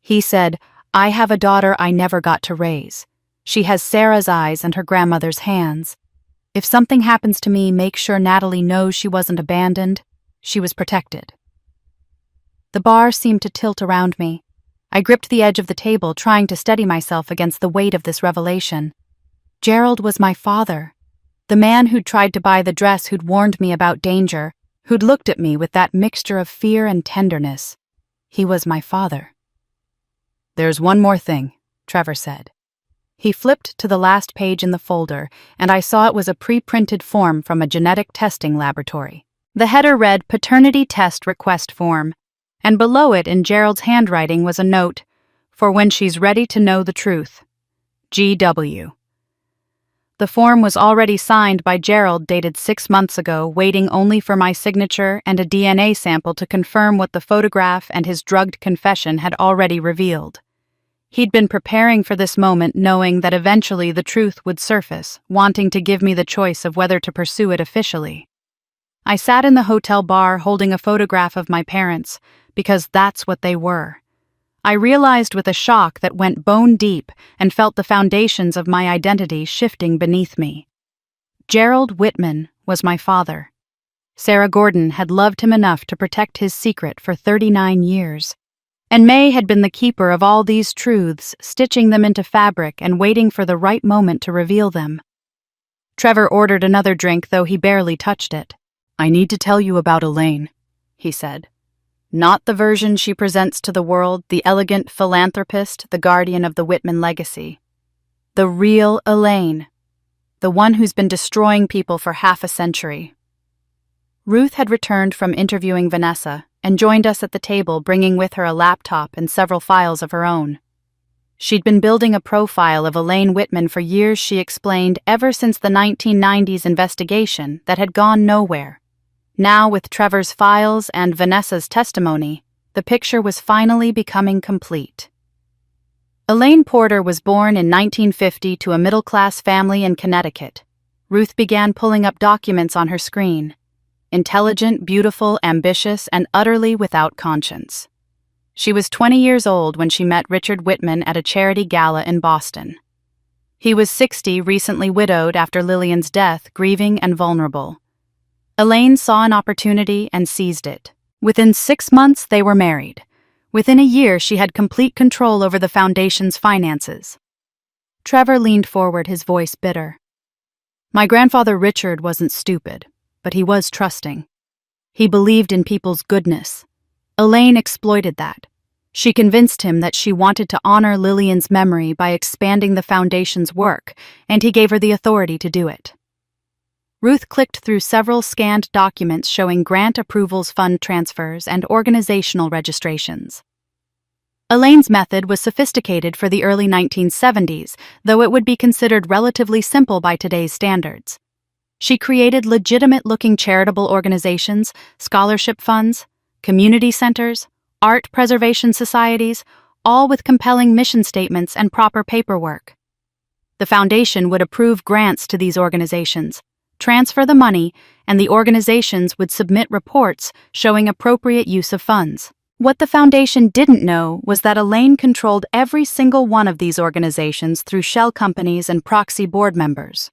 He said, "I have a daughter I never got to raise. She has Sarah's eyes and her grandmother's hands. If something happens to me, make sure Natalie knows she wasn't abandoned. She was protected." The bar seemed to tilt around me. I gripped the edge of the table, trying to steady myself against the weight of this revelation. Gerald was my father. The man who'd tried to buy the dress, who'd warned me about danger, who'd looked at me with that mixture of fear and tenderness. He was my father. "There's one more thing," Trevor said. He flipped to the last page in the folder, and I saw it was a pre-printed form from a genetic testing laboratory. The header read Paternity Test Request Form, and below it in Gerald's handwriting was a note, "For when she's ready to know the truth. GW." The form was already signed by Gerald, dated 6 months ago, waiting only for my signature and a DNA sample to confirm what the photograph and his drugged confession had already revealed. He'd been preparing for this moment, knowing that eventually the truth would surface, wanting to give me the choice of whether to pursue it officially. I sat in the hotel bar holding a photograph of my parents, because that's what they were. I realized with a shock that went bone deep and felt the foundations of my identity shifting beneath me. Gerald Whitman was my father. Sarah Gordon had loved him enough to protect his secret for 39 years. And May had been the keeper of all these truths, stitching them into fabric and waiting for the right moment to reveal them. Trevor ordered another drink, though he barely touched it. "I need to tell you about Elaine," he said. "Not the version she presents to the world, the elegant philanthropist, the guardian of the Whitman legacy. The real Elaine. The one who's been destroying people for half a century." Ruth had returned from interviewing Vanessa and joined us at the table, bringing with her a laptop and several files of her own. She'd been building a profile of Elaine Whitman for years, she explained, ever since the 1990s investigation that had gone nowhere. Now, with Trevor's files and Vanessa's testimony, the picture was finally becoming complete. Elaine Porter was born in 1950 to a middle-class family in Connecticut. Ruth began pulling up documents on her screen. Intelligent, beautiful, ambitious, and utterly without conscience. She was 20 years old when she met Richard Whitman at a charity gala in Boston. He was 60, recently widowed after Lillian's death, grieving and vulnerable. Elaine saw an opportunity and seized it. Within 6 months, they were married. Within a year, she had complete control over the foundation's finances. Trevor leaned forward, his voice bitter. "My grandfather Richard wasn't stupid, but he was trusting. He believed in people's goodness. Elaine exploited that. She convinced him that she wanted to honor Lillian's memory by expanding the foundation's work, and he gave her the authority to do it." Ruth clicked through several scanned documents showing grant approvals, fund transfers, and organizational registrations. Elaine's method was sophisticated for the early 1970s, though it would be considered relatively simple by today's standards. She created legitimate-looking charitable organizations, scholarship funds, community centers, art preservation societies, all with compelling mission statements and proper paperwork. The foundation would approve grants to these organizations, transfer the money, and the organizations would submit reports showing appropriate use of funds. What the foundation didn't know was that Elaine controlled every single one of these organizations through shell companies and proxy board members.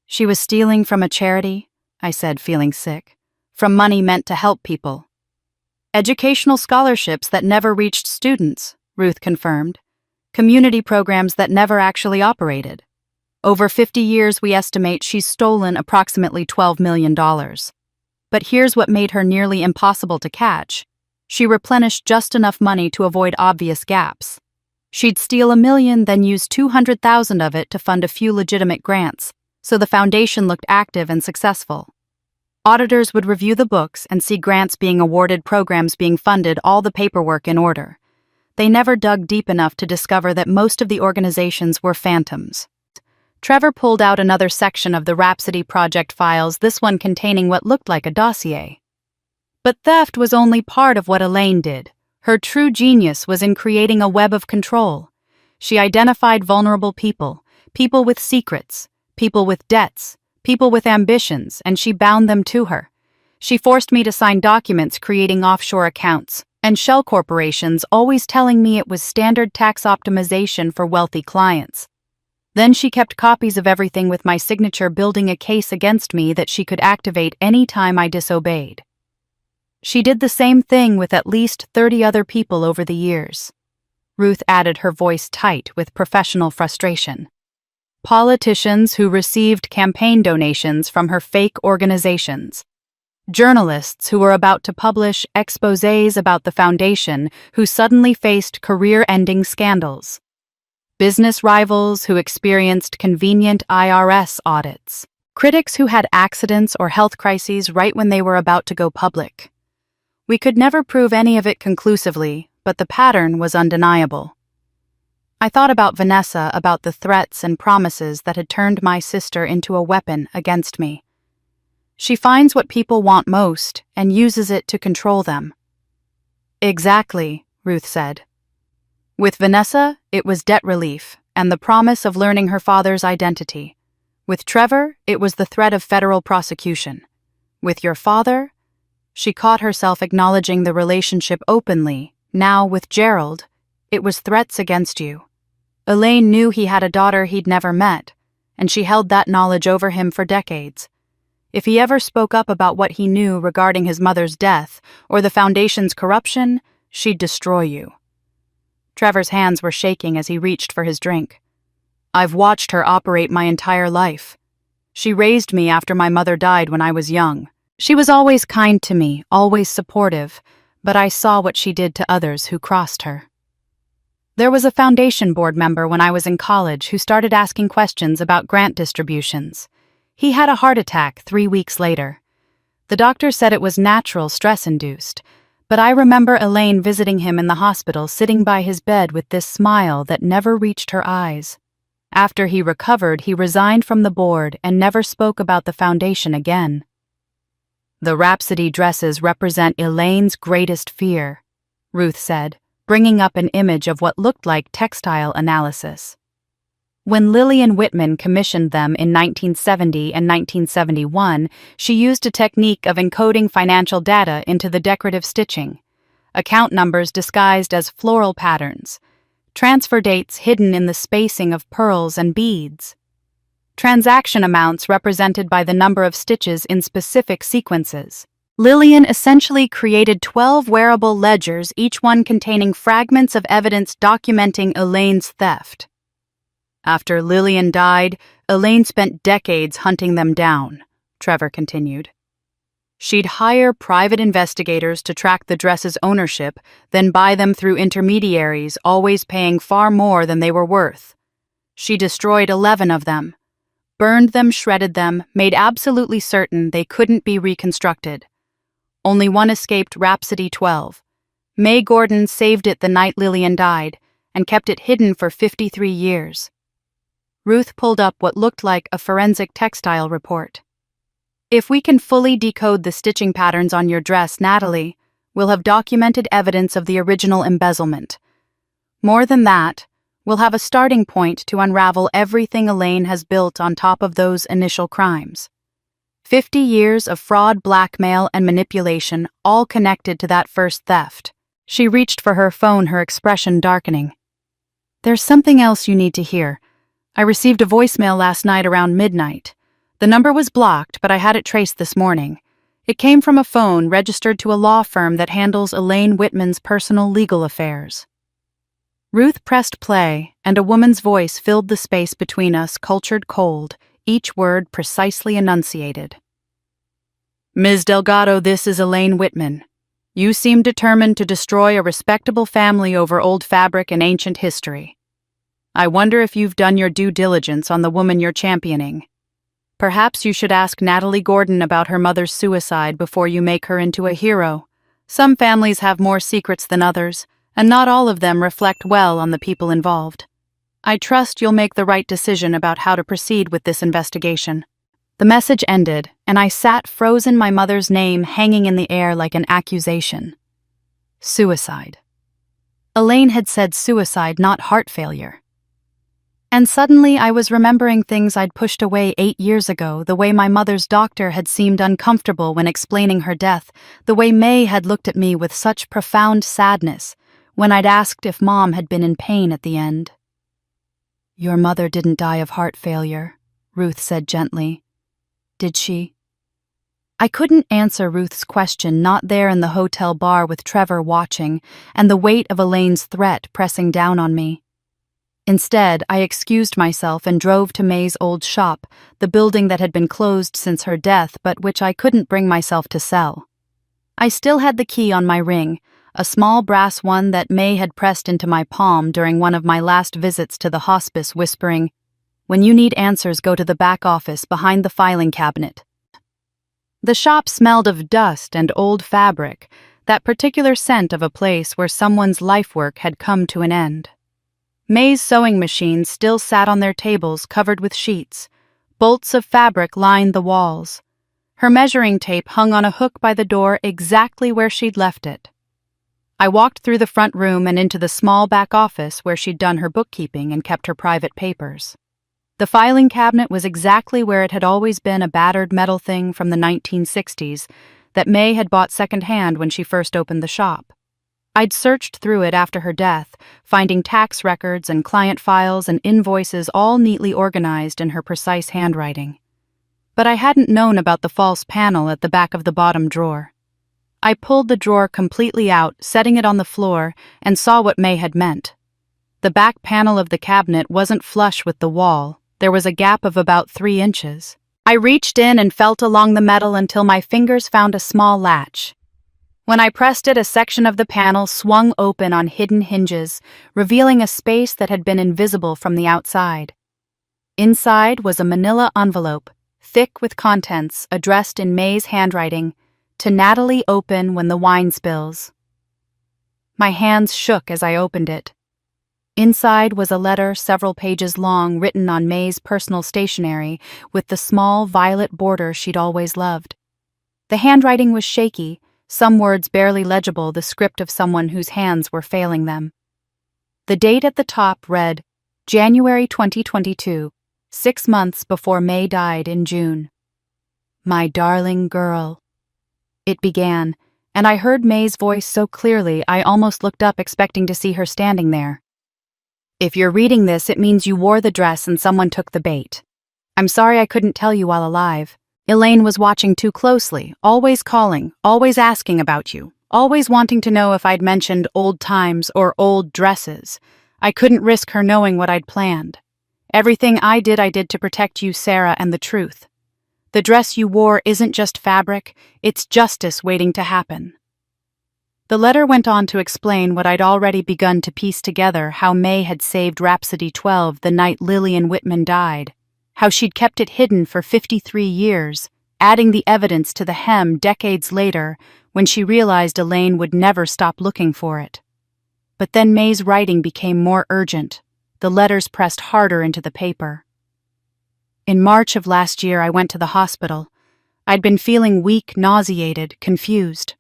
"She was stealing from a charity," I said, feeling sick, "from money meant to help people." "Educational scholarships that never reached students," Ruth confirmed. "Community programs that never actually operated. Over 50 years, we estimate she's stolen approximately $12 million. But here's what made her nearly impossible to catch. She replenished just enough money to avoid obvious gaps. She'd steal $1 million, then use $200,000 of it to fund a few legitimate grants, so the foundation looked active and successful. Auditors would review the books and see grants being awarded, programs being funded, all the paperwork in order. They never dug deep enough to discover that most of the organizations were phantoms. Trevor pulled out another section of the Rhapsody Project files, this one containing what looked like a dossier. But theft was only part of what Elaine did. Her true genius was in creating a web of control. She identified vulnerable people, people with secrets, people with debts, people with ambitions, and she bound them to her. She forced me to sign documents creating offshore accounts, and shell corporations, always telling me it was standard tax optimization for wealthy clients. Then she kept copies of everything with my signature, building a case against me that she could activate any time I disobeyed. She did the same thing with at least 30 other people over the years. Ruth added, her voice tight with professional frustration. Politicians who received campaign donations from her fake organizations. Journalists who were about to publish exposés about the foundation who suddenly faced career-ending scandals. Business rivals who experienced convenient IRS audits. Critics who had accidents or health crises right when they were about to go public. We could never prove any of it conclusively, but the pattern was undeniable. I thought about Vanessa, about the threats and promises that had turned my sister into a weapon against me. She finds what people want most and uses it to control them. Exactly, Ruth said. With Vanessa, it was debt relief and the promise of learning her father's identity. With Trevor, it was the threat of federal prosecution. With your father, she caught herself acknowledging the relationship openly. Now, with Gerald, it was threats against you. Elaine knew he had a daughter he'd never met, and she held that knowledge over him for decades. If he ever spoke up about what he knew regarding his mother's death or the Foundation's corruption, she'd destroy you. Trevor's hands were shaking as he reached for his drink. I've watched her operate my entire life. She raised me after my mother died when I was young. She was always kind to me, always supportive, but I saw what she did to others who crossed her. There was a foundation board member when I was in college who started asking questions about grant distributions. He had a heart attack 3 weeks later. The doctor said it was natural stress-induced, but I remember Elaine visiting him in the hospital, sitting by his bed with this smile that never reached her eyes. After he recovered, he resigned from the board and never spoke about the foundation again. The Rhapsody dresses represent Elaine's greatest fear, Ruth said, bringing up an image of what looked like textile analysis. When Lillian Whitman commissioned them in 1970 and 1971, she used a technique of encoding financial data into the decorative stitching, account numbers disguised as floral patterns, transfer dates hidden in the spacing of pearls and beads, transaction amounts represented by the number of stitches in specific sequences. Lillian essentially created 12 wearable ledgers, each one containing fragments of evidence documenting Elaine's theft. After Lillian died, Elaine spent decades hunting them down, Trevor continued. She'd hire private investigators to track the dresses' ownership, then buy them through intermediaries, always paying far more than they were worth. She destroyed 11 of them, burned them, shredded them, made absolutely certain they couldn't be reconstructed. Only one escaped Rhapsody 12. May Gordon saved it the night Lillian died and kept it hidden for 53 years. Ruth pulled up what looked like a forensic textile report. If we can fully decode the stitching patterns on your dress, Natalie, we'll have documented evidence of the original embezzlement. More than that, we'll have a starting point to unravel everything Elaine has built on top of those initial crimes. 50 years of fraud, blackmail, and manipulation, all connected to that first theft. She reached for her phone, her expression darkening. There's something else you need to hear. I received a voicemail last night around midnight. The number was blocked, but I had it traced this morning. It came from a phone registered to a law firm that handles Elaine Whitman's personal legal affairs. Ruth pressed play, and a woman's voice filled the space between us, cultured cold, each word precisely enunciated. Ms. Delgado, this is Elaine Whitman. You seem determined to destroy a respectable family over old fabric and ancient history. I wonder if you've done your due diligence on the woman you're championing. Perhaps you should ask Natalie Gordon about her mother's suicide before you make her into a hero. Some families have more secrets than others, and not all of them reflect well on the people involved. I trust you'll make the right decision about how to proceed with this investigation. The message ended, and I sat frozen, my mother's name hanging in the air like an accusation. Suicide. Elaine had said suicide, not heart failure. And suddenly I was remembering things I'd pushed away 8 years ago, the way my mother's doctor had seemed uncomfortable when explaining her death, the way May had looked at me with such profound sadness when I'd asked if Mom had been in pain at the end. Your mother didn't die of heart failure, Ruth said gently. Did she? I couldn't answer Ruth's question, not there in the hotel bar with Trevor watching and the weight of Elaine's threat pressing down on me. Instead, I excused myself and drove to May's old shop, the building that had been closed since her death but which I couldn't bring myself to sell. I still had the key on my ring, a small brass one that May had pressed into my palm during one of my last visits to the hospice, whispering, When you need answers, go to the back office behind the filing cabinet. The shop smelled of dust and old fabric, that particular scent of a place where someone's life work had come to an end. May's sewing machines still sat on their tables covered with sheets. Bolts of fabric lined the walls. Her measuring tape hung on a hook by the door exactly where she'd left it. I walked through the front room and into the small back office where she'd done her bookkeeping and kept her private papers. The filing cabinet was exactly where it had always been, a battered metal thing from the 1960s that May had bought secondhand when she first opened the shop. I'd searched through it after her death, finding tax records and client files and invoices all neatly organized in her precise handwriting. But I hadn't known about the false panel at the back of the bottom drawer. I pulled the drawer completely out, setting it on the floor, and saw what May had meant. The back panel of the cabinet wasn't flush with the wall. There was a gap of about 3 inches. I reached in and felt along the metal until my fingers found a small latch. When I pressed it, a section of the panel swung open on hidden hinges, revealing a space that had been invisible from the outside. Inside was a manila envelope, thick with contents addressed in May's handwriting, "To Natalie, open when the wine spills." My hands shook as I opened it. Inside was a letter several pages long, written on May's personal stationery with the small violet border she'd always loved. The handwriting was shaky, some words barely legible, the script of someone whose hands were failing them. The date at the top read, January 2022, 6 months before May died in June. "My darling girl," it began, and I heard May's voice so clearly I almost looked up expecting to see her standing there. "If you're reading this, it means you wore the dress and someone took the bait. I'm sorry I couldn't tell you while alive. Elaine was watching too closely, always calling, always asking about you, always wanting to know if I'd mentioned old times or old dresses. I couldn't risk her knowing what I'd planned. Everything I did to protect you, Sarah, and the truth. The dress you wore isn't just fabric, it's justice waiting to happen." The letter went on to explain what I'd already begun to piece together: how May had saved Rhapsody 12 the night Lillian Whitman died, how she'd kept it hidden for 53 years, adding the evidence to the hem decades later when she realized Elaine would never stop looking for it. But then May's writing became more urgent. The letters pressed harder into the paper. In March of last year, I went to the hospital. I'd been feeling weak, nauseated, confused.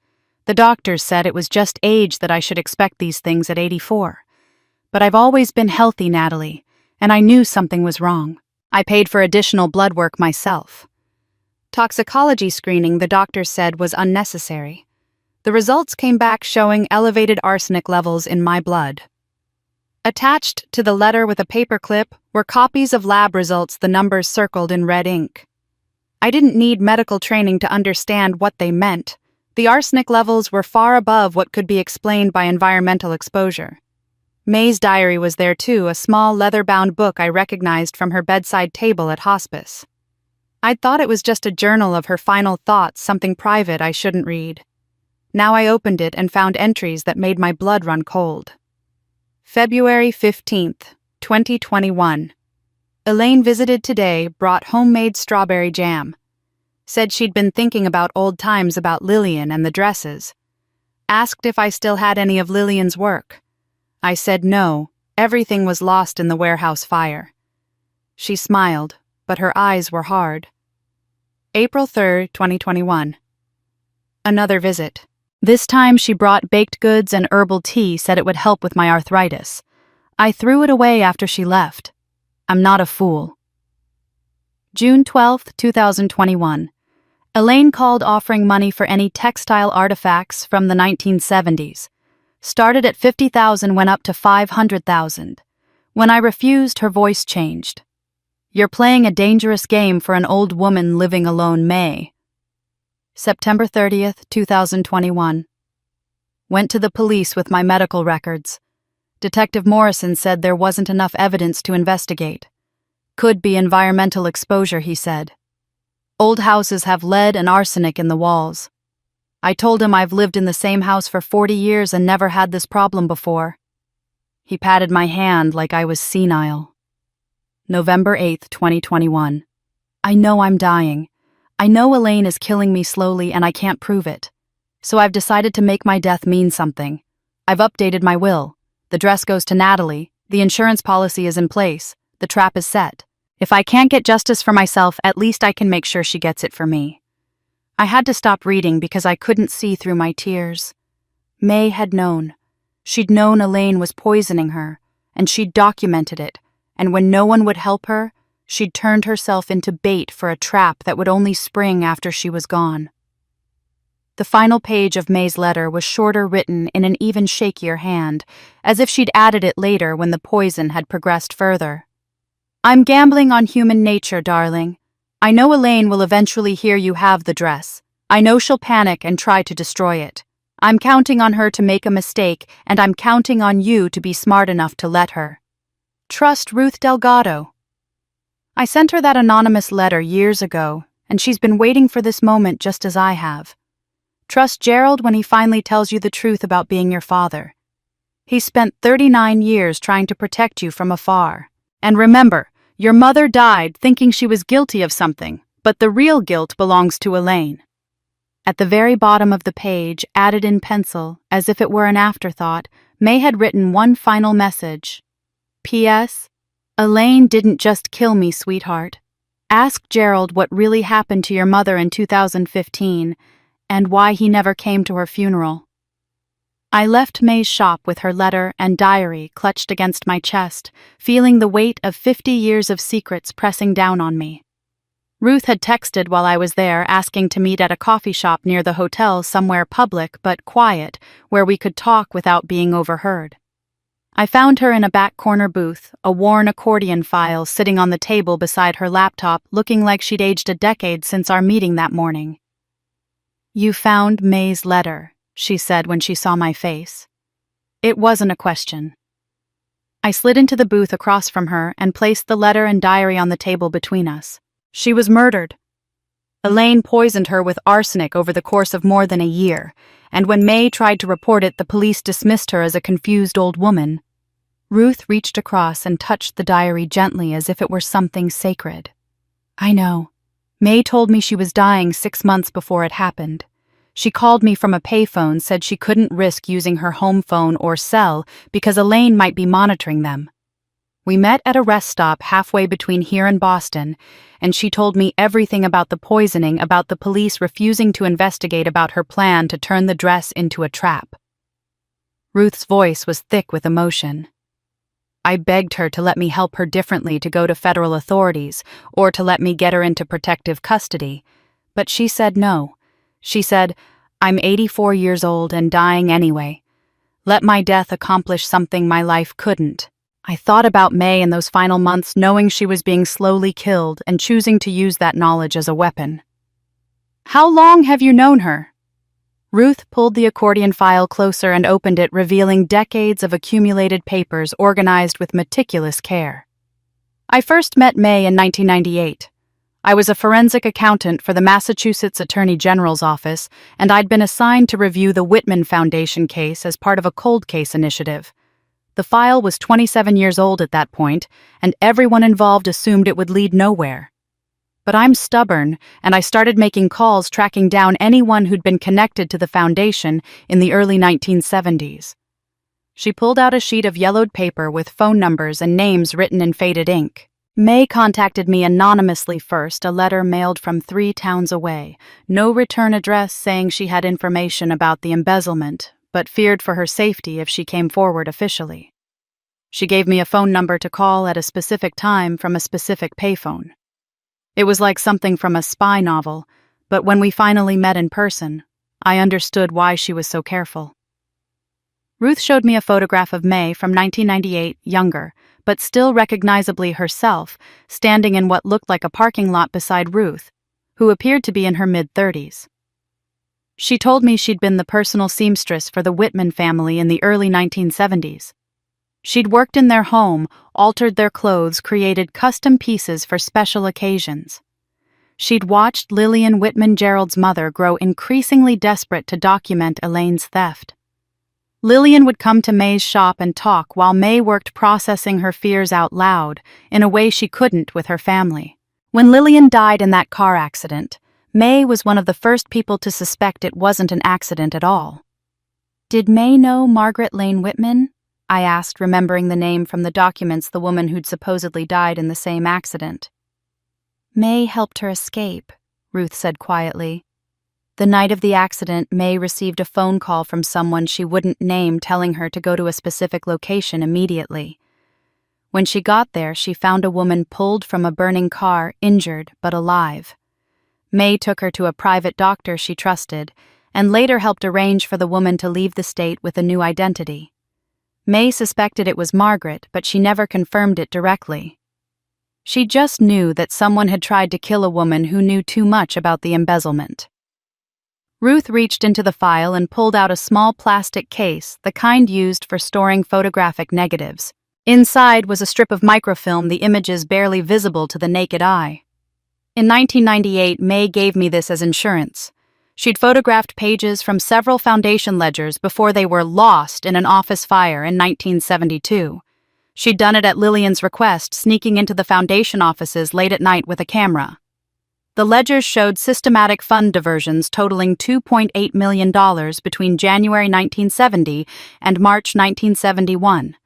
The doctors said it was just age, that I should expect these things at 84. But I've always been healthy, Natalie, and I knew something was wrong. I paid for additional blood work myself. Toxicology screening, the doctors said, was unnecessary. The results came back showing elevated arsenic levels in my blood. Attached to the letter with a paperclip were copies of lab results, the numbers circled in red ink. I didn't need medical training to understand what they meant. The arsenic levels were far above what could be explained by environmental exposure. May's diary was there too, a small leather-bound book I recognized from her bedside table at hospice. I'd thought it was just a journal of her final thoughts, something private I shouldn't read. Now I opened it and found entries that made my blood run cold. February 15th, 2021. Elaine visited today, brought homemade strawberry jam. Said she'd been thinking about old times, about Lillian and the dresses. Asked if I still had any of Lillian's work. I said no, everything was lost in the warehouse fire. She smiled, but her eyes were hard. April 3rd, 2021. Another visit. This time she brought baked goods and herbal tea, said it would help with my arthritis. I threw it away after she left. I'm not a fool. June 12th, 2021. Elaine called offering money for any textile artifacts from the 1970s. Started at $50,000, went up to $500,000. When I refused, her voice changed. "You're playing a dangerous game for an old woman living alone, May." September 30th, 2021. Went to the police with my medical records. Detective Morrison said there wasn't enough evidence to investigate. Could be environmental exposure, he said. Old houses have lead and arsenic in the walls. I told him I've lived in the same house for 40 years and never had this problem before. He patted my hand like I was senile. November 8th, 2021. I know I'm dying. I know Elaine is killing me slowly and I can't prove it. So I've decided to make my death mean something. I've updated my will. The dress goes to Natalie. The insurance policy is in place. The trap is set. If I can't get justice for myself, at least I can make sure she gets it for me. I had to stop reading because I couldn't see through my tears. May had known. She'd known Elaine was poisoning her, and she'd documented it, and when no one would help her, she'd turned herself into bait for a trap that would only spring after she was gone. The final page of May's letter was shorter, written in an even shakier hand, as if she'd added it later when the poison had progressed further. I'm gambling on human nature, darling. I know Elaine will eventually hear you have the dress. I know she'll panic and try to destroy it. I'm counting on her to make a mistake, and I'm counting on you to be smart enough to let her. Trust Ruth Delgado. I sent her that anonymous letter years ago, and she's been waiting for this moment just as I have. Trust Gerald when he finally tells you the truth about being your father. He spent 39 years trying to protect you from afar. And remember, your mother died thinking she was guilty of something, but the real guilt belongs to Elaine. At the very bottom of the page, added in pencil, as if it were an afterthought, May had written one final message. P.S. Elaine didn't just kill me, sweetheart. Ask Gerald what really happened to your mother in 2015 and why he never came to her funeral. I left May's shop with her letter and diary clutched against my chest, feeling the weight of 50 years of secrets pressing down on me. Ruth had texted while I was there asking to meet at a coffee shop near the hotel somewhere public but quiet, where we could talk without being overheard. I found her in a back corner booth, a worn accordion file sitting on the table beside her laptop, looking like she'd aged a decade since our meeting that morning. You found May's letter, she said when she saw my face. It wasn't a question. I slid into the booth across from her and placed the letter and diary on the table between us. She was murdered. Elaine poisoned her with arsenic over the course of more than a year, and when May tried to report it, the police dismissed her as a confused old woman. Ruth reached across and touched the diary gently as if it were something sacred. I know. May told me she was dying 6 months before it happened. She called me from a payphone, said she couldn't risk using her home phone or cell because Elaine might be monitoring them. We met at a rest stop halfway between here and Boston, and she told me everything about the poisoning, about the police refusing to investigate, about her plan to turn the dress into a trap. Ruth's voice was thick with emotion. I begged her to let me help her differently, to go to federal authorities, or to let me get her into protective custody, but she said no. She said, I'm 84 years old and dying anyway. Let my death accomplish something my life couldn't. I thought about May in those final months, knowing she was being slowly killed and choosing to use that knowledge as a weapon. How long have you known her? Ruth pulled the accordion file closer and opened it, revealing decades of accumulated papers organized with meticulous care. I first met May in 1998. I was a forensic accountant for the Massachusetts Attorney General's office, and I'd been assigned to review the Whitman Foundation case as part of a cold case initiative. The file was 27 years old at that point, and everyone involved assumed it would lead nowhere. But I'm stubborn, and I started making calls tracking down anyone who'd been connected to the foundation in the early 1970s. She pulled out a sheet of yellowed paper with phone numbers and names written in faded ink. May contacted me anonymously first, a letter mailed from 3 towns away. No return address, saying she had information about the embezzlement, but feared for her safety if she came forward officially. She gave me a phone number to call at a specific time from a specific payphone. It was like something from a spy novel, but when we finally met in person, I understood why she was so careful. Ruth showed me a photograph of May from 1998, younger, but still recognizably herself, standing in what looked like a parking lot beside Ruth, who appeared to be in her mid-30s. She told me she'd been the personal seamstress for the Whitman family in the early 1970s. She'd worked in their home, altered their clothes, created custom pieces for special occasions. She'd watched Lillian Whitman Gerald's mother grow increasingly desperate to document Elaine's theft. Lillian would come to May's shop and talk while May worked processing her fears out loud in a way she couldn't with her family. When Lillian died in that car accident, May was one of the first people to suspect it wasn't an accident at all. "Did May know Margaret Lane Whitman?" I asked, remembering the name from the documents the woman who'd supposedly died in the same accident. "May helped her escape," Ruth said quietly. The night of the accident, May received a phone call from someone she wouldn't name telling her to go to a specific location immediately. When she got there, she found a woman pulled from a burning car, injured but alive. May took her to a private doctor she trusted, and later helped arrange for the woman to leave the state with a new identity. May suspected it was Margaret, but she never confirmed it directly. She just knew that someone had tried to kill a woman who knew too much about the embezzlement. Ruth reached into the file and pulled out a small plastic case, the kind used for storing photographic negatives. Inside was a strip of microfilm, the images barely visible to the naked eye. In 1998, May gave me this as insurance. She'd photographed pages from several foundation ledgers before they were lost in an office fire in 1972. She'd done it at Lillian's request, sneaking into the foundation offices late at night with a camera. The ledgers showed systematic fund diversions totaling $2.8 million between January 1970 and March 1971.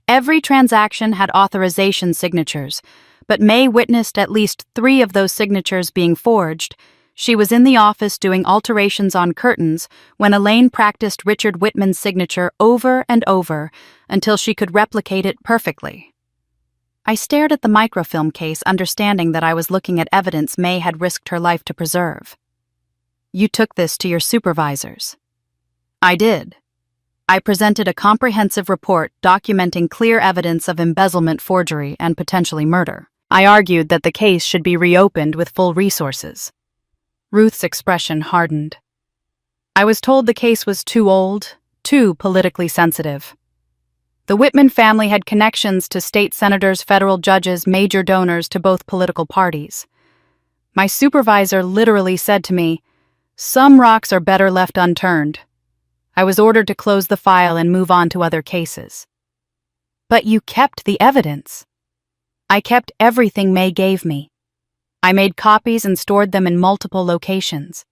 Every transaction had authorization signatures, but May witnessed at least 3 of those signatures being forged. She was in the office doing alterations on curtains when Elaine practiced Richard Whitman's signature over and over until she could replicate it perfectly. I stared at the microfilm case, understanding that I was looking at evidence May had risked her life to preserve. "You took this to your supervisors." "I did. I presented a comprehensive report documenting clear evidence of embezzlement, forgery, and potentially murder. I argued that the case should be reopened with full resources." Ruth's expression hardened. "I was told the case was too old, too politically sensitive. The Whitman family had connections to state senators, federal judges, major donors to both political parties. My supervisor literally said to me, 'Some rocks are better left unturned.' I was ordered to close the file and move on to other cases." "But you kept the evidence." "I kept everything May gave me. I made copies and stored them in multiple locations.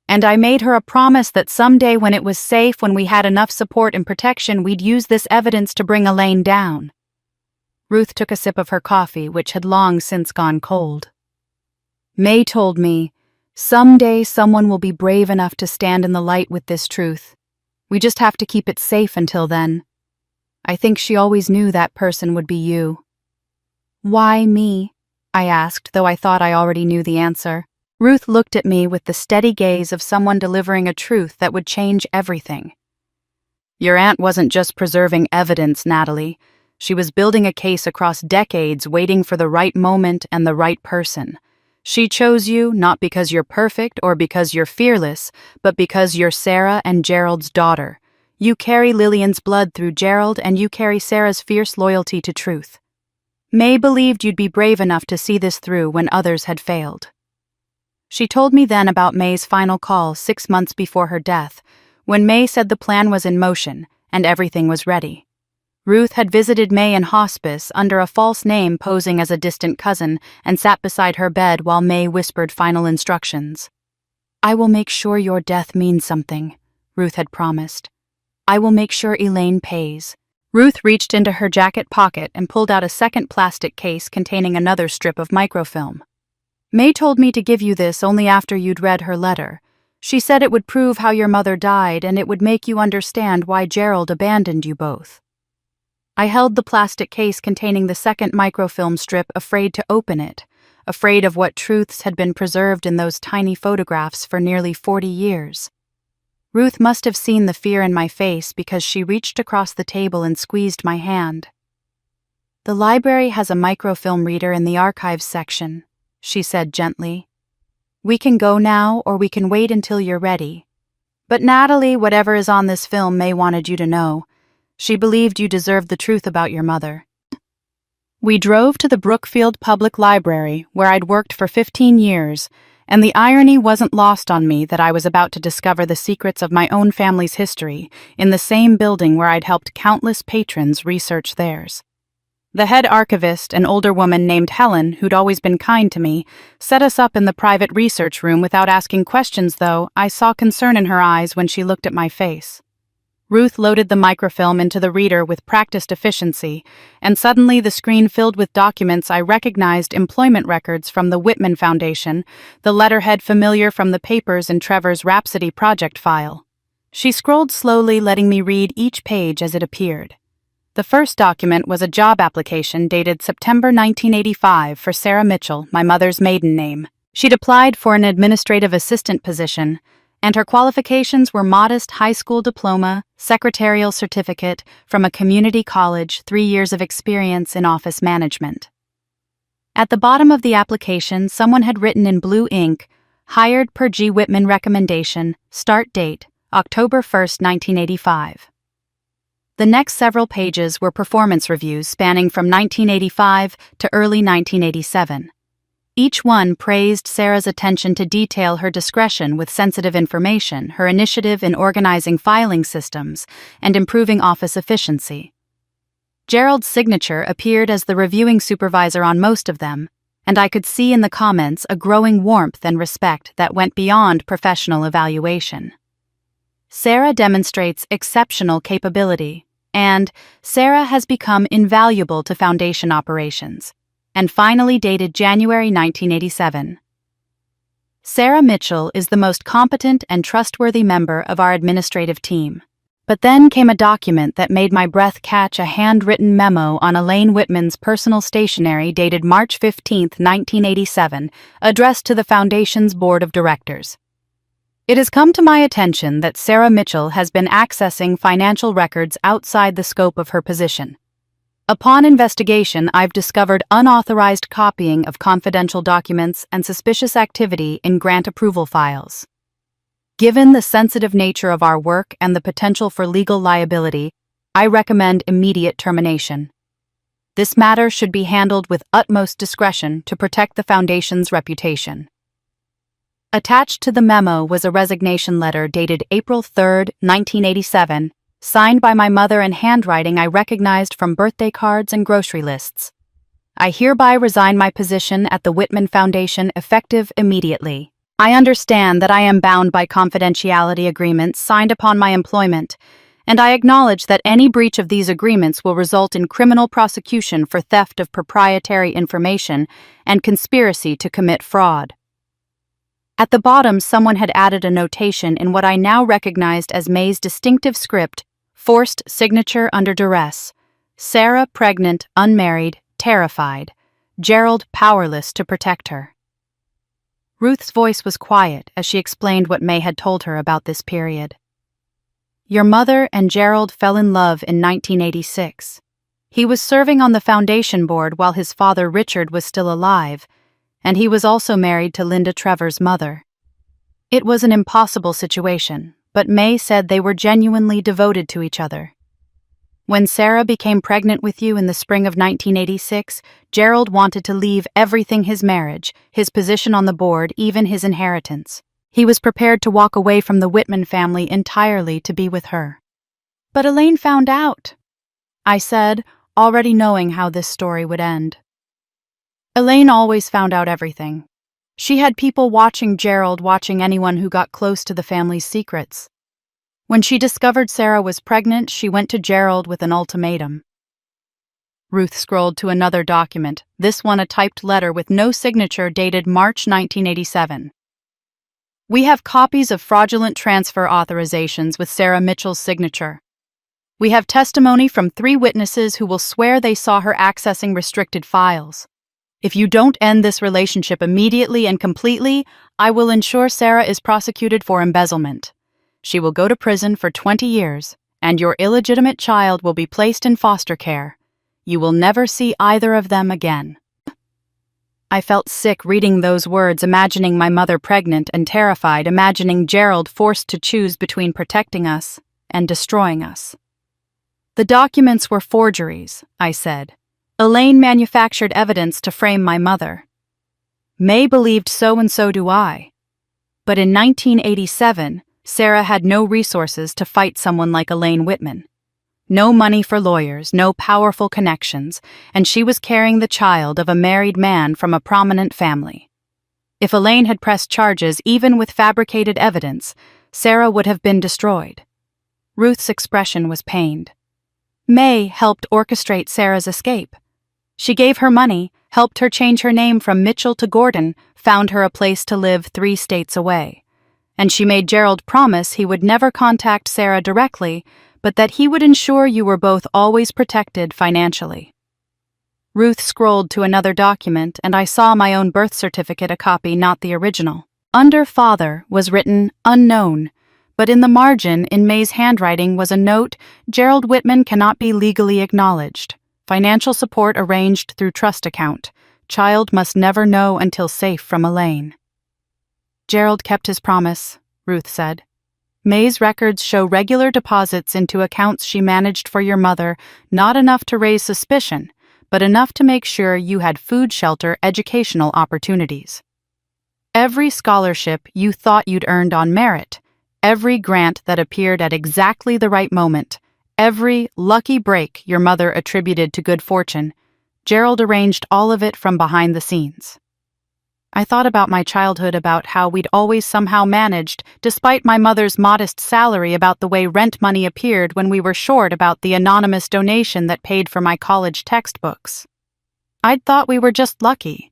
And I made her a promise that someday when it was safe, when we had enough support and protection, we'd use this evidence to bring Elaine down." Ruth took a sip of her coffee, which had long since gone cold. "May told me, someday someone will be brave enough to stand in the light with this truth. We just have to keep it safe until then. I think she always knew that person would be you." "Why me?" I asked, though I thought I already knew the answer. Ruth looked at me with the steady gaze of someone delivering a truth that would change everything. "Your aunt wasn't just preserving evidence, Natalie. She was building a case across decades, waiting for the right moment and the right person. She chose you not because you're perfect or because you're fearless, but because you're Sarah and Gerald's daughter. You carry Lillian's blood through Gerald, and you carry Sarah's fierce loyalty to truth. May believed you'd be brave enough to see this through when others had failed." She told me then about May's final call 6 months before her death, when May said the plan was in motion and everything was ready. Ruth had visited May in hospice under a false name, posing as a distant cousin, and sat beside her bed while May whispered final instructions. "I will make sure your death means something," Ruth had promised. "I will make sure Elaine pays." Ruth reached into her jacket pocket and pulled out a second plastic case containing another strip of microfilm. "May told me to give you this only after you'd read her letter. She said it would prove how your mother died, and it would make you understand why Gerald abandoned you both." I held the plastic case containing the second microfilm strip, afraid to open it, afraid of what truths had been preserved in those tiny photographs for nearly 40 years. Ruth must have seen the fear in my face because she reached across the table and squeezed my hand. "The library has a microfilm reader in the archives section," she said gently. "We can go now, or we can wait until you're ready. But Natalie, whatever is on this film, May wanted you to know. She believed you deserved the truth about your mother." We drove to the Brookfield Public Library, where I'd worked for 15 years, and the irony wasn't lost on me that I was about to discover the secrets of my own family's history in the same building where I'd helped countless patrons research theirs. The head archivist, an older woman named Helen, who'd always been kind to me, set us up in the private research room without asking questions, though I saw concern in her eyes when she looked at my face. Ruth loaded the microfilm into the reader with practiced efficiency, and suddenly the screen filled with documents I recognized: employment records from the Whitman Foundation, the letterhead familiar from the papers in Trevor's Rhapsody project file. She scrolled slowly, letting me read each page as it appeared. The first document was a job application dated September 1985 for Sarah Mitchell, my mother's maiden name. She'd applied for an administrative assistant position, and her qualifications were modest high school diploma, secretarial certificate from a community college, 3 years of experience in office management. At the bottom of the application, someone had written in blue ink, "Hired per G. Whitman recommendation, start date, October 1st, 1985. The next several pages were performance reviews spanning from 1985 to early 1987. Each one praised Sarah's attention to detail, her discretion with sensitive information, her initiative in organizing filing systems, and improving office efficiency. Gerald's signature appeared as the reviewing supervisor on most of them, and I could see in the comments a growing warmth and respect that went beyond professional evaluation. Sarah demonstrates exceptional capability, and Sarah has become invaluable to Foundation operations. And finally dated January 1987. Sarah Mitchell is the most competent and trustworthy member of our administrative team. But then came a document that made my breath catch: a handwritten memo on Elaine Whitman's personal stationery dated March 15, 1987, addressed to the Foundation's Board of Directors. It has come to my attention that Sarah Mitchell has been accessing financial records outside the scope of her position. Upon investigation, I've discovered unauthorized copying of confidential documents and suspicious activity in grant approval files. Given the sensitive nature of our work and the potential for legal liability, I recommend immediate termination. This matter should be handled with utmost discretion to protect the Foundation's reputation. Attached to the memo was a resignation letter dated April 3, 1987, signed by my mother in handwriting I recognized from birthday cards and grocery lists. I hereby resign my position at the Whitman Foundation effective immediately. I understand that I am bound by confidentiality agreements signed upon my employment, and I acknowledge that any breach of these agreements will result in criminal prosecution for theft of proprietary information and conspiracy to commit fraud. At the bottom, someone had added a notation in what I now recognized as May's distinctive script: forced signature under duress. Sarah pregnant, unmarried, terrified. Gerald powerless to protect her. Ruth's voice was quiet as she explained what May had told her about this period. Your mother and Gerald fell in love in 1986. He was serving on the Foundation board while his father Richard was still alive, and he was also married to Linda Trevor's mother. It was an impossible situation, but May said they were genuinely devoted to each other. When Sarah became pregnant with you in the spring of 1986, Gerald wanted to leave everything: his marriage, his position on the board, even his inheritance. He was prepared to walk away from the Whitman family entirely to be with her. But Elaine found out, I said, already knowing how this story would end. Elaine always found out everything. She had people watching Gerald, watching anyone who got close to the family's secrets. When she discovered Sarah was pregnant, she went to Gerald with an ultimatum. Ruth scrolled to another document, this one a typed letter with no signature dated March 1987. We have copies of fraudulent transfer authorizations with Sarah Mitchell's signature. We have testimony from 3 witnesses who will swear they saw her accessing restricted files. If you don't end this relationship immediately and completely, I will ensure Sarah is prosecuted for embezzlement. She will go to prison for 20 years, and your illegitimate child will be placed in foster care. You will never see either of them again. I felt sick reading those words, imagining my mother pregnant and terrified, imagining Gerald forced to choose between protecting us and destroying us. The documents were forgeries, I said. Elaine manufactured evidence to frame my mother. May believed so and so do I. But in 1987, Sarah had no resources to fight someone like Elaine Whitman. No money for lawyers, no powerful connections, and she was carrying the child of a married man from a prominent family. If Elaine had pressed charges even with fabricated evidence, Sarah would have been destroyed. Ruth's expression was pained. May helped orchestrate Sarah's escape. She gave her money, helped her change her name from Mitchell to Gordon, found her a place to live 3 states away. And she made Gerald promise he would never contact Sarah directly, but that he would ensure you were both always protected financially. Ruth scrolled to another document, and I saw my own birth certificate, a copy, not the original. Under father was written unknown, but in the margin in May's handwriting was a note, Gerald Whitman cannot be legally acknowledged. Financial support arranged through trust account. Child must never know until safe from Elaine. Gerald kept his promise, Ruth said. May's records show regular deposits into accounts she managed for your mother, not enough to raise suspicion, but enough to make sure you had food, shelter, educational opportunities. Every scholarship you thought you'd earned on merit, every grant that appeared at exactly the right moment, every lucky break your mother attributed to good fortune, Gerald arranged all of it from behind the scenes. I thought about my childhood, about how we'd always somehow managed, despite my mother's modest salary, about the way rent money appeared when we were short, about the anonymous donation that paid for my college textbooks. I'd thought we were just lucky.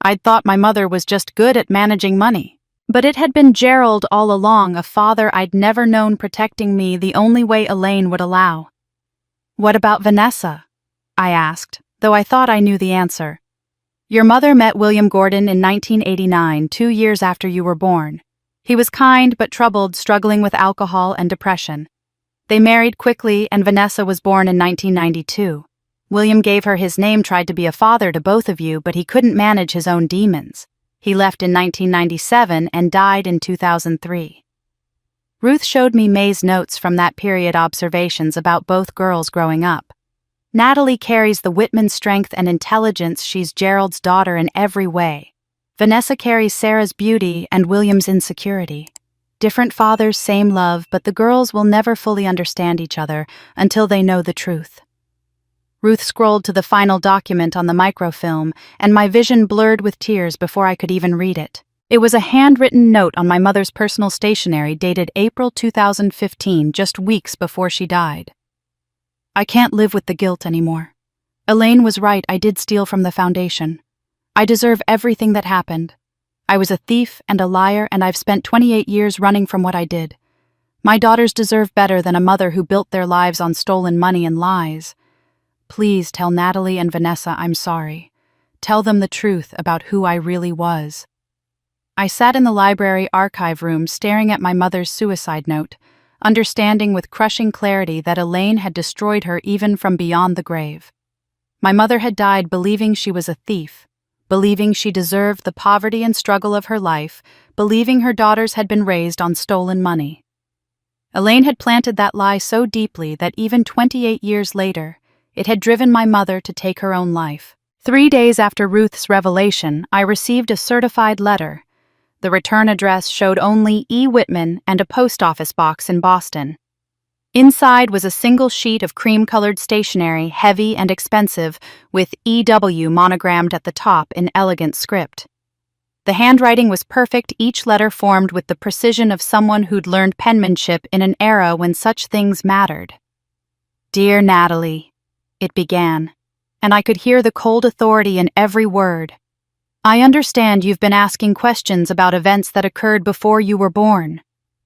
I'd thought my mother was just good at managing money. But it had been Gerald all along, a father I'd never known protecting me the only way Elaine would allow. What about Vanessa? I asked, though I thought I knew the answer. Your mother met William Gordon in 1989, 2 years after you were born. He was kind but troubled, struggling with alcohol and depression. They married quickly, and Vanessa was born in 1992. William gave her his name, tried to be a father to both of you, but he couldn't manage his own demons. He left in 1997 and died in 2003. Ruth showed me May's notes from that period, observations about both girls growing up. Natalie carries the Whitman strength and intelligence. She's Gerald's daughter in every way. Vanessa carries Sarah's beauty and William's insecurity. Different fathers, same love, but the girls will never fully understand each other until they know the truth. Ruth scrolled to the final document on the microfilm, and my vision blurred with tears before I could even read it. It was a handwritten note on my mother's personal stationery dated April 2015, just weeks before she died. I can't live with the guilt anymore. Elaine was right, I did steal from the foundation. I deserve everything that happened. I was a thief and a liar, and I've spent 28 years running from what I did. My daughters deserve better than a mother who built their lives on stolen money and lies. Please tell Natalie and Vanessa I'm sorry. Tell them the truth about who I really was. I sat in the library archive room staring at my mother's suicide note, understanding with crushing clarity that Elaine had destroyed her even from beyond the grave. My mother had died believing she was a thief, believing she deserved the poverty and struggle of her life, believing her daughters had been raised on stolen money. Elaine had planted that lie so deeply that even 28 years later, it had driven my mother to take her own life. 3 days after Ruth's revelation, I received a certified letter. The return address showed only E. Whitman and a post office box in Boston. Inside was a single sheet of cream-colored stationery, heavy and expensive, with EW monogrammed at the top in elegant script. The handwriting was perfect, each letter formed with the precision of someone who'd learned penmanship in an era when such things mattered. Dear Natalie, it began, and I could hear the cold authority in every word. I understand you've been asking questions about events that occurred before you were born.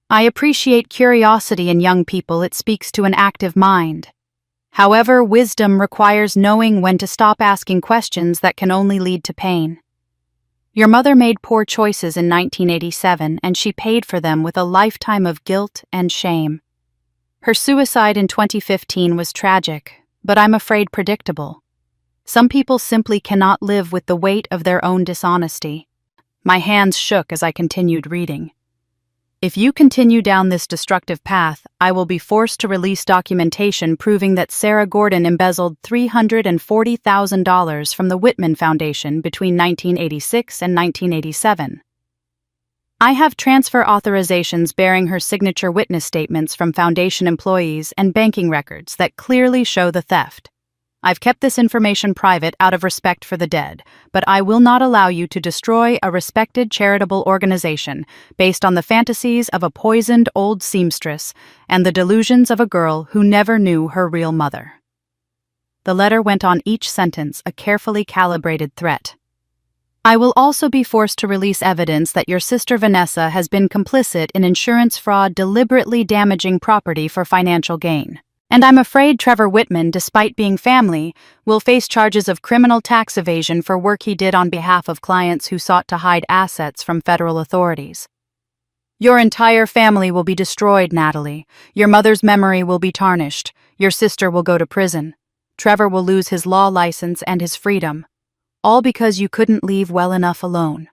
I appreciate curiosity in young people, it speaks to an active mind. However, wisdom requires knowing when to stop asking questions that can only lead to pain. Your mother made poor choices in 1987, and she paid for them with a lifetime of guilt and shame. Her suicide in 2015 was tragic, but I'm afraid predictable. Some people simply cannot live with the weight of their own dishonesty. My hands shook as I continued reading. If you continue down this destructive path, I will be forced to release documentation proving that Sarah Gordon embezzled $340,000 from the Whitman Foundation between 1986 and 1987. I have transfer authorizations bearing her signature witness statements from Foundation employees and banking records that clearly show the theft. I've kept this information private out of respect for the dead, but I will not allow you to destroy a respected charitable organization based on the fantasies of a poisoned old seamstress and the delusions of a girl who never knew her real mother. The letter went on each sentence a carefully calibrated threat. I will also be forced to release evidence that your sister Vanessa has been complicit in insurance fraud deliberately damaging property for financial gain. And I'm afraid Trevor Whitman, despite being family, will face charges of criminal tax evasion for work he did on behalf of clients who sought to hide assets from federal authorities. Your entire family will be destroyed, Natalie. Your mother's memory will be tarnished. Your sister will go to prison. Trevor will lose his law license and his freedom, all because you couldn't leave well enough alone.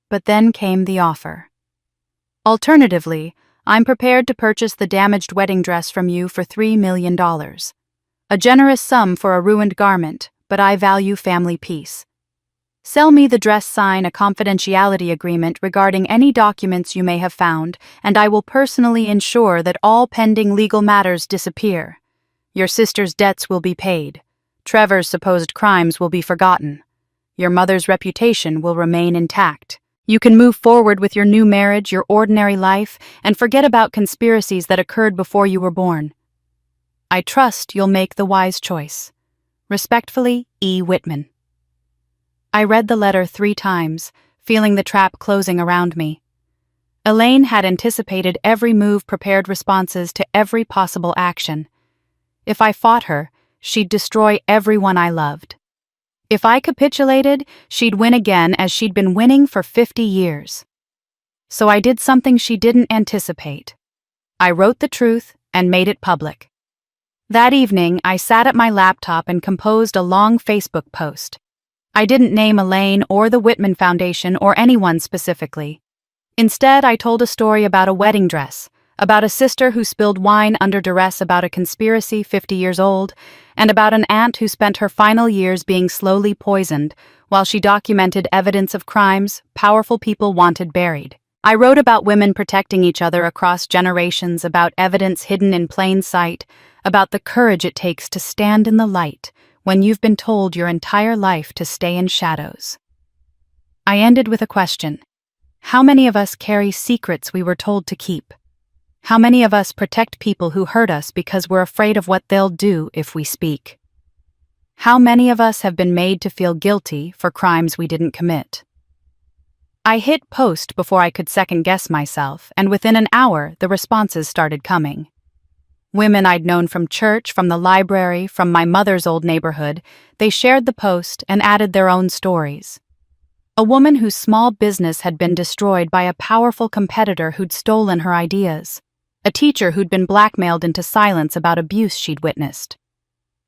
But then came the offer. Alternatively, I'm prepared to purchase the damaged wedding dress from you for $3 million. A generous sum for a ruined garment, but I value family peace. Sell me the dress, sign a confidentiality agreement regarding any documents you may have found, and I will personally ensure that all pending legal matters disappear. Your sister's debts will be paid. Trevor's supposed crimes will be forgotten. Your mother's reputation will remain intact. You can move forward with your new marriage, your ordinary life, and forget about conspiracies that occurred before you were born. I trust you'll make the wise choice. Respectfully, E. Whitman. I read the letter 3 times, feeling the trap closing around me. Elaine had anticipated every move, prepared responses to every possible action. If I fought her, she'd destroy everyone I loved. If I capitulated, she'd win again as she'd been winning for 50 years. So I did something she didn't anticipate. I wrote the truth and made it public. That evening, I sat at my laptop and composed a long Facebook post. I didn't name Elaine or the Whitman Foundation or anyone specifically. Instead, I told a story about a wedding dress, about a sister who spilled wine under duress about a conspiracy 50 years old, and about an aunt who spent her final years being slowly poisoned while she documented evidence of crimes powerful people wanted buried. I wrote about women protecting each other across generations, about evidence hidden in plain sight, about the courage it takes to stand in the light when you've been told your entire life to stay in shadows. I ended with a question. How many of us carry secrets we were told to keep? How many of us protect people who hurt us because we're afraid of what they'll do if we speak? How many of us have been made to feel guilty for crimes we didn't commit? I hit post before I could second-guess myself, and within an hour, the responses started coming. Women I'd known from church, from the library, from my mother's old neighborhood, they shared the post and added their own stories. A woman whose small business had been destroyed by a powerful competitor who'd stolen her ideas. A teacher who'd been blackmailed into silence about abuse she'd witnessed.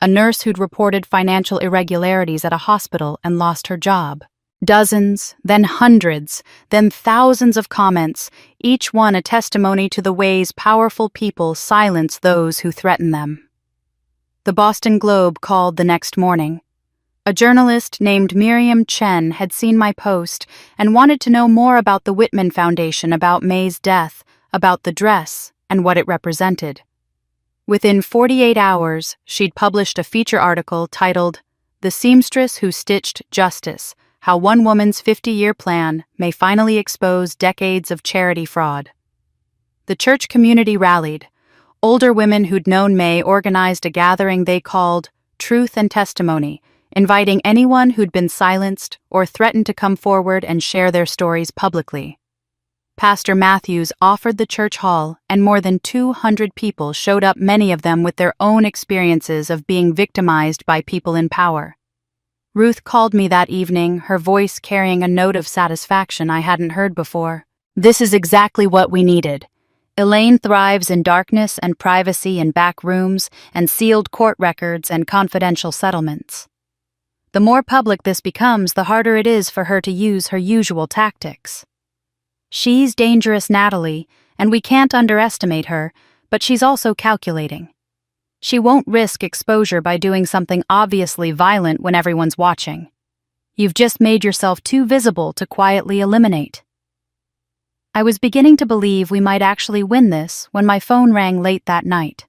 A nurse who'd reported financial irregularities at a hospital and lost her job. Dozens, then hundreds, then thousands of comments, each one a testimony to the ways powerful people silence those who threaten them. The Boston Globe called the next morning. A journalist named Miriam Chen had seen my post and wanted to know more about the Whitman Foundation, about May's death, about the dress, and what it represented. Within 48 hours, she'd published a feature article titled, "The Seamstress Who Stitched Justice: How One Woman's 50-Year Plan May Finally Expose Decades of Charity Fraud." The church community rallied. Older women who'd known May organized a gathering they called Truth and Testimony, inviting anyone who'd been silenced or threatened to come forward and share their stories publicly. Pastor Matthews offered the church hall, and more than 200 people showed up, many of them with their own experiences of being victimized by people in power. Ruth called me that evening, her voice carrying a note of satisfaction I hadn't heard before. "This is exactly what we needed. Elaine thrives in darkness and privacy in back rooms and sealed court records and confidential settlements. The more public this becomes, the harder it is for her to use her usual tactics." She's dangerous, Natalie, and we can't underestimate her, but she's also calculating. She won't risk exposure by doing something obviously violent when everyone's watching. You've just made yourself too visible to quietly eliminate. I was beginning to believe we might actually win this when my phone rang late that night.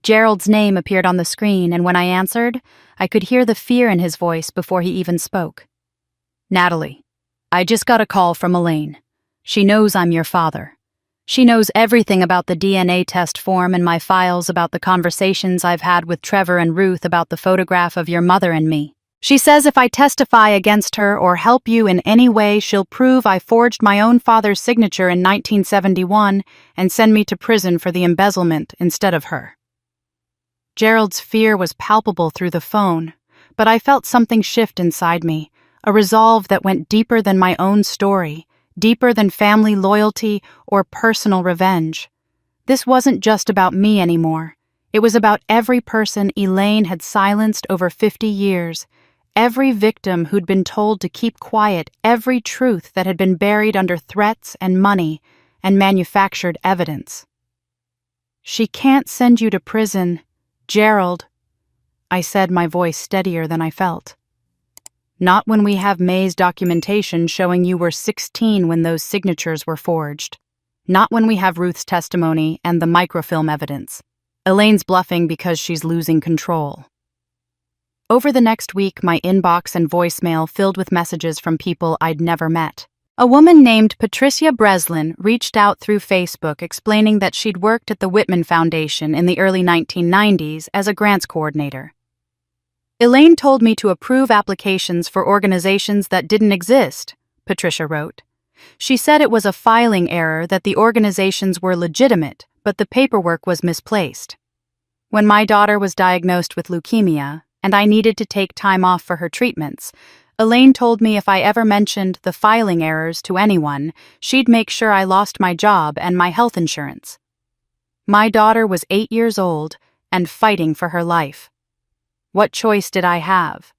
Gerald's name appeared on the screen, and when I answered, I could hear the fear in his voice before he even spoke. Natalie, I just got a call from Elaine. She knows I'm your father. She knows everything about the DNA test form in my files, about the conversations I've had with Trevor and Ruth about the photograph of your mother and me. She says if I testify against her or help you in any way, she'll prove I forged my own father's signature in 1971 and send me to prison for the embezzlement instead of her. Gerald's fear was palpable through the phone, but I felt something shift inside me, a resolve that went deeper than my own story, deeper than family loyalty or personal revenge. This wasn't just about me anymore. It was about every person Elaine had silenced over 50 years, every victim who'd been told to keep quiet, every truth that had been buried under threats and money and manufactured evidence. She can't send you to prison, Gerald, I said, my voice steadier than I felt. Not when we have May's documentation showing you were 16 when those signatures were forged. Not when we have Ruth's testimony and the microfilm evidence. Elaine's bluffing because she's losing control. Over the next week, my inbox and voicemail filled with messages from people I'd never met. A woman named Patricia Breslin reached out through Facebook explaining that she'd worked at the Whitman Foundation in the early 1990s as a grants coordinator. Elaine told me to approve applications for organizations that didn't exist, Patricia wrote. She said it was a filing error, that the organizations were legitimate, but the paperwork was misplaced. When my daughter was diagnosed with leukemia, and I needed to take time off for her treatments, Elaine told me if I ever mentioned the filing errors to anyone, she'd make sure I lost my job and my health insurance. My daughter was 8 years old and fighting for her life. What choice did I have?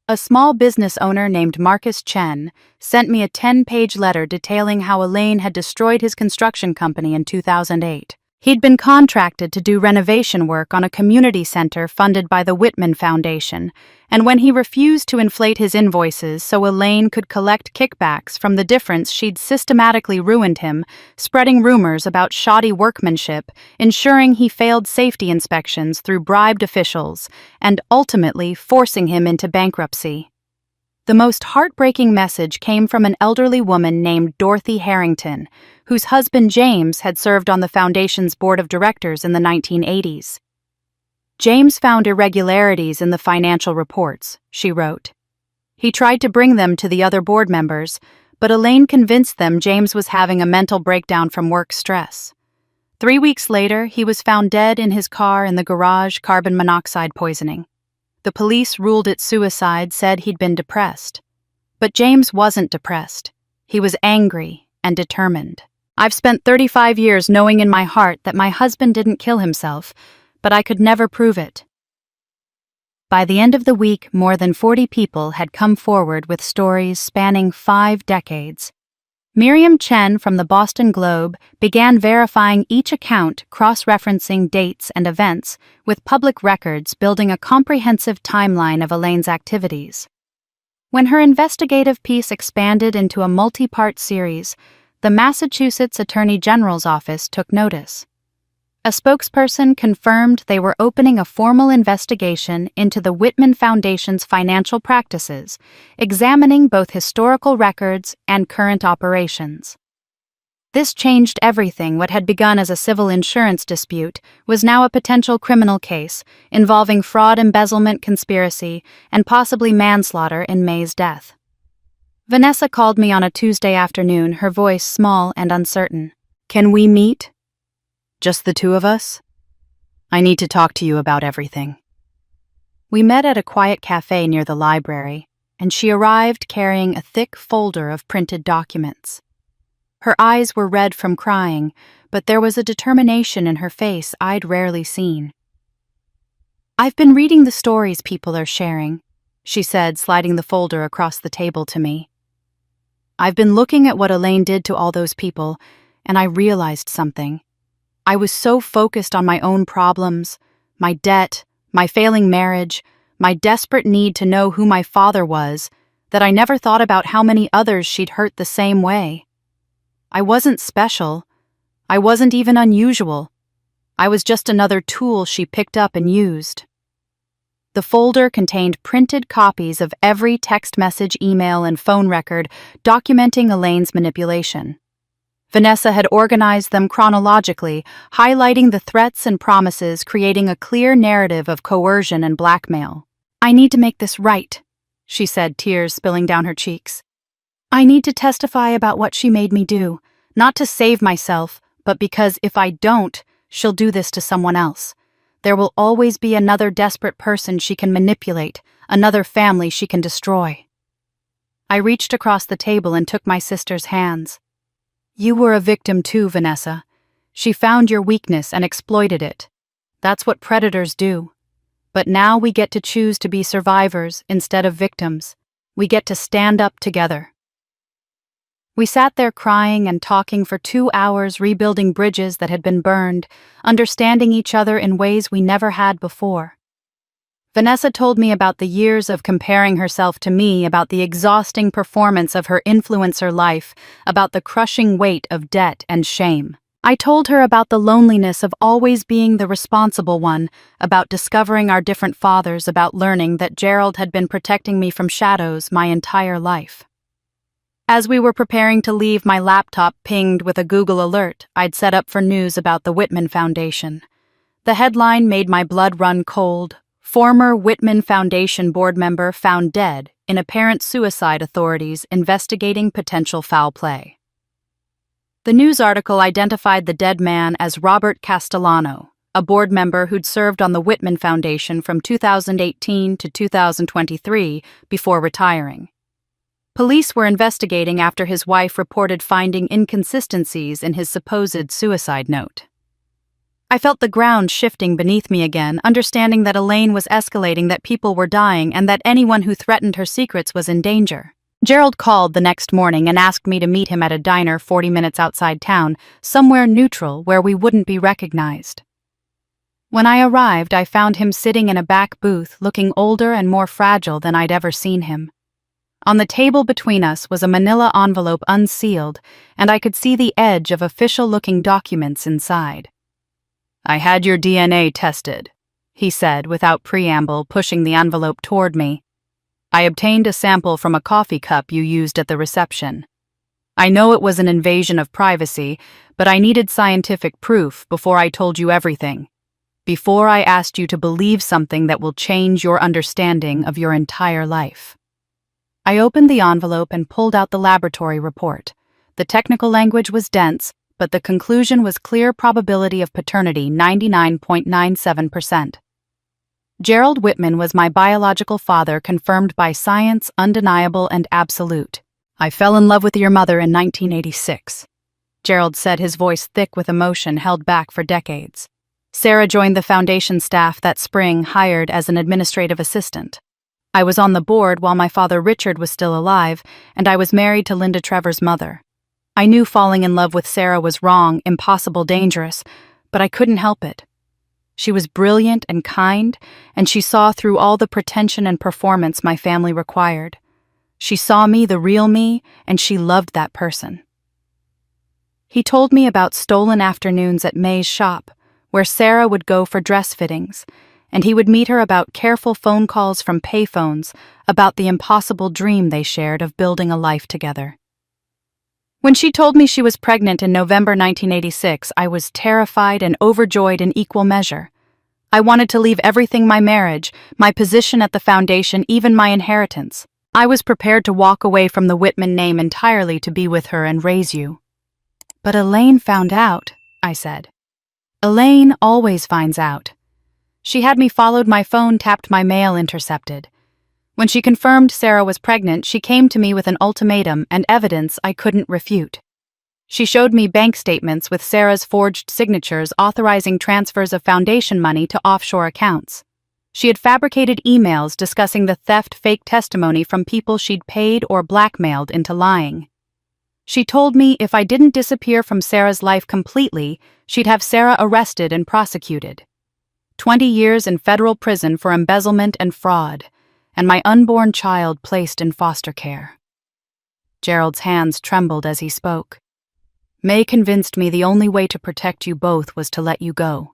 A small business owner named Marcus Chen sent me a 10-page letter detailing how Elaine had destroyed his construction company in 2008. He'd been contracted to do renovation work on a community center funded by the Whitman Foundation, and when he refused to inflate his invoices so Elaine could collect kickbacks from the difference, she'd systematically ruined him, spreading rumors about shoddy workmanship, ensuring he failed safety inspections through bribed officials, and ultimately forcing him into bankruptcy. The most heartbreaking message came from an elderly woman named Dorothy Harrington, whose husband James had served on the foundation's board of directors in the 1980s. James found irregularities in the financial reports, she wrote. He tried to bring them to the other board members, but Elaine convinced them James was having a mental breakdown from work stress. 3 weeks later, he was found dead in his car in the garage, carbon monoxide poisoning. The police ruled it suicide, said he'd been depressed. But James wasn't depressed. He was angry and determined. I've spent 35 years knowing in my heart that my husband didn't kill himself, but I could never prove it. By the end of the week, more than 40 people had come forward with stories spanning 5 decades. Miriam Chen from the Boston Globe began verifying each account, cross-referencing dates and events, with public records, building a comprehensive timeline of Elaine's activities. When her investigative piece expanded into a multi-part series, the Massachusetts Attorney General's office took notice. A spokesperson confirmed they were opening a formal investigation into the Whitman Foundation's financial practices, examining both historical records and current operations. This changed everything. What had begun as a civil insurance dispute was now a potential criminal case involving fraud, embezzlement, conspiracy, and possibly manslaughter in May's death. Vanessa called me on a Tuesday afternoon, her voice small and uncertain. "Can we meet? Just the two of us? I need to talk to you about everything." We met at a quiet cafe near the library, and she arrived carrying a thick folder of printed documents. Her eyes were red from crying, but there was a determination in her face I'd rarely seen. "I've been reading the stories people are sharing," she said, sliding the folder across the table to me. I've been looking at what Elaine did to all those people, and I realized something. I was so focused on my own problems, my debt, my failing marriage, my desperate need to know who my father was, that I never thought about how many others she'd hurt the same way. I wasn't special. I wasn't even unusual. I was just another tool she picked up and used. The folder contained printed copies of every text message, email, and phone record documenting Elaine's manipulation. Vanessa had organized them chronologically, highlighting the threats and promises, creating a clear narrative of coercion and blackmail. "I need to make this right," she said, tears spilling down her cheeks. "I need to testify about what she made me do, not to save myself, but because if I don't, she'll do this to someone else. There will always be another desperate person she can manipulate, another family she can destroy." I reached across the table and took my sister's hands. "You were a victim too, Vanessa. She found your weakness and exploited it. That's what predators do. But now we get to choose to be survivors instead of victims. We get to stand up together." We sat there crying and talking for 2 hours, rebuilding bridges that had been burned, understanding each other in ways we never had before. Vanessa told me about the years of comparing herself to me, about the exhausting performance of her influencer life, about the crushing weight of debt and shame. I told her about the loneliness of always being the responsible one, about discovering our different fathers, about learning that Gerald had been protecting me from shadows my entire life. As we were preparing to leave, my laptop pinged with a Google alert I'd set up for news about the Whitman Foundation. The headline made my blood run cold. "Former Whitman Foundation board member found dead in apparent suicide, authorities investigating potential foul play." The news article identified the dead man as Robert Castellano, a board member who'd served on the Whitman Foundation from 2018 to 2023 before retiring. Police were investigating after his wife reported finding inconsistencies in his supposed suicide note. I felt the ground shifting beneath me again, understanding that Elaine was escalating, that people were dying, and that anyone who threatened her secrets was in danger. Gerald called the next morning and asked me to meet him at a diner 40 minutes outside town, somewhere neutral where we wouldn't be recognized. When I arrived, I found him sitting in a back booth, looking older and more fragile than I'd ever seen him. On the table between us was a manila envelope unsealed, and I could see the edge of official-looking documents inside. "I had your DNA tested," he said without preamble, pushing the envelope toward me. "I obtained a sample from a coffee cup you used at the reception. I know it was an invasion of privacy, but I needed scientific proof before I told you everything, before I asked you to believe something that will change your understanding of your entire life." I opened the envelope and pulled out the laboratory report. The technical language was dense, but the conclusion was clear: probability of paternity 99.97%. Gerald Whitman was my biological father, confirmed by science, undeniable and absolute. "I fell in love with your mother in 1986. Gerald said, his voice thick with emotion held back for decades. Sarah joined the foundation staff that spring, hired as an administrative assistant. I was on the board while my father Richard was still alive, and I was married to Linda Trevor's mother. I knew falling in love with Sarah was wrong, impossible, dangerous, but I couldn't help it. She was brilliant and kind, and she saw through all the pretension and performance my family required. She saw me, the real me, and she loved that person." He told me about stolen afternoons at May's shop, where Sarah would go for dress fittings, and he would meet her, about careful phone calls from payphones, about the impossible dream they shared of building a life together. When she told me she was pregnant in November 1986, I was terrified and overjoyed in equal measure. I wanted to leave everything: my marriage, my position at the foundation, even my inheritance. I was prepared to walk away from the Whitman name entirely to be with her and raise you. "But Elaine found out," I said. "Elaine always finds out. She had me followed, my phone tapped, my mail intercepted. When she confirmed Sarah was pregnant, she came to me with an ultimatum and evidence I couldn't refute. She showed me bank statements with Sarah's forged signatures authorizing transfers of foundation money to offshore accounts. She had fabricated emails discussing the theft, fake testimony from people she'd paid or blackmailed into lying. She told me if I didn't disappear from Sarah's life completely, she'd have Sarah arrested and prosecuted. 20 years in federal prison for embezzlement and fraud, and my unborn child placed in foster care. Gerald's hands trembled as he spoke. May convinced me the only way to protect you both was to let you go.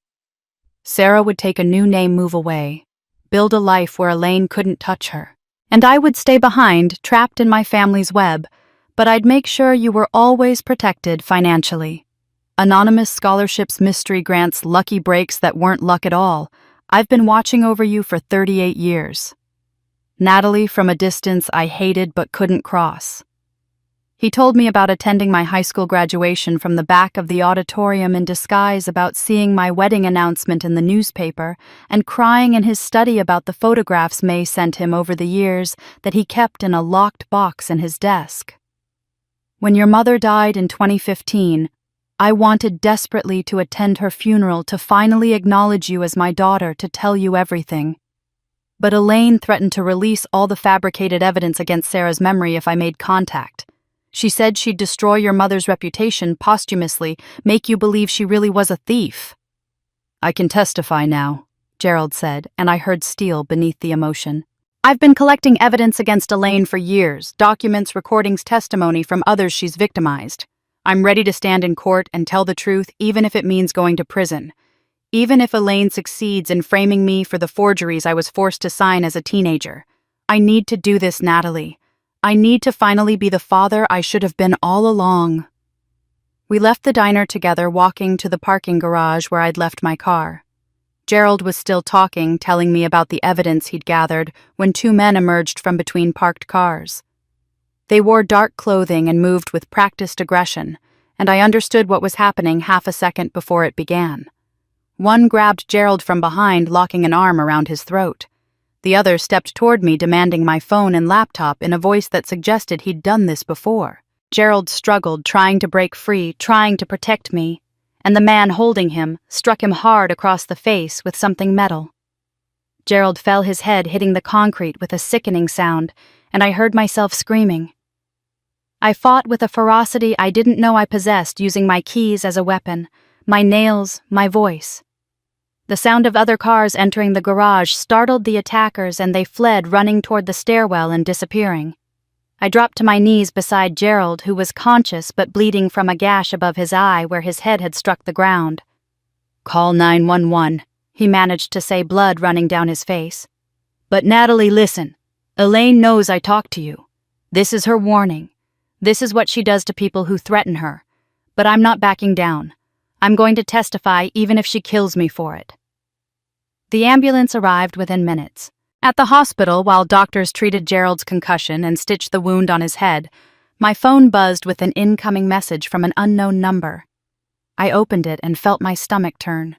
Sarah would take a new name move away, build a life where Elaine couldn't touch her, and I would stay behind, trapped in my family's web, but I'd make sure you were always protected financially. Anonymous scholarships, mystery grants, lucky breaks that weren't luck at all. I've been watching over you for 38 years. Natalie, from a distance I hated but couldn't cross. He told me about attending my high school graduation from the back of the auditorium in disguise, about seeing my wedding announcement in the newspaper, and crying in his study about the photographs May sent him over the years that he kept in a locked box in his desk. When your mother died in 2015, I wanted desperately to attend her funeral, to finally acknowledge you as my daughter, to tell you everything. But Elaine threatened to release all the fabricated evidence against Sarah's memory if I made contact. She said she'd destroy your mother's reputation posthumously, make you believe she really was a thief. I can testify now, Gerald said, and I heard steel beneath the emotion. I've been collecting evidence against Elaine for years, documents, recordings, testimony from others she's victimized. I'm ready to stand in court and tell the truth, even if it means going to prison. Even if Elaine succeeds in framing me for the forgeries I was forced to sign as a teenager. I need to do this, Natalie. I need to finally be the father I should have been all along. We left the diner together, walking to the parking garage where I'd left my car. Gerald was still talking, telling me about the evidence he'd gathered, when two men emerged from between parked cars. They wore dark clothing and moved with practiced aggression, and I understood what was happening half a second before it began. One grabbed Gerald from behind, locking an arm around his throat. The other stepped toward me, demanding my phone and laptop in a voice that suggested he'd done this before. Gerald struggled, trying to break free, trying to protect me, and the man holding him struck him hard across the face with something metal. Gerald fell, his head hitting the concrete with a sickening sound, and I heard myself screaming. I fought with a ferocity I didn't know I possessed, using my keys as a weapon, my nails, my voice. The sound of other cars entering the garage startled the attackers, and they fled, running toward the stairwell and disappearing. I dropped to my knees beside Gerald, who was conscious but bleeding from a gash above his eye where his head had struck the ground. "Call 911, he managed to say, blood running down his face. "But Natalie, listen. Elaine knows I talked to you. This is her warning. This is what she does to people who threaten her. But I'm not backing down. I'm going to testify even if she kills me for it." The ambulance arrived within minutes. At the hospital, while doctors treated Gerald's concussion and stitched the wound on his head, my phone buzzed with an incoming message from an unknown number. I opened it and felt my stomach turn.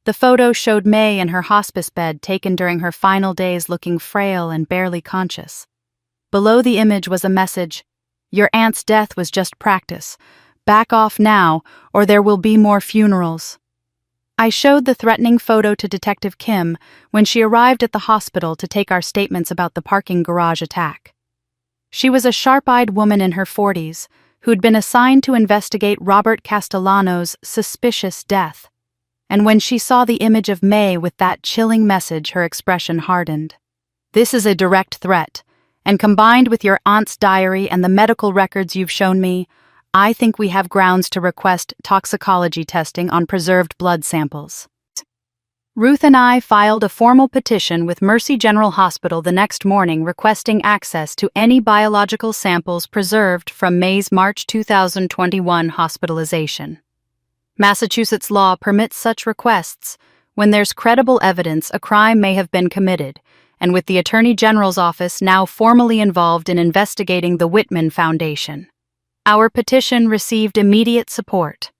The photo showed May in her hospice bed, taken during her final days, looking frail and barely conscious. Below the image was a message: "Your aunt's death was just practice. Back off now, or there will be more funerals." I showed the threatening photo to Detective Kim when she arrived at the hospital to take our statements about the parking garage attack. She was a sharp-eyed woman in her 40s who'd been assigned to investigate Robert Castellano's suspicious death. And when she saw the image of May with that chilling message, her expression hardened. "This is a direct threat, and combined with your aunt's diary and the medical records you've shown me, I think we have grounds to request toxicology testing on preserved blood samples." Ruth and I filed a formal petition with Mercy General Hospital the next morning, requesting access to any biological samples preserved from May's March 2021 hospitalization. Massachusetts law permits such requests when there's credible evidence a crime may have been committed, and with the Attorney General's office now formally involved in investigating the Whitman Foundation. Our petition received immediate support.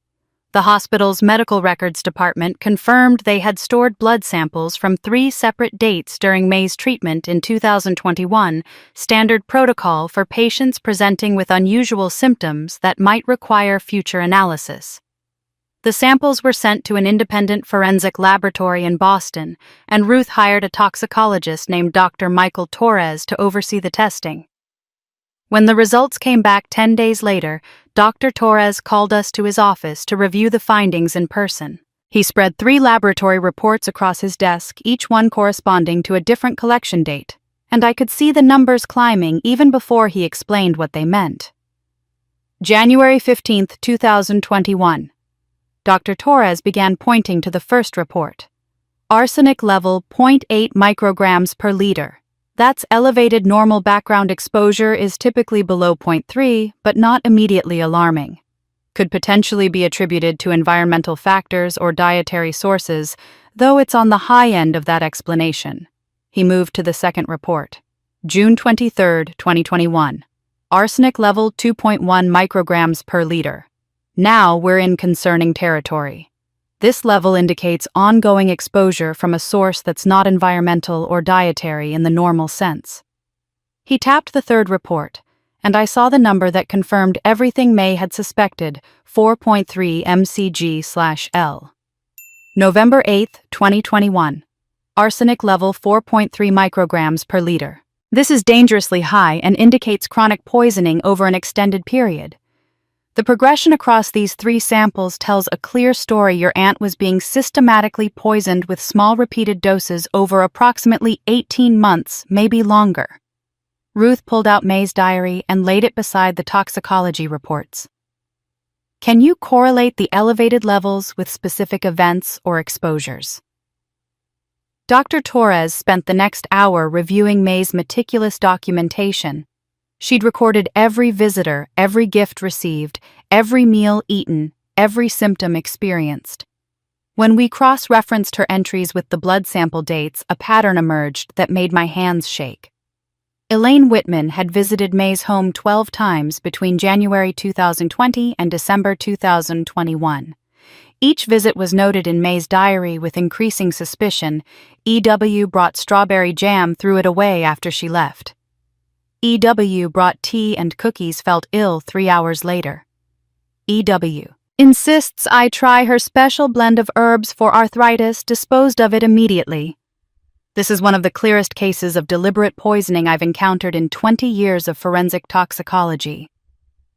The hospital's medical records department confirmed they had stored blood samples from 3 separate dates during May's treatment in 2021, standard protocol for patients presenting with unusual symptoms that might require future analysis. The samples were sent to an independent forensic laboratory in Boston, and Ruth hired a toxicologist named Dr. Michael Torres to oversee the testing. When the results came back 10 days later, Dr. Torres called us to his office to review the findings in person. He spread 3 laboratory reports across his desk, each one corresponding to a different collection date, and I could see the numbers climbing even before he explained what they meant. January 15, 2021. Dr. Torres began pointing to the first report. Arsenic level 0.8 micrograms per liter. That's elevated. Normal background exposure is typically below 0.3, but not immediately alarming. Could potentially be attributed to environmental factors or dietary sources, though it's on the high end of that explanation. He moved to the second report. June 23, 2021. Arsenic level 2.1 micrograms per liter. Now we're in concerning territory. This level indicates ongoing exposure from a source that's not environmental or dietary in the normal sense. He tapped the third report, and I saw the number that confirmed everything May had suspected, 4.3 mcg/L. November 8, 2021. Arsenic level 4.3 micrograms per liter. This is dangerously high and indicates chronic poisoning over an extended period. The progression across these 3 samples tells a clear story. Your aunt was being systematically poisoned with small repeated doses over approximately 18 months, maybe longer. Ruth pulled out May's diary and laid it beside the toxicology reports. Can you correlate the elevated levels with specific events or exposures? Dr. Torres spent the next hour reviewing May's meticulous documentation. She'd recorded every visitor, every gift received, every meal eaten, every symptom experienced. When we cross-referenced her entries with the blood sample dates, a pattern emerged that made my hands shake. Elaine Whitman had visited May's home 12 times between January 2020 and December 2021. Each visit was noted in May's diary with increasing suspicion. EW brought strawberry jam, threw it away after she left. EW brought tea and cookies, felt ill 3 hours later. EW insists I try her special blend of herbs for arthritis, disposed of it immediately. This is one of the clearest cases of deliberate poisoning I've encountered in 20 years of forensic toxicology,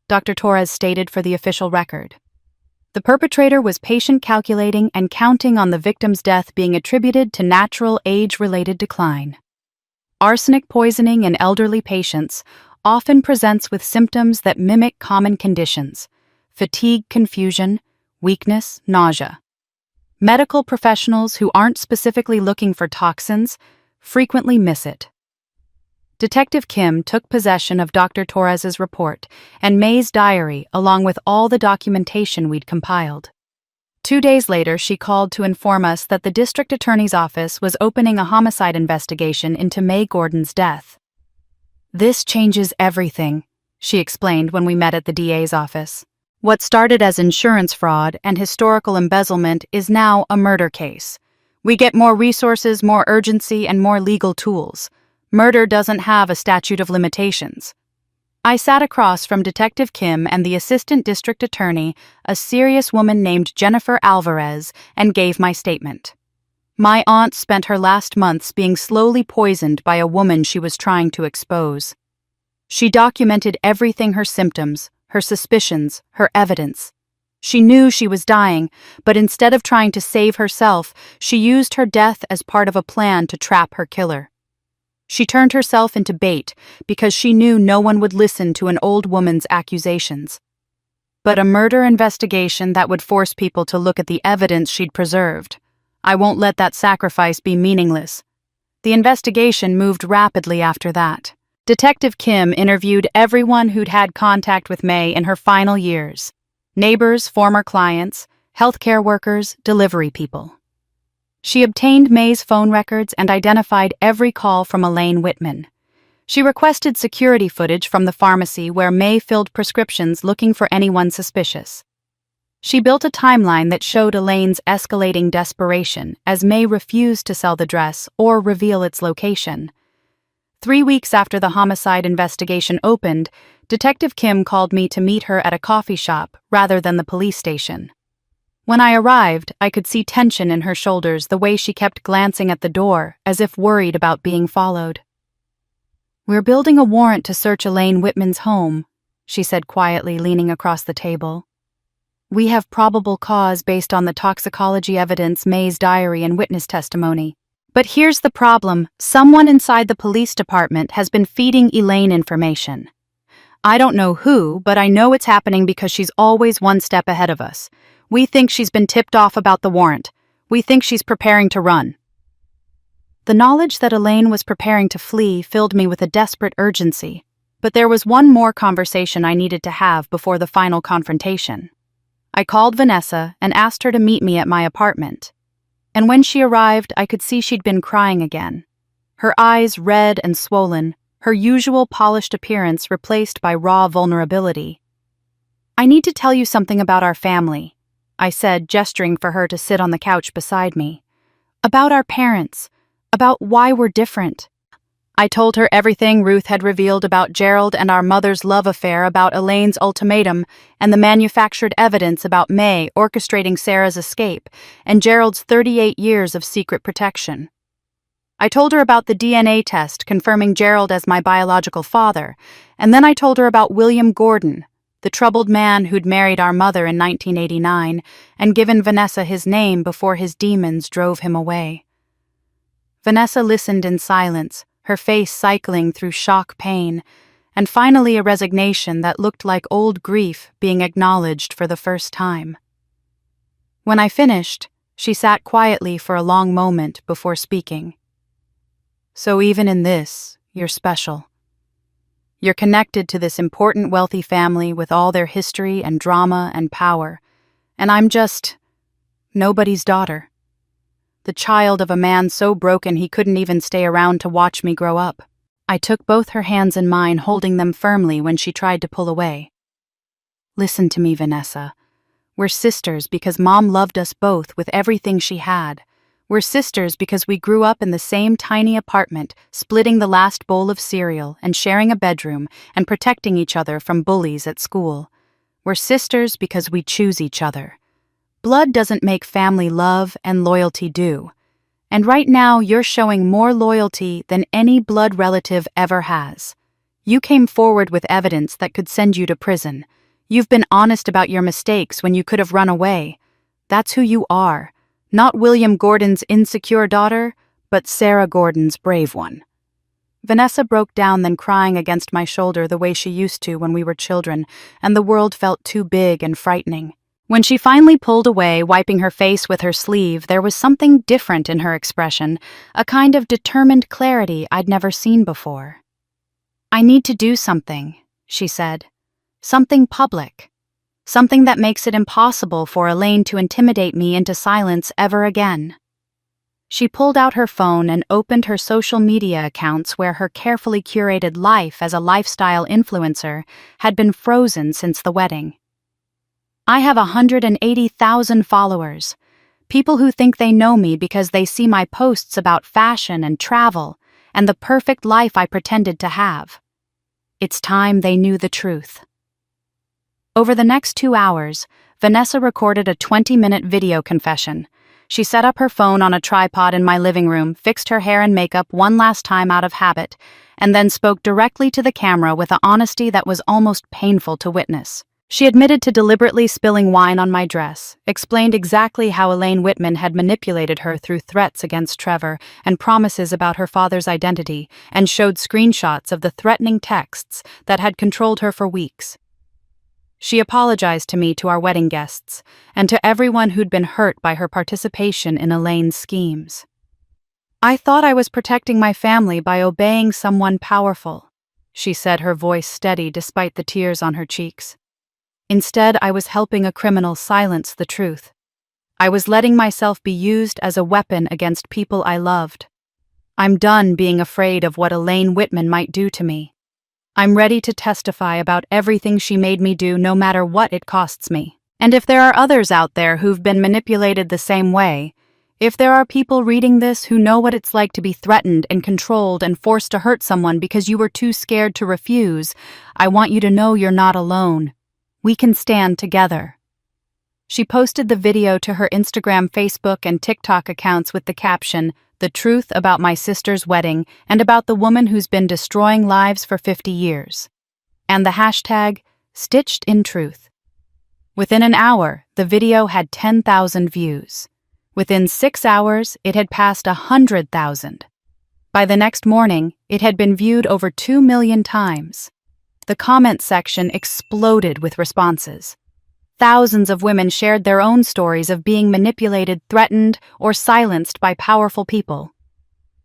Dr. Torres stated for the official record. The perpetrator was patient calculating and counting on the victim's death being attributed to natural age-related decline. Arsenic poisoning in elderly patients often presents with symptoms that mimic common conditions: fatigue, confusion, weakness, nausea. Medical professionals who aren't specifically looking for toxins frequently miss it. Detective Kim took possession of Dr. Torres's report and May's diary along with all the documentation we'd compiled. 2 days later, she called to inform us that the district attorney's office was opening a homicide investigation into May Gordon's death. This changes everything, she explained when we met at the DA's office. What started as insurance fraud and historical embezzlement is now a murder case. We get more resources, more urgency, and more legal tools. Murder doesn't have a statute of limitations. I sat across from Detective Kim and the assistant district attorney, a serious woman named Jennifer Alvarez, and gave my statement. My aunt spent her last months being slowly poisoned by a woman she was trying to expose. She documented everything: her symptoms, her suspicions, her evidence. She knew she was dying, but instead of trying to save herself, she used her death as part of a plan to trap her killer. She turned herself into bait because she knew no one would listen to an old woman's accusations. But a murder investigation that would force people to look at the evidence she'd preserved. I won't let that sacrifice be meaningless. The investigation moved rapidly after that. Detective Kim interviewed everyone who'd had contact with May in her final years: neighbors, former clients, healthcare workers, delivery people. She obtained May's phone records and identified every call from Elaine Whitman. She requested security footage from the pharmacy where May filled prescriptions looking for anyone suspicious. She built a timeline that showed Elaine's escalating desperation as May refused to sell the dress or reveal its location. 3 weeks after the homicide investigation opened, Detective Kim called me to meet her at a coffee shop rather than the police station. When I arrived, I could see tension in her shoulders, the way she kept glancing at the door, as if worried about being followed. "We're building a warrant to search Elaine Whitman's home," she said quietly, leaning across the table. "We have probable cause based on the toxicology evidence, May's diary, and witness testimony. But here's the problem. Someone inside the police department has been feeding Elaine information. I don't know who, but I know it's happening because she's always one step ahead of us. We think she's been tipped off about the warrant. We think she's preparing to run." The knowledge that Elaine was preparing to flee filled me with a desperate urgency, but there was one more conversation I needed to have before the final confrontation. I called Vanessa and asked her to meet me at my apartment. And when she arrived, I could see she'd been crying again. Her eyes red and swollen, her usual polished appearance replaced by raw vulnerability. "I need to tell you something about our family," I said, gesturing for her to sit on the couch beside me. "About our parents. About why we're different." I told her everything Ruth had revealed about Gerald and our mother's love affair, about Elaine's ultimatum, and the manufactured evidence about May orchestrating Sarah's escape, and Gerald's 38 years of secret protection. I told her about the DNA test confirming Gerald as my biological father, and then I told her about William Gordon, the troubled man who'd married our mother in 1989 and given Vanessa his name before his demons drove him away. Vanessa listened in silence, her face cycling through shock pain, and finally a resignation that looked like old grief being acknowledged for the first time. When I finished, she sat quietly for a long moment before speaking. "So even in this, you're special. You're connected to this important wealthy family with all their history and drama and power, and I'm just nobody's daughter. The child of a man so broken he couldn't even stay around to watch me grow up." I took both her hands in mine, holding them firmly when she tried to pull away. "Listen to me, Vanessa. We're sisters because Mom loved us both with everything she had. We're sisters because we grew up in the same tiny apartment, splitting the last bowl of cereal and sharing a bedroom and protecting each other from bullies at school. We're sisters because we choose each other. Blood doesn't make family love, and loyalty do. And right now you're showing more loyalty than any blood relative ever has. You came forward with evidence that could send you to prison. You've been honest about your mistakes when you could have run away. That's who you are. Not William Gordon's insecure daughter, but Sarah Gordon's brave one." Vanessa broke down, then crying against my shoulder the way she used to when we were children, and the world felt too big and frightening. When she finally pulled away, wiping her face with her sleeve, there was something different in her expression, a kind of determined clarity I'd never seen before. "I need to do something," she said. "Something public. Something that makes it impossible for Elaine to intimidate me into silence ever again." She pulled out her phone and opened her social media accounts where her carefully curated life as a lifestyle influencer had been frozen since the wedding. "I have 180,000 followers. People who think they know me because they see my posts about fashion and travel and the perfect life I pretended to have. It's time they knew the truth." Over the next 2 hours, Vanessa recorded a 20-minute video confession. She set up her phone on a tripod in my living room, fixed her hair and makeup one last time out of habit, and then spoke directly to the camera with an honesty that was almost painful to witness. She admitted to deliberately spilling wine on my dress, explained exactly how Elaine Whitman had manipulated her through threats against Trevor and promises about her father's identity, and showed screenshots of the threatening texts that had controlled her for weeks. She apologized to me, to our wedding guests, and to everyone who'd been hurt by her participation in Elaine's schemes. "I thought I was protecting my family by obeying someone powerful," she said, her voice steady despite the tears on her cheeks. "Instead, I was helping a criminal silence the truth. I was letting myself be used as a weapon against people I loved. I'm done being afraid of what Elaine Whitman might do to me. I'm ready to testify about everything she made me do, no matter what it costs me. And if there are others out there who've been manipulated the same way, if there are people reading this who know what it's like to be threatened and controlled and forced to hurt someone because you were too scared to refuse, I want you to know you're not alone. We can stand together." She posted the video to her Instagram, Facebook, and TikTok accounts with the caption, the truth about my sister's wedding and about the woman who's been destroying lives for 50 years. And the hashtag, Stitched in Truth. Within an hour, the video had 10,000 views. Within 6 hours, it had passed 100,000. By the next morning, it had been viewed over 2 million times. The comment section exploded with responses. Thousands of women shared their own stories of being manipulated, threatened, or silenced by powerful people.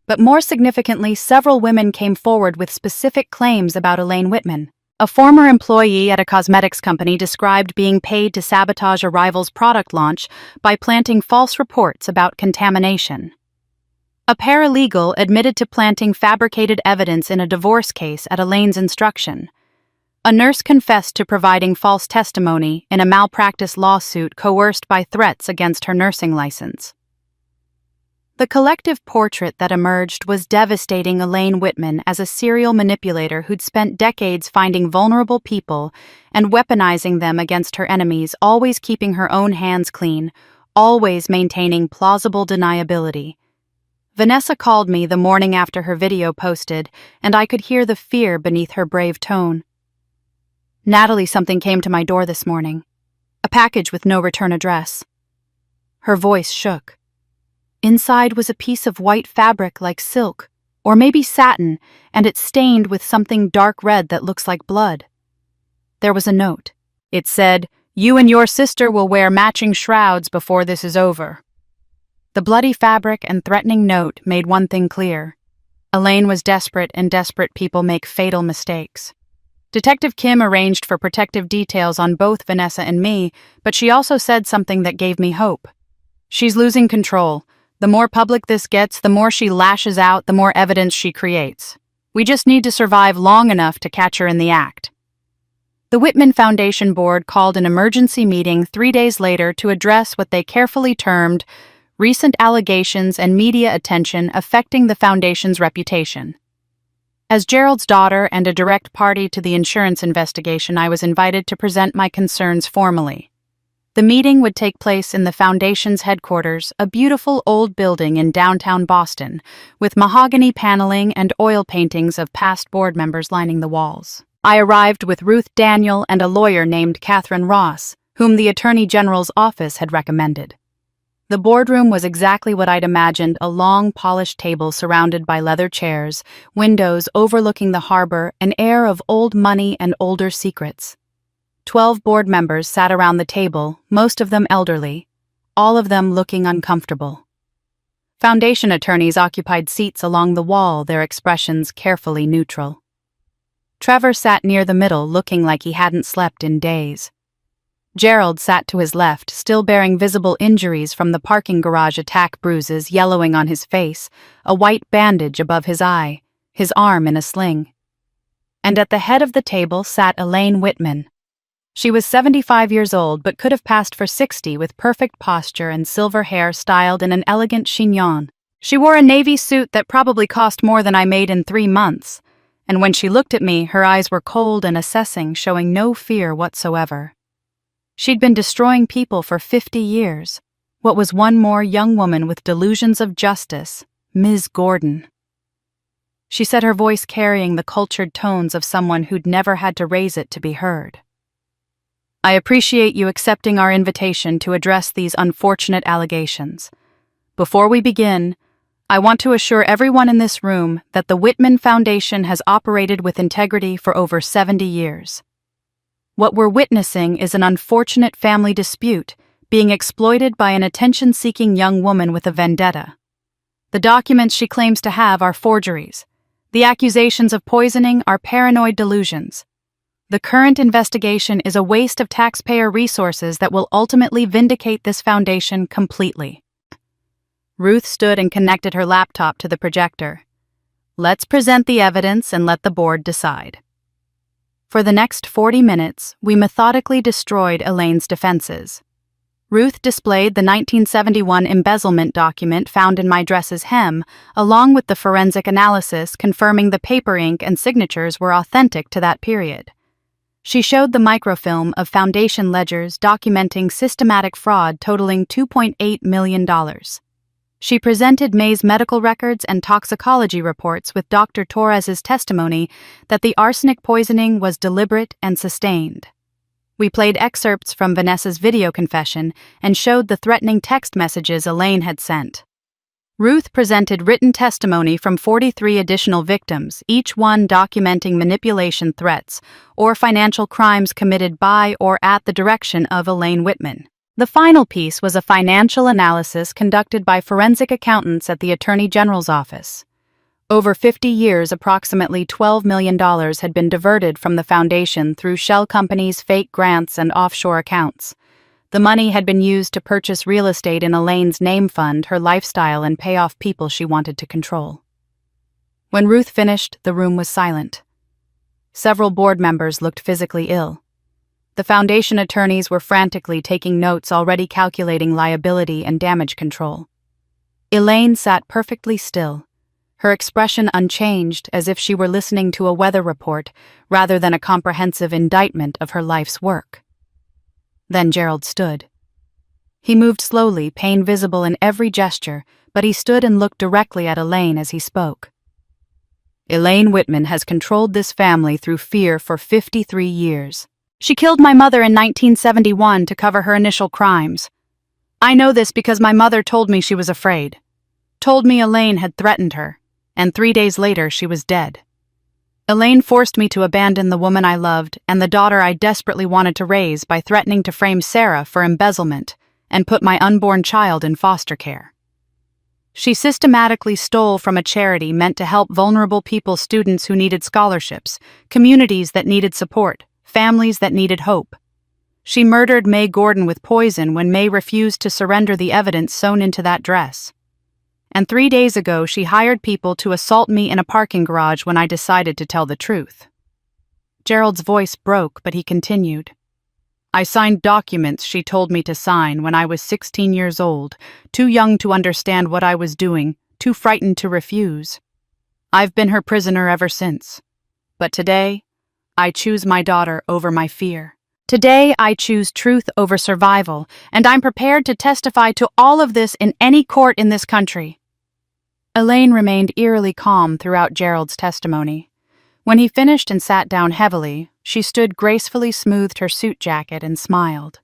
But more significantly, several women came forward with specific claims about Elaine Whitman. A former employee at a cosmetics company described being paid to sabotage a rival's product launch by planting false reports about contamination. A paralegal admitted to planting fabricated evidence in a divorce case at Elaine's instruction. A nurse confessed to providing false testimony in a malpractice lawsuit coerced by threats against her nursing license. The collective portrait that emerged was devastating Elaine Whitman as a serial manipulator who'd spent decades finding vulnerable people and weaponizing them against her enemies, always keeping her own hands clean, always maintaining plausible deniability. Vanessa called me the morning after her video posted, and I could hear the fear beneath her brave tone. "Natalie, something came to my door this morning. A package with no return address." Her voice shook. Inside was a piece of white fabric like silk, or maybe satin, and it's stained with something dark red that looks like blood. There was a note. It said, "You and your sister will wear matching shrouds before this is over." The bloody fabric and threatening note made one thing clear. Elaine was desperate, and desperate people make fatal mistakes. Detective Kim arranged for protective details on both Vanessa and me, but she also said something that gave me hope. "She's losing control. The more public this gets, the more she lashes out, the more evidence she creates. We just need to survive long enough to catch her in the act." The Whitman Foundation Board called an emergency meeting 3 days later to address what they carefully termed recent allegations and media attention affecting the foundation's reputation. As Gerald's daughter and a direct party to the insurance investigation, I was invited to present my concerns formally. The meeting would take place in the Foundation's headquarters, a beautiful old building in downtown Boston, with mahogany paneling and oil paintings of past board members lining the walls. I arrived with Ruth Daniel and a lawyer named Catherine Ross, whom the Attorney General's office had recommended. The boardroom was exactly what I'd imagined, a long, polished table surrounded by leather chairs, windows overlooking the harbor, an air of old money and older secrets. 12 board members sat around the table, most of them elderly, all of them looking uncomfortable. Foundation attorneys occupied seats along the wall, their expressions carefully neutral. Trevor sat near the middle, looking like he hadn't slept in days. Gerald sat to his left, still bearing visible injuries from the parking garage attack, bruises yellowing on his face, a white bandage above his eye, his arm in a sling. And at the head of the table sat Elaine Whitman. She was 75 years old, but could have passed for 60 with perfect posture and silver hair styled in an elegant chignon. She wore a navy suit that probably cost more than I made in 3 months, and when she looked at me, her eyes were cold and assessing, showing no fear whatsoever. She'd been destroying people for 50 years. What was one more young woman with delusions of justice? Ms. Gordon. She said, her voice carrying the cultured tones of someone who'd never had to raise it to be heard. "I appreciate you accepting our invitation to address these unfortunate allegations. Before we begin, I want to assure everyone in this room that the Whitman Foundation has operated with integrity for over 70 years. What we're witnessing is an unfortunate family dispute being exploited by an attention-seeking young woman with a vendetta. The documents she claims to have are forgeries. The accusations of poisoning are paranoid delusions. The current investigation is a waste of taxpayer resources that will ultimately vindicate this foundation completely." Ruth stood and connected her laptop to the projector. "Let's present the evidence and let the board decide." For the next 40 minutes, we methodically destroyed Elaine's defenses. Ruth displayed the 1971 embezzlement document found in my dress's hem, along with the forensic analysis confirming the paper ink and signatures were authentic to that period. She showed the microfilm of Foundation ledgers documenting systematic fraud totaling $2.8 million. She presented May's medical records and toxicology reports with Dr. Torres's testimony that the arsenic poisoning was deliberate and sustained. We played excerpts from Vanessa's video confession and showed the threatening text messages Elaine had sent. Ruth presented written testimony from 43 additional victims, each one documenting manipulation threats or financial crimes committed by or at the direction of Elaine Whitman. The final piece was a financial analysis conducted by forensic accountants at the Attorney General's office. Over 50 years, approximately $12 million had been diverted from the foundation through shell companies' fake grants and offshore accounts. The money had been used to purchase real estate in Elaine's name fund, her lifestyle, and pay off people she wanted to control. When Ruth finished, the room was silent. Several board members looked physically ill. The foundation attorneys were frantically taking notes, already calculating liability and damage control. Elaine sat perfectly still, her expression unchanged, as if she were listening to a weather report rather than a comprehensive indictment of her life's work. Then Gerald stood. He moved slowly, pain visible in every gesture, but he stood and looked directly at Elaine as he spoke. Elaine Whitman has controlled this family through fear for 53 years. She killed my mother in 1971 to cover her initial crimes. I know this because my mother told me she was afraid. Told me Elaine had threatened her, and 3 days later she was dead. Elaine forced me to abandon the woman I loved and the daughter I desperately wanted to raise by threatening to frame Sarah for embezzlement and put my unborn child in foster care. She systematically stole from a charity meant to help vulnerable people, students who needed scholarships, communities that needed support, families that needed hope. She murdered May Gordon with poison when May refused to surrender the evidence sewn into that dress. And 3 days ago, she hired people to assault me in a parking garage when I decided to tell the truth. Gerald's voice broke, but he continued. I signed documents she told me to sign when I was 16 years old, too young to understand what I was doing, too frightened to refuse. I've been her prisoner ever since. But today, I choose my daughter over my fear. Today, I choose truth over survival, and I'm prepared to testify to all of this in any court in this country. Elaine remained eerily calm throughout Gerald's testimony. When he finished and sat down heavily, she stood gracefully, smoothed her suit jacket, and smiled.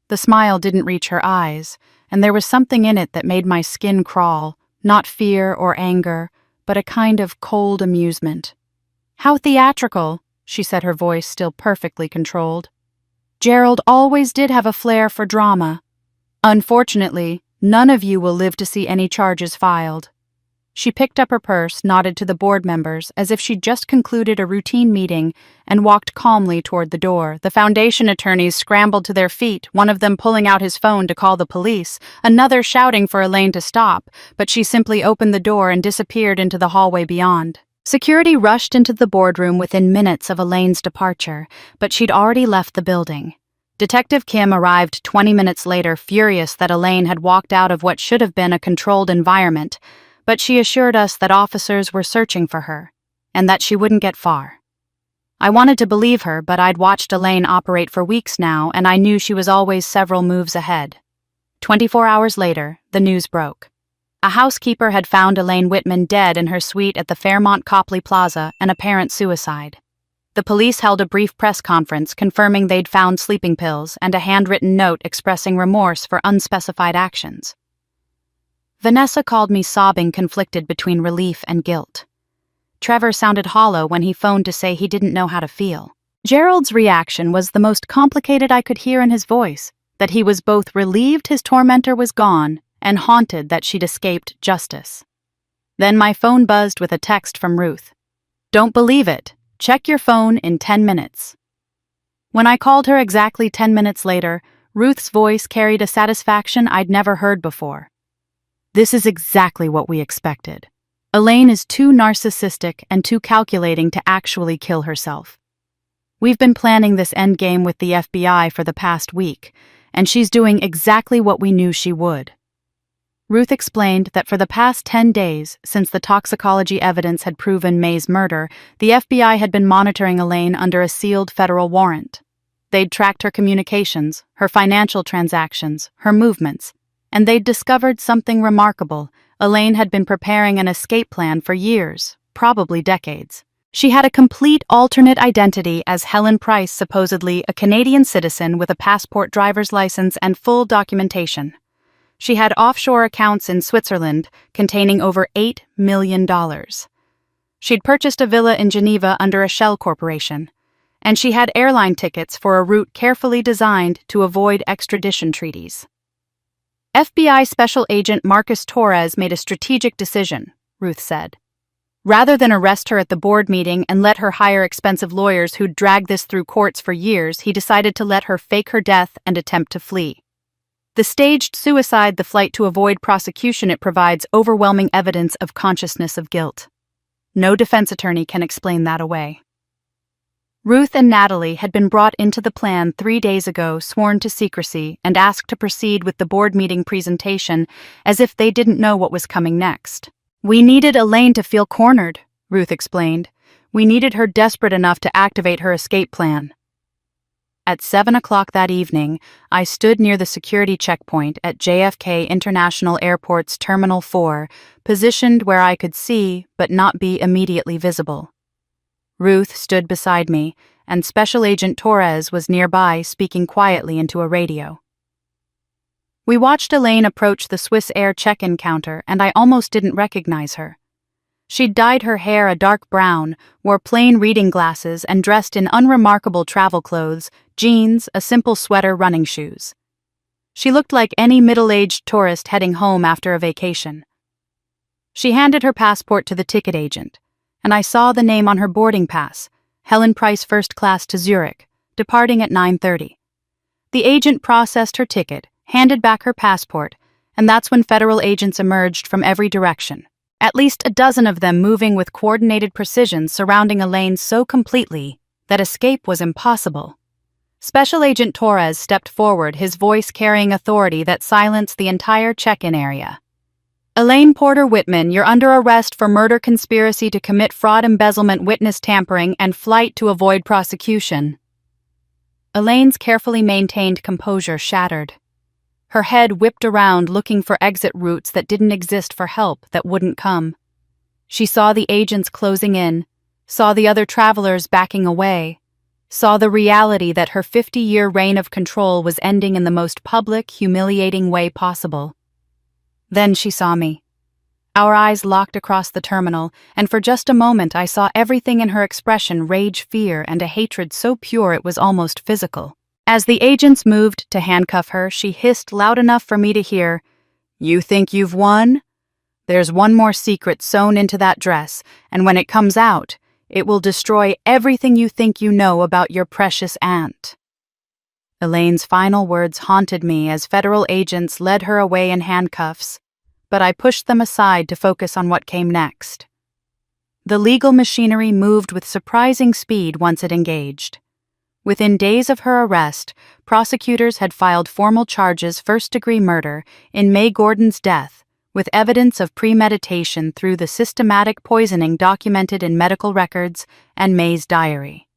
The smile didn't reach her eyes, and there was something in it that made my skin crawl, not fear or anger, but a kind of cold amusement. How theatrical, she said, her voice still perfectly controlled. Gerald always did have a flair for drama. Unfortunately, none of you will live to see any charges filed. She picked up her purse, nodded to the board members as if she'd just concluded a routine meeting, and walked calmly toward the door. The foundation attorneys scrambled to their feet, one of them pulling out his phone to call the police, another shouting for Elaine to stop, but she simply opened the door and disappeared into the hallway beyond. Security rushed into the boardroom within minutes of Elaine's departure, but she'd already left the building. Detective Kim arrived 20 minutes later, furious that Elaine had walked out of what should have been a controlled environment, but she assured us that officers were searching for her, and that she wouldn't get far. I wanted to believe her, but I'd watched Elaine operate for weeks now, and I knew she was always several moves ahead. 24 hours later, the news broke. A housekeeper had found Elaine Whitman dead in her suite at the Fairmont Copley Plaza, an apparent suicide. The police held a brief press conference confirming they'd found sleeping pills and a handwritten note expressing remorse for unspecified actions. Vanessa called me sobbing, conflicted between relief and guilt. Trevor sounded hollow when he phoned to say he didn't know how to feel. Gerald's reaction was the most complicated I could hear in his voice, that he was both relieved his tormentor was gone and haunted that she'd escaped justice. Then my phone buzzed with a text from Ruth. Don't believe it. Check your phone in 10 minutes. When I called her exactly 10 minutes later, Ruth's voice carried a satisfaction I'd never heard before. This is exactly what we expected. Elaine is too narcissistic and too calculating to actually kill herself. We've been planning this endgame with the FBI for the past week, and she's doing exactly what we knew she would. Ruth explained that for the past 10 days, since the toxicology evidence had proven May's murder, the FBI had been monitoring Elaine under a sealed federal warrant. They'd tracked her communications, her financial transactions, her movements, and they'd discovered something remarkable. Elaine had been preparing an escape plan for years, probably decades. She had a complete alternate identity as Helen Price, supposedly a Canadian citizen with a passport, driver's license, and full documentation. She had offshore accounts in Switzerland containing over $8 million. She'd purchased a villa in Geneva under a shell corporation, and she had airline tickets for a route carefully designed to avoid extradition treaties. FBI Special Agent Marcus Torres made a strategic decision, Ruth said. Rather than arrest her at the board meeting and let her hire expensive lawyers who'd dragged this through courts for years, he decided to let her fake her death and attempt to flee. The staged suicide, the flight to avoid prosecution, it provides overwhelming evidence of consciousness of guilt. No defense attorney can explain that away. Ruth and Natalie had been brought into the plan 3 days ago, sworn to secrecy, and asked to proceed with the board meeting presentation as if they didn't know what was coming next. "We needed Elaine to feel cornered," Ruth explained. "We needed her desperate enough to activate her escape plan." At 7 o'clock that evening, I stood near the security checkpoint at JFK International Airport's Terminal 4, positioned where I could see but not be immediately visible. Ruth stood beside me, and Special Agent Torres was nearby, speaking quietly into a radio. We watched Elaine approach the Swiss Air check-in counter, and I almost didn't recognize her. She'd dyed her hair a dark brown, wore plain reading glasses, and dressed in unremarkable travel clothes, jeans, a simple sweater, running shoes. She looked like any middle-aged tourist heading home after a vacation. She handed her passport to the ticket agent, and I saw the name on her boarding pass, Helen Price, first class to Zurich, departing at 9:30. The agent processed her ticket, handed back her passport, and that's when federal agents emerged from every direction. At least a dozen of them, moving with coordinated precision, surrounding Elaine so completely that escape was impossible. Special Agent Torres stepped forward, his voice carrying authority that silenced the entire check-in area. "Elaine Porter Whitman, you're under arrest for murder, conspiracy to commit fraud, embezzlement, witness tampering, and flight to avoid prosecution." Elaine's carefully maintained composure shattered. Her head whipped around, looking for exit routes that didn't exist, for help that wouldn't come. She saw the agents closing in, saw the other travelers backing away, saw the reality that her 50-year reign of control was ending in the most public, humiliating way possible. Then she saw me. Our eyes locked across the terminal, and for just a moment I saw everything in her expression: rage, fear, and a hatred so pure it was almost physical. As the agents moved to handcuff her, she hissed loud enough for me to hear, "You think you've won? There's one more secret sewn into that dress, and when it comes out, it will destroy everything you think you know about your precious aunt." Elaine's final words haunted me as federal agents led her away in handcuffs, but I pushed them aside to focus on what came next. The legal machinery moved with surprising speed once it engaged. Within days of her arrest, prosecutors had filed formal charges: first-degree murder in May Gordon's death, with evidence of premeditation through the systematic poisoning documented in medical records and May's diary.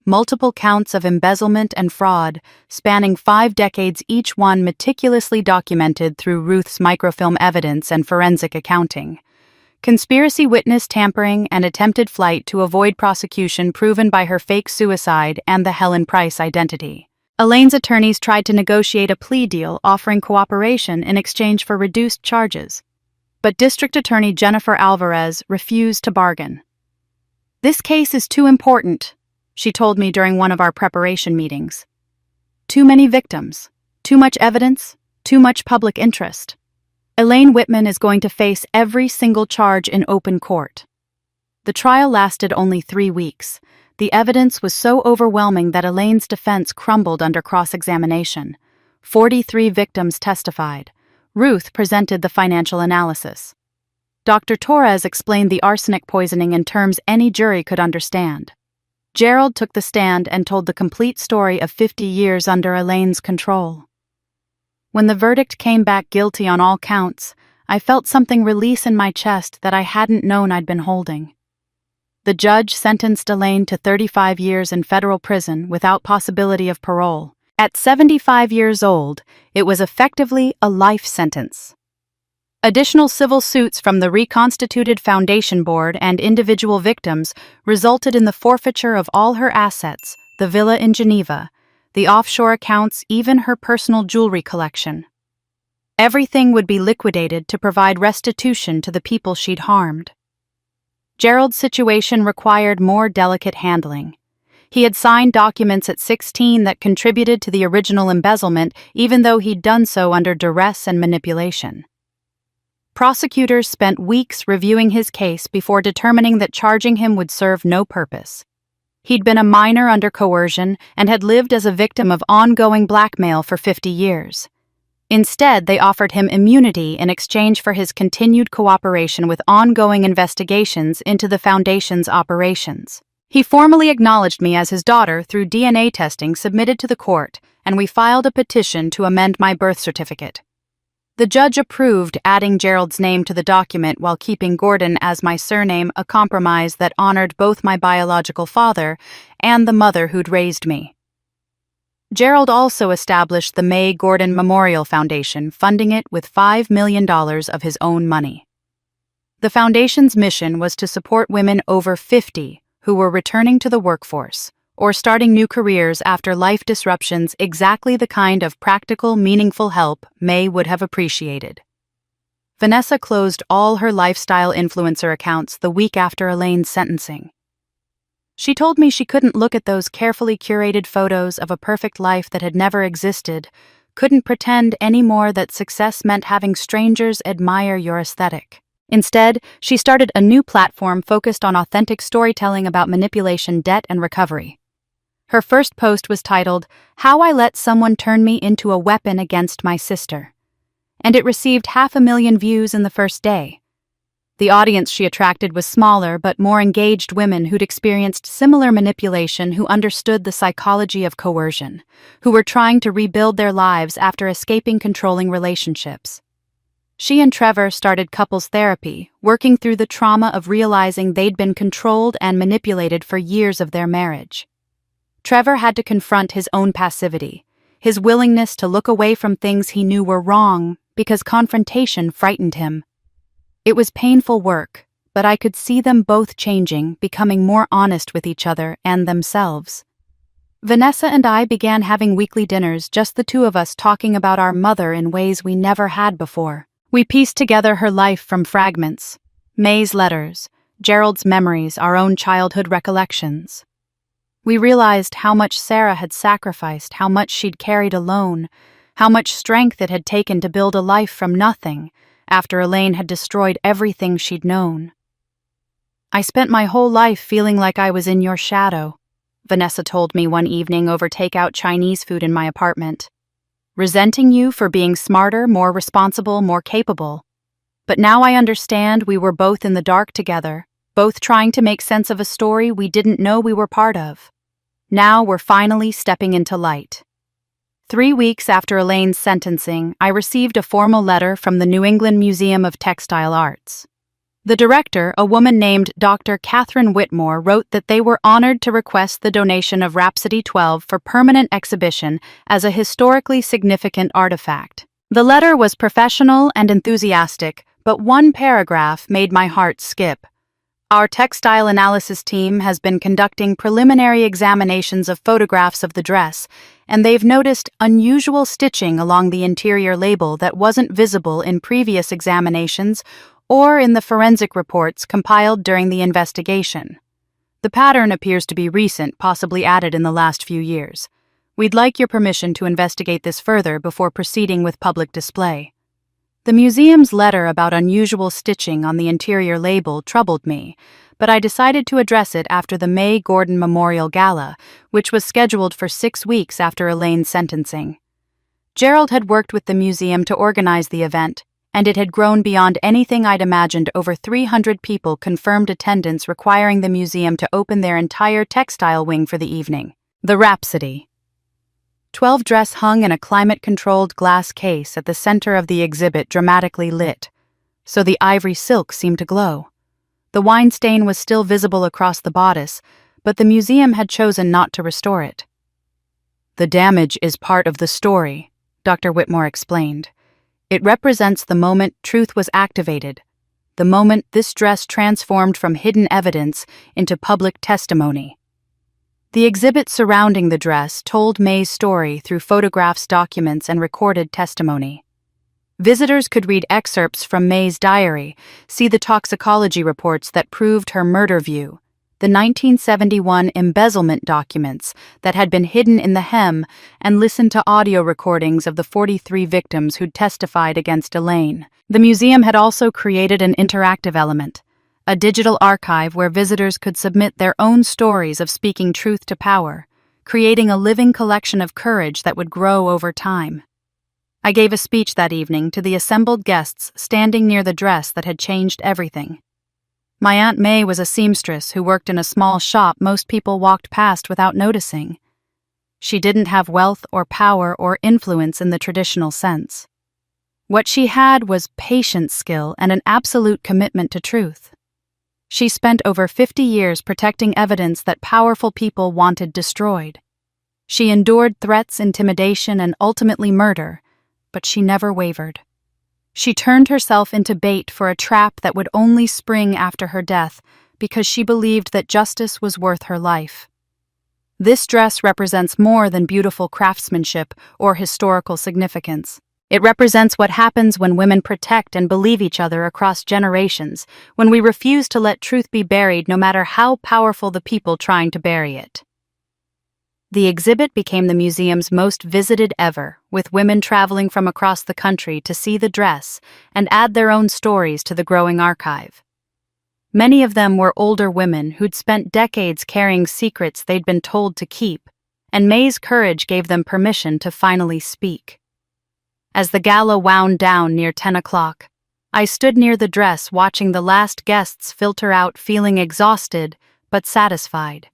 Multiple counts of embezzlement and fraud, spanning 5 decades, each one meticulously documented through Ruth's microfilm evidence and forensic accounting. Conspiracy, witness tampering, and attempted flight to avoid prosecution proven by her fake suicide and the Helen Price identity. Elaine's attorneys tried to negotiate a plea deal offering cooperation in exchange for reduced charges, but District Attorney Jennifer Alvarez refused to bargain. "This case is too important," she told me during one of our preparation meetings. "Too many victims, too much evidence, too much public interest. Elaine Whitman is going to face every single charge in open court." The trial lasted only 3 weeks. The evidence was so overwhelming that Elaine's defense crumbled under cross-examination. 43 victims testified. Ruth presented the financial analysis. Dr. Torres explained the arsenic poisoning in terms any jury could understand. Gerald took the stand and told the complete story of 50 years under Elaine's control. When the verdict came back guilty on all counts, I felt something release in my chest that I hadn't known I'd been holding. The judge sentenced Elaine to 35 years in federal prison without possibility of parole. At 75 years old, it was effectively a life sentence. Additional civil suits from the reconstituted Foundation Board and individual victims resulted in the forfeiture of all her assets, the villa in Geneva, the offshore accounts, even her personal jewelry collection. Everything would be liquidated to provide restitution to the people she'd harmed. Gerald's situation required more delicate handling. He had signed documents at 16 that contributed to the original embezzlement, even though he'd done so under duress and manipulation. Prosecutors spent weeks reviewing his case before determining that charging him would serve no purpose. He'd been a minor under coercion and had lived as a victim of ongoing blackmail for 50 years. Instead, they offered him immunity in exchange for his continued cooperation with ongoing investigations into the Foundation's operations. He formally acknowledged me as his daughter through DNA testing submitted to the court, and we filed a petition to amend my birth certificate. The judge approved adding Gerald's name to the document while keeping Gordon as my surname, a compromise that honored both my biological father and the mother who'd raised me. Gerald also established the May Gordon Memorial Foundation, funding it with $5 million of his own money. The foundation's mission was to support women over 50 who were returning to the workforce or starting new careers after life disruptions, exactly the kind of practical, meaningful help May would have appreciated. Vanessa closed all her lifestyle influencer accounts the week after Elaine's sentencing. She told me she couldn't look at those carefully curated photos of a perfect life that had never existed, couldn't pretend anymore that success meant having strangers admire your aesthetic. Instead, she started a new platform focused on authentic storytelling about manipulation, debt, and recovery. Her first post was titled, "How I Let Someone Turn Me Into a Weapon Against My Sister," and it received 500,000 views in the first day. The audience she attracted was smaller but more engaged women who'd experienced similar manipulation, who understood the psychology of coercion, who were trying to rebuild their lives after escaping controlling relationships. She and Trevor started couples therapy, working through the trauma of realizing they'd been controlled and manipulated for years of their marriage. Trevor had to confront his own passivity, his willingness to look away from things he knew were wrong because confrontation frightened him. It was painful work, but I could see them both changing, becoming more honest with each other and themselves. Vanessa and I began having weekly dinners, just the two of us talking about our mother in ways we never had before. We pieced together her life from fragments: May's letters, Gerald's memories, our own childhood recollections. We realized how much Sarah had sacrificed, how much she'd carried alone, how much strength it had taken to build a life from nothing after Elaine had destroyed everything she'd known. "I spent my whole life feeling like I was in your shadow," Vanessa told me one evening over takeout Chinese food in my apartment. "Resenting you for being smarter, more responsible, more capable. But now I understand we were both in the dark together, both trying to make sense of a story we didn't know we were part of. Now we're finally stepping into light." 3 weeks after Elaine's sentencing, I received a formal letter from the New England Museum of Textile Arts. The director, a woman named Dr. Catherine Whitmore, wrote that they were honored to request the donation of Rhapsody 12 for permanent exhibition as a historically significant artifact. The letter was professional and enthusiastic, but one paragraph made my heart skip. "Our textile analysis team has been conducting preliminary examinations of photographs of the dress, and they've noticed unusual stitching along the interior label that wasn't visible in previous examinations or in the forensic reports compiled during the investigation. The pattern appears to be recent, possibly added in the last few years. We'd like your permission to investigate this further before proceeding with public display." The museum's letter about unusual stitching on the interior label troubled me, but I decided to address it after the May Gordon Memorial Gala, which was scheduled for 6 weeks after Elaine's sentencing. Gerald had worked with the museum to organize the event, and it had grown beyond anything I'd imagined. Over 300 people confirmed attendance, requiring the museum to open their entire textile wing for the evening. The Rhapsody. 12 dress hung in a climate-controlled glass case at the center of the exhibit, dramatically lit, so the ivory silk seemed to glow. The wine stain was still visible across the bodice, but the museum had chosen not to restore it. The damage is part of the story, Dr. Whitmore explained. It represents the moment truth was activated, the moment this dress transformed from hidden evidence into public testimony. The exhibit surrounding the dress told May's story through photographs, documents, and recorded testimony. Visitors could read excerpts from May's diary, see the toxicology reports that proved her murder view, the 1971 embezzlement documents that had been hidden in the hem, and listen to audio recordings of the 43 victims who'd testified against Elaine. The museum had also created an interactive element, a digital archive where visitors could submit their own stories of speaking truth to power, creating a living collection of courage that would grow over time. I gave a speech that evening to the assembled guests standing near the dress that had changed everything. My Aunt May was a seamstress who worked in a small shop most people walked past without noticing. She didn't have wealth or power or influence in the traditional sense. What she had was patient skill and an absolute commitment to truth. She spent over 50 years protecting evidence that powerful people wanted destroyed. She endured threats, intimidation, and ultimately murder, but she never wavered. She turned herself into bait for a trap that would only spring after her death because she believed that justice was worth her life. This dress represents more than beautiful craftsmanship or historical significance. It represents what happens when women protect and believe each other across generations, when we refuse to let truth be buried no matter how powerful the people trying to bury it. The exhibit became the museum's most visited ever, with women traveling from across the country to see the dress and add their own stories to the growing archive. Many of them were older women who'd spent decades carrying secrets they'd been told to keep, and May's courage gave them permission to finally speak. As the gala wound down near 10 o'clock, I stood near the dress watching the last guests filter out feeling exhausted but satisfied.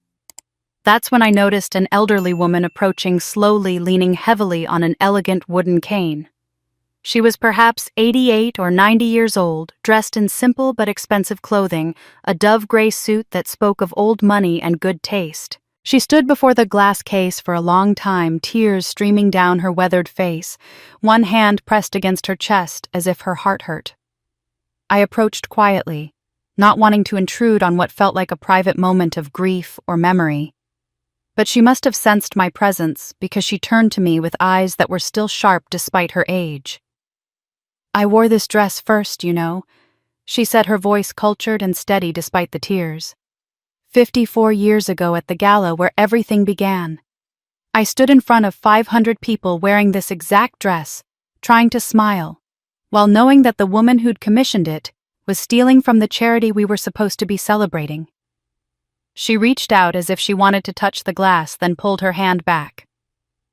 That's when I noticed an elderly woman approaching slowly, leaning heavily on an elegant wooden cane. She was perhaps 88 or 90 years old, dressed in simple but expensive clothing, a dove-gray suit that spoke of old money and good taste. She stood before the glass case for a long time, tears streaming down her weathered face, one hand pressed against her chest as if her heart hurt. I approached quietly, not wanting to intrude on what felt like a private moment of grief or memory. But she must have sensed my presence because she turned to me with eyes that were still sharp despite her age. "I wore this dress first, you know," she said, her voice cultured and steady despite the tears. 54 years ago at the gala where everything began. I stood in front of 500 people wearing this exact dress, trying to smile, while knowing that the woman who'd commissioned it was stealing from the charity we were supposed to be celebrating. She reached out as if she wanted to touch the glass, then pulled her hand back.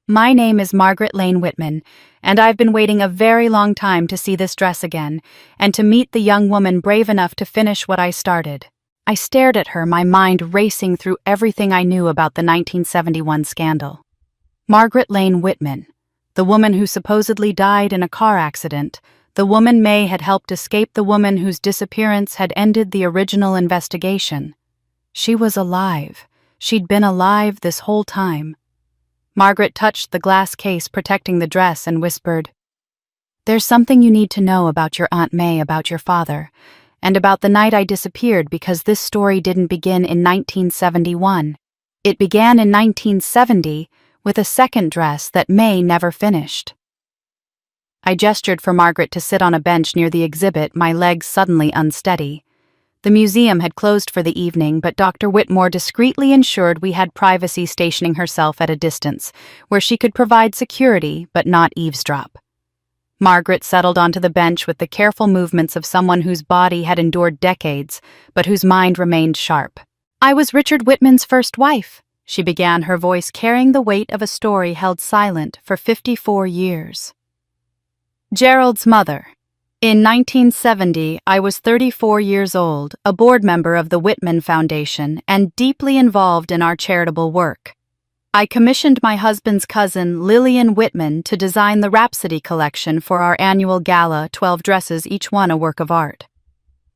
"My name is Margaret Lane Whitman, and I've been waiting a very long time to see this dress again, and to meet the young woman brave enough to finish what I started." I stared at her, my mind racing through everything I knew about the 1971 scandal. Margaret Lane Whitman, the woman who supposedly died in a car accident, the woman May had helped escape, the woman whose disappearance had ended the original investigation. She was alive. She'd been alive this whole time. Margaret touched the glass case protecting the dress and whispered, "There's something you need to know about your Aunt May, about your father, and about the night I disappeared, because this story didn't begin in 1971. It began in 1970 with a second dress that May never finished." I gestured for Margaret to sit on a bench near the exhibit, my legs suddenly unsteady. The museum had closed for the evening, but Dr. Whitmore discreetly ensured we had privacy, stationing herself at a distance, where she could provide security but not eavesdrop. Margaret settled onto the bench with the careful movements of someone whose body had endured decades, but whose mind remained sharp. "I was Richard Whitman's first wife," she began, her voice carrying the weight of a story held silent for 54 years. "Gerald's mother. In 1970, I was 34 years old, a board member of the Whitman Foundation, and deeply involved in our charitable work. I commissioned my husband's cousin, Lillian Whitman, to design the Rhapsody collection for our annual gala, 12 dresses, each one a work of art.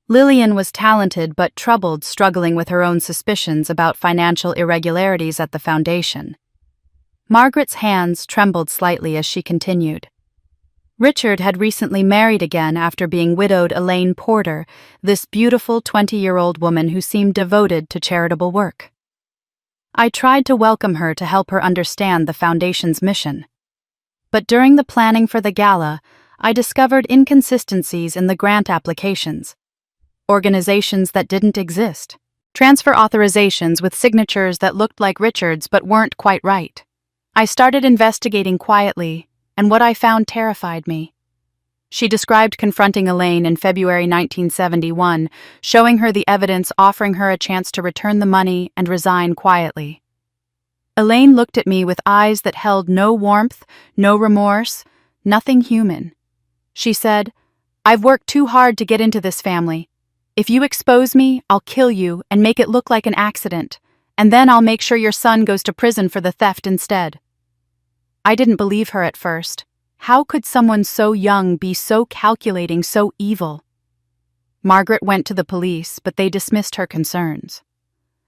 Lillian was talented but troubled, struggling with her own suspicions about financial irregularities at the foundation. Margaret's hands trembled slightly as she continued. Richard had recently married again after being widowed Elaine Porter, this beautiful 20-year-old woman who seemed devoted to charitable work. I tried to welcome her to help her understand the Foundation's mission. But during the planning for the gala, I discovered inconsistencies in the grant applications. Organizations that didn't exist. Transfer authorizations with signatures that looked like Richard's but weren't quite right. I started investigating quietly, and what I found terrified me. She described confronting Elaine in February 1971, showing her the evidence, offering her a chance to return the money and resign quietly. Elaine looked at me with eyes that held no warmth, no remorse, nothing human. She said, "I've worked too hard to get into this family. If you expose me, I'll kill you and make it look like an accident, and then I'll make sure your son goes to prison for the theft instead." I didn't believe her at first. How could someone so young be so calculating, so evil? Margaret went to the police, but they dismissed her concerns.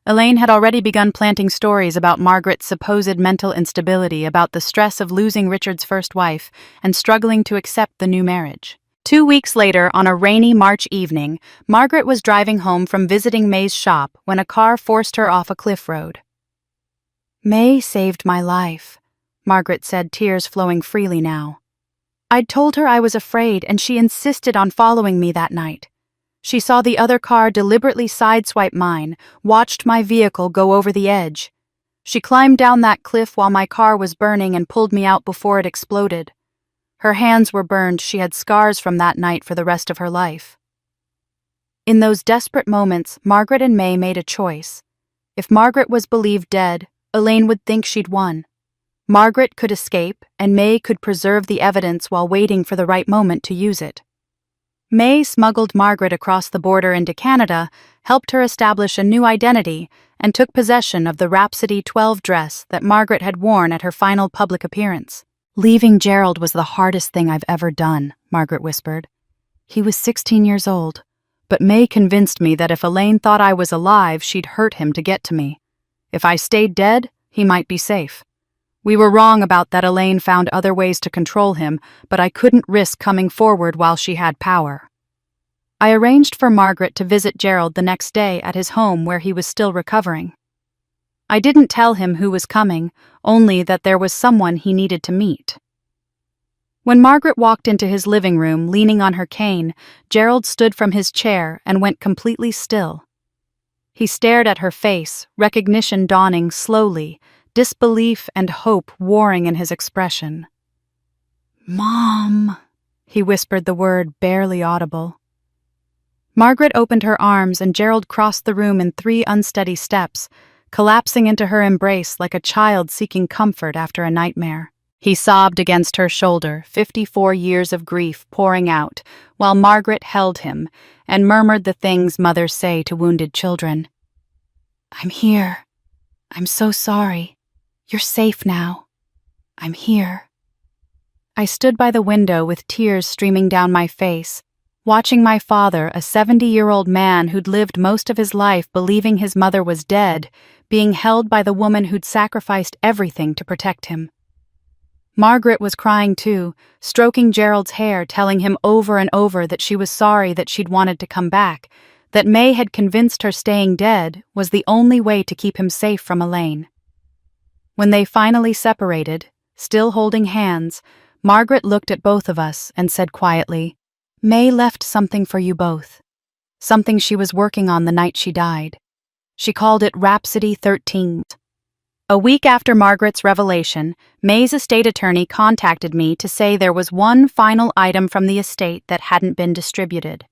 Elaine had already begun planting stories about Margaret's supposed mental instability, about the stress of losing Richard's first wife and struggling to accept the new marriage. 2 weeks later, on a rainy March evening, Margaret was driving home from visiting May's shop when a car forced her off a cliff road. "May saved my life," Margaret said, tears flowing freely now. "I'd told her I was afraid, and she insisted on following me that night. She saw the other car deliberately sideswipe mine, watched my vehicle go over the edge. She climbed down that cliff while my car was burning and pulled me out before it exploded. Her hands were burned. She had scars from that night for the rest of her life." In those desperate moments, Margaret and May made a choice. If Margaret was believed dead, Elaine would think she'd won. Margaret could escape, and May could preserve the evidence while waiting for the right moment to use it. May smuggled Margaret across the border into Canada, helped her establish a new identity, and took possession of the Rhapsody 12 dress that Margaret had worn at her final public appearance. "Leaving Gerald was the hardest thing I've ever done," Margaret whispered. "He was 16 years old, but May convinced me that if Elaine thought I was alive, she'd hurt him to get to me. If I stayed dead, he might be safe. We were wrong about that. Elaine found other ways to control him, but I couldn't risk coming forward while she had power." I arranged for Margaret to visit Gerald the next day at his home where he was still recovering. I didn't tell him who was coming, only that there was someone he needed to meet. When Margaret walked into his living room, leaning on her cane, Gerald stood from his chair and went completely still. He stared at her face, recognition dawning slowly, disbelief and hope warring in his expression. "Mom," he whispered the word barely audible. Margaret opened her arms and Gerald crossed the room in 3 unsteady steps, collapsing into her embrace like a child seeking comfort after a nightmare. He sobbed against her shoulder, 54 years of grief pouring out, while Margaret held him and murmured the things mothers say to wounded children. "I'm here. I'm so sorry. You're safe now. I'm here." I stood by the window with tears streaming down my face, watching my father, a 70-year-old man who'd lived most of his life believing his mother was dead, being held by the woman who'd sacrificed everything to protect him. Margaret was crying too, stroking Gerald's hair, telling him over and over that she was sorry that she'd wanted to come back, that May had convinced her staying dead was the only way to keep him safe from Elaine. When they finally separated, still holding hands, Margaret looked at both of us and said quietly, "May left something for you both. Something she was working on the night she died. She called it Rhapsody 13. A week after Margaret's revelation, May's estate attorney contacted me to say there was one final item from the estate that hadn't been distributed.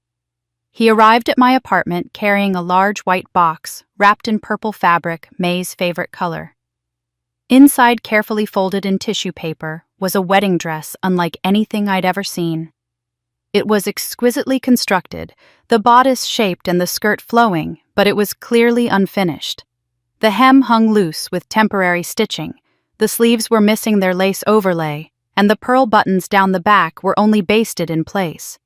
He arrived at my apartment carrying a large white box wrapped in purple fabric, May's favorite color. Inside, carefully folded in tissue paper, was a wedding dress unlike anything I'd ever seen. It was exquisitely constructed, the bodice shaped and the skirt flowing, but it was clearly unfinished. The hem hung loose with temporary stitching, the sleeves were missing their lace overlay, and the pearl buttons down the back were only basted in place.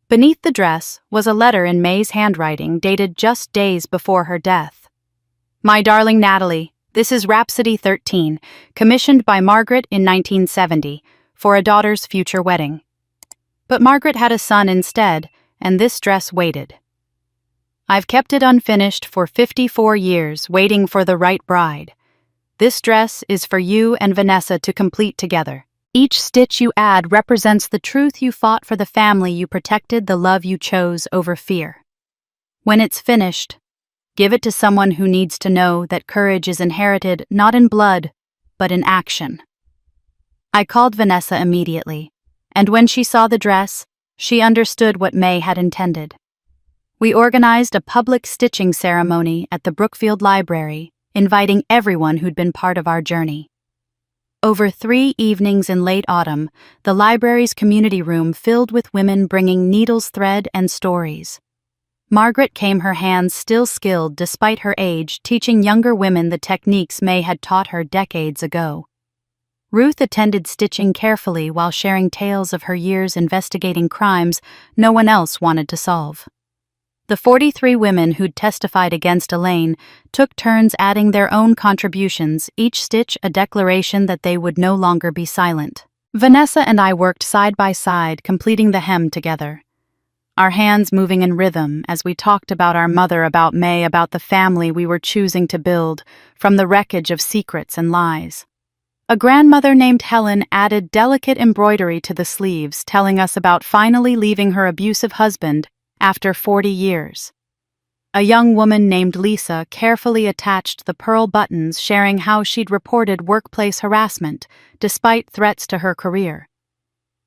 Beneath the dress was a letter in May's handwriting dated just days before her death. "My darling Natalie, This is Rhapsody 13, commissioned by Margaret in 1970, for a daughter's future wedding. But Margaret had a son instead, and this dress waited. I've kept it unfinished for 54 years, waiting for the right bride. This dress is for you and Vanessa to complete together. Each stitch you add represents the truth you fought for, the family you protected, the love you chose over fear. When it's finished, give it to someone who needs to know that courage is inherited not in blood, but in action. I called Vanessa immediately, and when she saw the dress, she understood what May had intended. We organized a public stitching ceremony at the Brookfield Library, inviting everyone who'd been part of our journey. Over 3 evenings in late autumn, the library's community room filled with women bringing needles, thread, and stories. Margaret came, her hands still skilled despite her age, teaching younger women the techniques May had taught her decades ago. Ruth attended stitching carefully while sharing tales of her years investigating crimes no one else wanted to solve. The 43 women who'd testified against Elaine took turns adding their own contributions, each stitch a declaration that they would no longer be silent. Vanessa and I worked side by side, completing the hem together, our hands moving in rhythm as we talked about our mother, about May, about the family we were choosing to build from the wreckage of secrets and lies. A grandmother named Helen added delicate embroidery to the sleeves, telling us about finally leaving her abusive husband after 40 years. A young woman named Lisa carefully attached the pearl buttons, sharing how she'd reported workplace harassment despite threats to her career.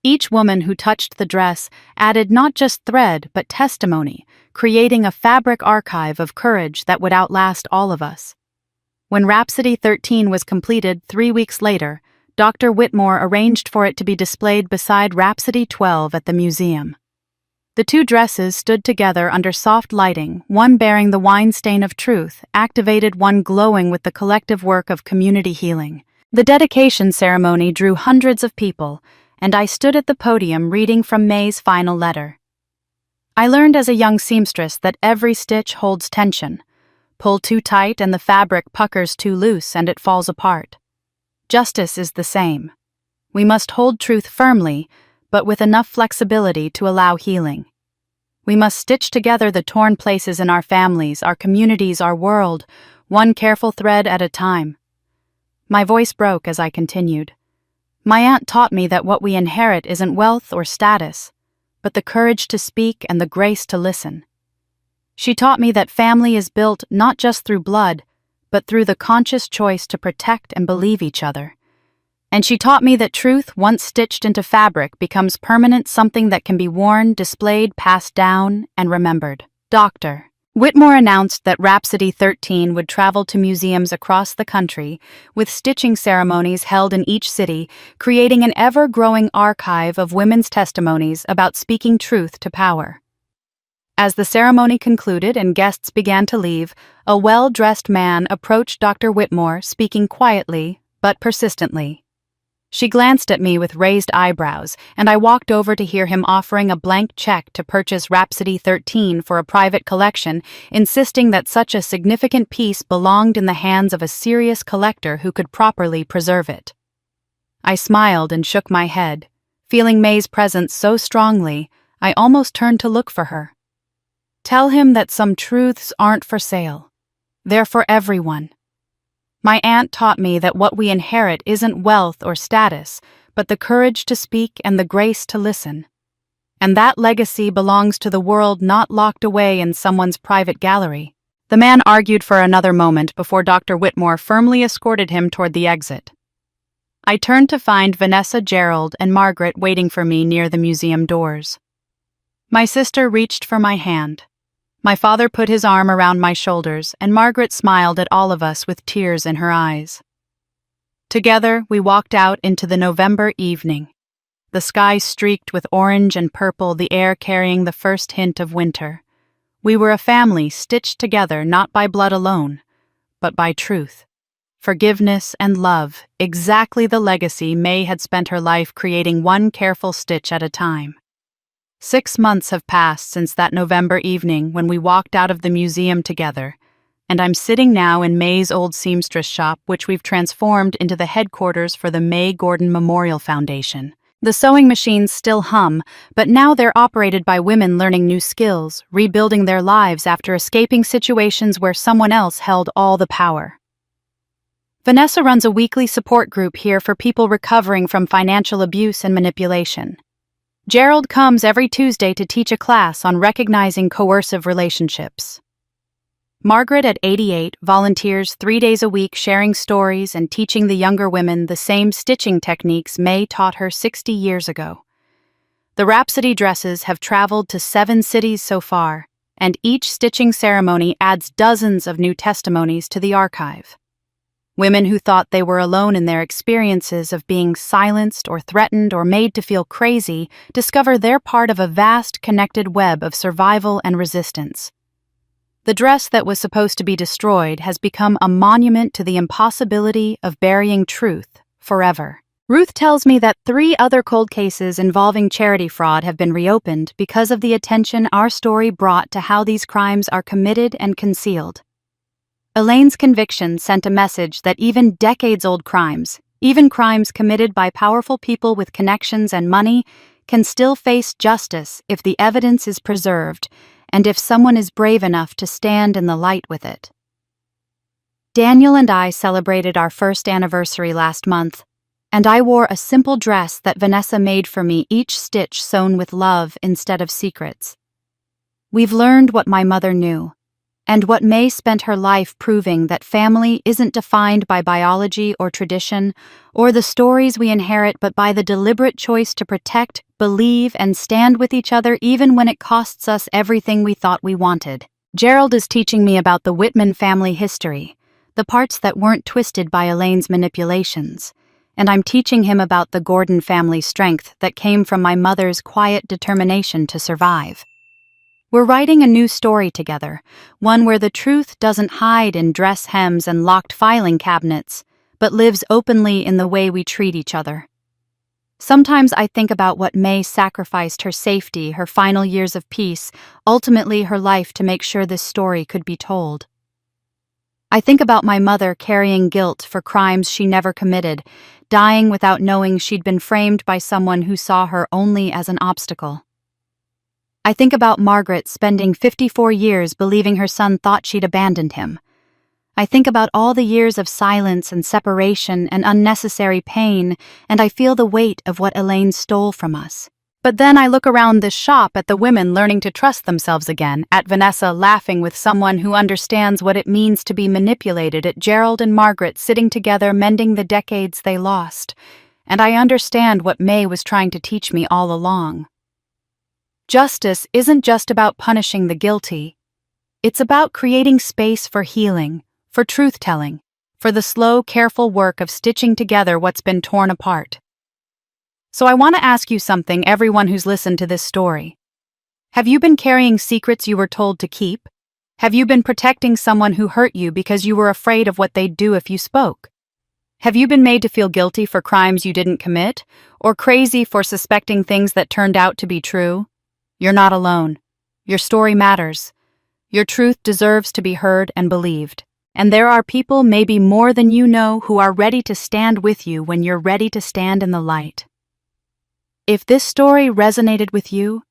Each woman who touched the dress added not just thread but testimony, creating a fabric archive of courage that would outlast all of us. When Rhapsody 13 was completed 3 weeks later, Dr. Whitmore arranged for it to be displayed beside Rhapsody 12 at the museum. The 2 dresses stood together under soft lighting, one bearing the wine stain of truth, activated, one glowing with the collective work of community healing. The dedication ceremony drew hundreds of people, and I stood at the podium reading from May's final letter. I learned as a young seamstress that every stitch holds tension. Pull too tight and the fabric puckers too loose and it falls apart. Justice is the same. We must hold truth firmly, but with enough flexibility to allow healing. We must stitch together the torn places in our families, our communities, our world, one careful thread at a time. My voice broke as I continued. My aunt taught me that what we inherit isn't wealth or status, but the courage to speak and the grace to listen. She taught me that family is built not just through blood, but through the conscious choice to protect and believe each other. And she taught me that truth, once stitched into fabric, becomes permanent, something that can be worn, displayed, passed down, and remembered. Dr. Whitmore announced that Rhapsody 13 would travel to museums across the country, with stitching ceremonies held in each city, creating an ever-growing archive of women's testimonies about speaking truth to power. As the ceremony concluded and guests began to leave, a well-dressed man approached Dr. Whitmore, speaking quietly but persistently. She glanced at me with raised eyebrows, and I walked over to hear him offering a blank check to purchase Rhapsody 13 for a private collection, insisting that such a significant piece belonged in the hands of a serious collector who could properly preserve it. I smiled and shook my head. Feeling May's presence so strongly, I almost turned to look for her. Tell him that some truths aren't for sale. They're for everyone. My aunt taught me that what we inherit isn't wealth or status, but the courage to speak and the grace to listen. And that legacy belongs to the world, not locked away in someone's private gallery. The man argued for another moment before Dr. Whitmore firmly escorted him toward the exit. I turned to find Vanessa, Gerald, and Margaret waiting for me near the museum doors. My sister reached for my hand. My father put his arm around my shoulders, and Margaret smiled at all of us with tears in her eyes. Together, we walked out into the November evening. The sky streaked with orange and purple, the air carrying the first hint of winter. We were a family stitched together not by blood alone, but by truth, forgiveness, and love, exactly the legacy May had spent her life creating, one careful stitch at a time. 6 months have passed since that November evening when we walked out of the museum together, and I'm sitting now in May's old seamstress shop, which we've transformed into the headquarters for the May Gordon Memorial Foundation. The sewing machines still hum, but now they're operated by women learning new skills, rebuilding their lives after escaping situations where someone else held all the power. Vanessa runs a weekly support group here for people recovering from financial abuse and manipulation. Gerald comes every Tuesday to teach a class on recognizing coercive relationships. Margaret, at 88, volunteers 3 days a week sharing stories and teaching the younger women the same stitching techniques May taught her 60 years ago. The Rhapsody dresses have traveled to 7 cities so far, and each stitching ceremony adds dozens of new testimonies to the archive. Women who thought they were alone in their experiences of being silenced or threatened or made to feel crazy discover they're part of a vast connected web of survival and resistance. The dress that was supposed to be destroyed has become a monument to the impossibility of burying truth forever. Ruth tells me that 3 other cold cases involving charity fraud have been reopened because of the attention our story brought to how these crimes are committed and concealed. Elaine's conviction sent a message that even decades-old crimes, even crimes committed by powerful people with connections and money, can still face justice if the evidence is preserved and if someone is brave enough to stand in the light with it. Daniel and I celebrated our first anniversary last month, and I wore a simple dress that Vanessa made for me, each stitch sewn with love instead of secrets. We've learned what my mother knew, and what May spent her life proving, that family isn't defined by biology or tradition or the stories we inherit, but by the deliberate choice to protect, believe, and stand with each other even when it costs us everything we thought we wanted. Gerald is teaching me about the Whitman family history, the parts that weren't twisted by Elaine's manipulations, and I'm teaching him about the Gordon family strength that came from my mother's quiet determination to survive. We're writing a new story together, one where the truth doesn't hide in dress hems and locked filing cabinets, but lives openly in the way we treat each other. Sometimes I think about what May sacrificed, her safety, her final years of peace, ultimately her life, to make sure this story could be told. I think about my mother carrying guilt for crimes she never committed, dying without knowing she'd been framed by someone who saw her only as an obstacle. I think about Margaret spending 54 years believing her son thought she'd abandoned him. I think about all the years of silence and separation and unnecessary pain, and I feel the weight of what Elaine stole from us. But then I look around this shop at the women learning to trust themselves again, at Vanessa laughing with someone who understands what it means to be manipulated, at Gerald and Margaret sitting together mending the decades they lost, and I understand what May was trying to teach me all along. Justice isn't just about punishing the guilty. It's about creating space for healing, for truth-telling, for the slow, careful work of stitching together what's been torn apart. So I want to ask you something, everyone who's listened to this story. Have you been carrying secrets you were told to keep? Have you been protecting someone who hurt you because you were afraid of what they'd do if you spoke? Have you been made to feel guilty for crimes you didn't commit, or crazy for suspecting things that turned out to be true? You're not alone. Your story matters. Your truth deserves to be heard and believed. And there are people, maybe more than you know, who are ready to stand with you when you're ready to stand in the light. If this story resonated with you,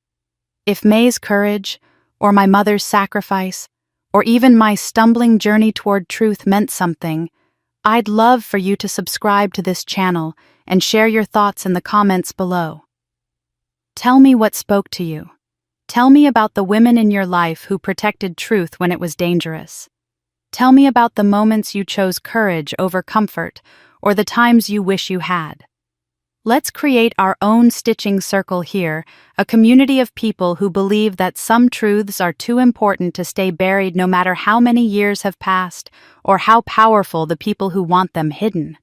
if May's courage, or my mother's sacrifice, or even my stumbling journey toward truth meant something, I'd love for you to subscribe to this channel and share your thoughts in the comments below. Tell me what spoke to you. Tell me about the women in your life who protected truth when it was dangerous. Tell me about the moments you chose courage over comfort, or the times you wish you had. Let's create our own stitching circle here, a community of people who believe that some truths are too important to stay buried no matter how many years have passed, or how powerful the people who want them hidden.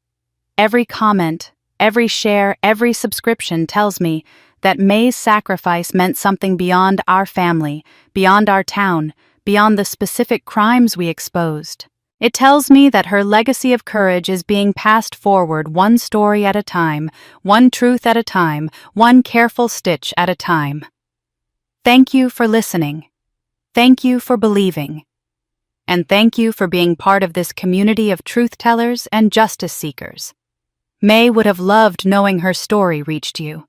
Every comment, every share, every subscription tells me that May's sacrifice meant something beyond our family, beyond our town, beyond the specific crimes we exposed. It tells me that her legacy of courage is being passed forward, one story at a time, one truth at a time, one careful stitch at a time. Thank you for listening. Thank you for believing. and thank you for being part of this community of truth tellers and justice seekers. May would have loved knowing her story reached you.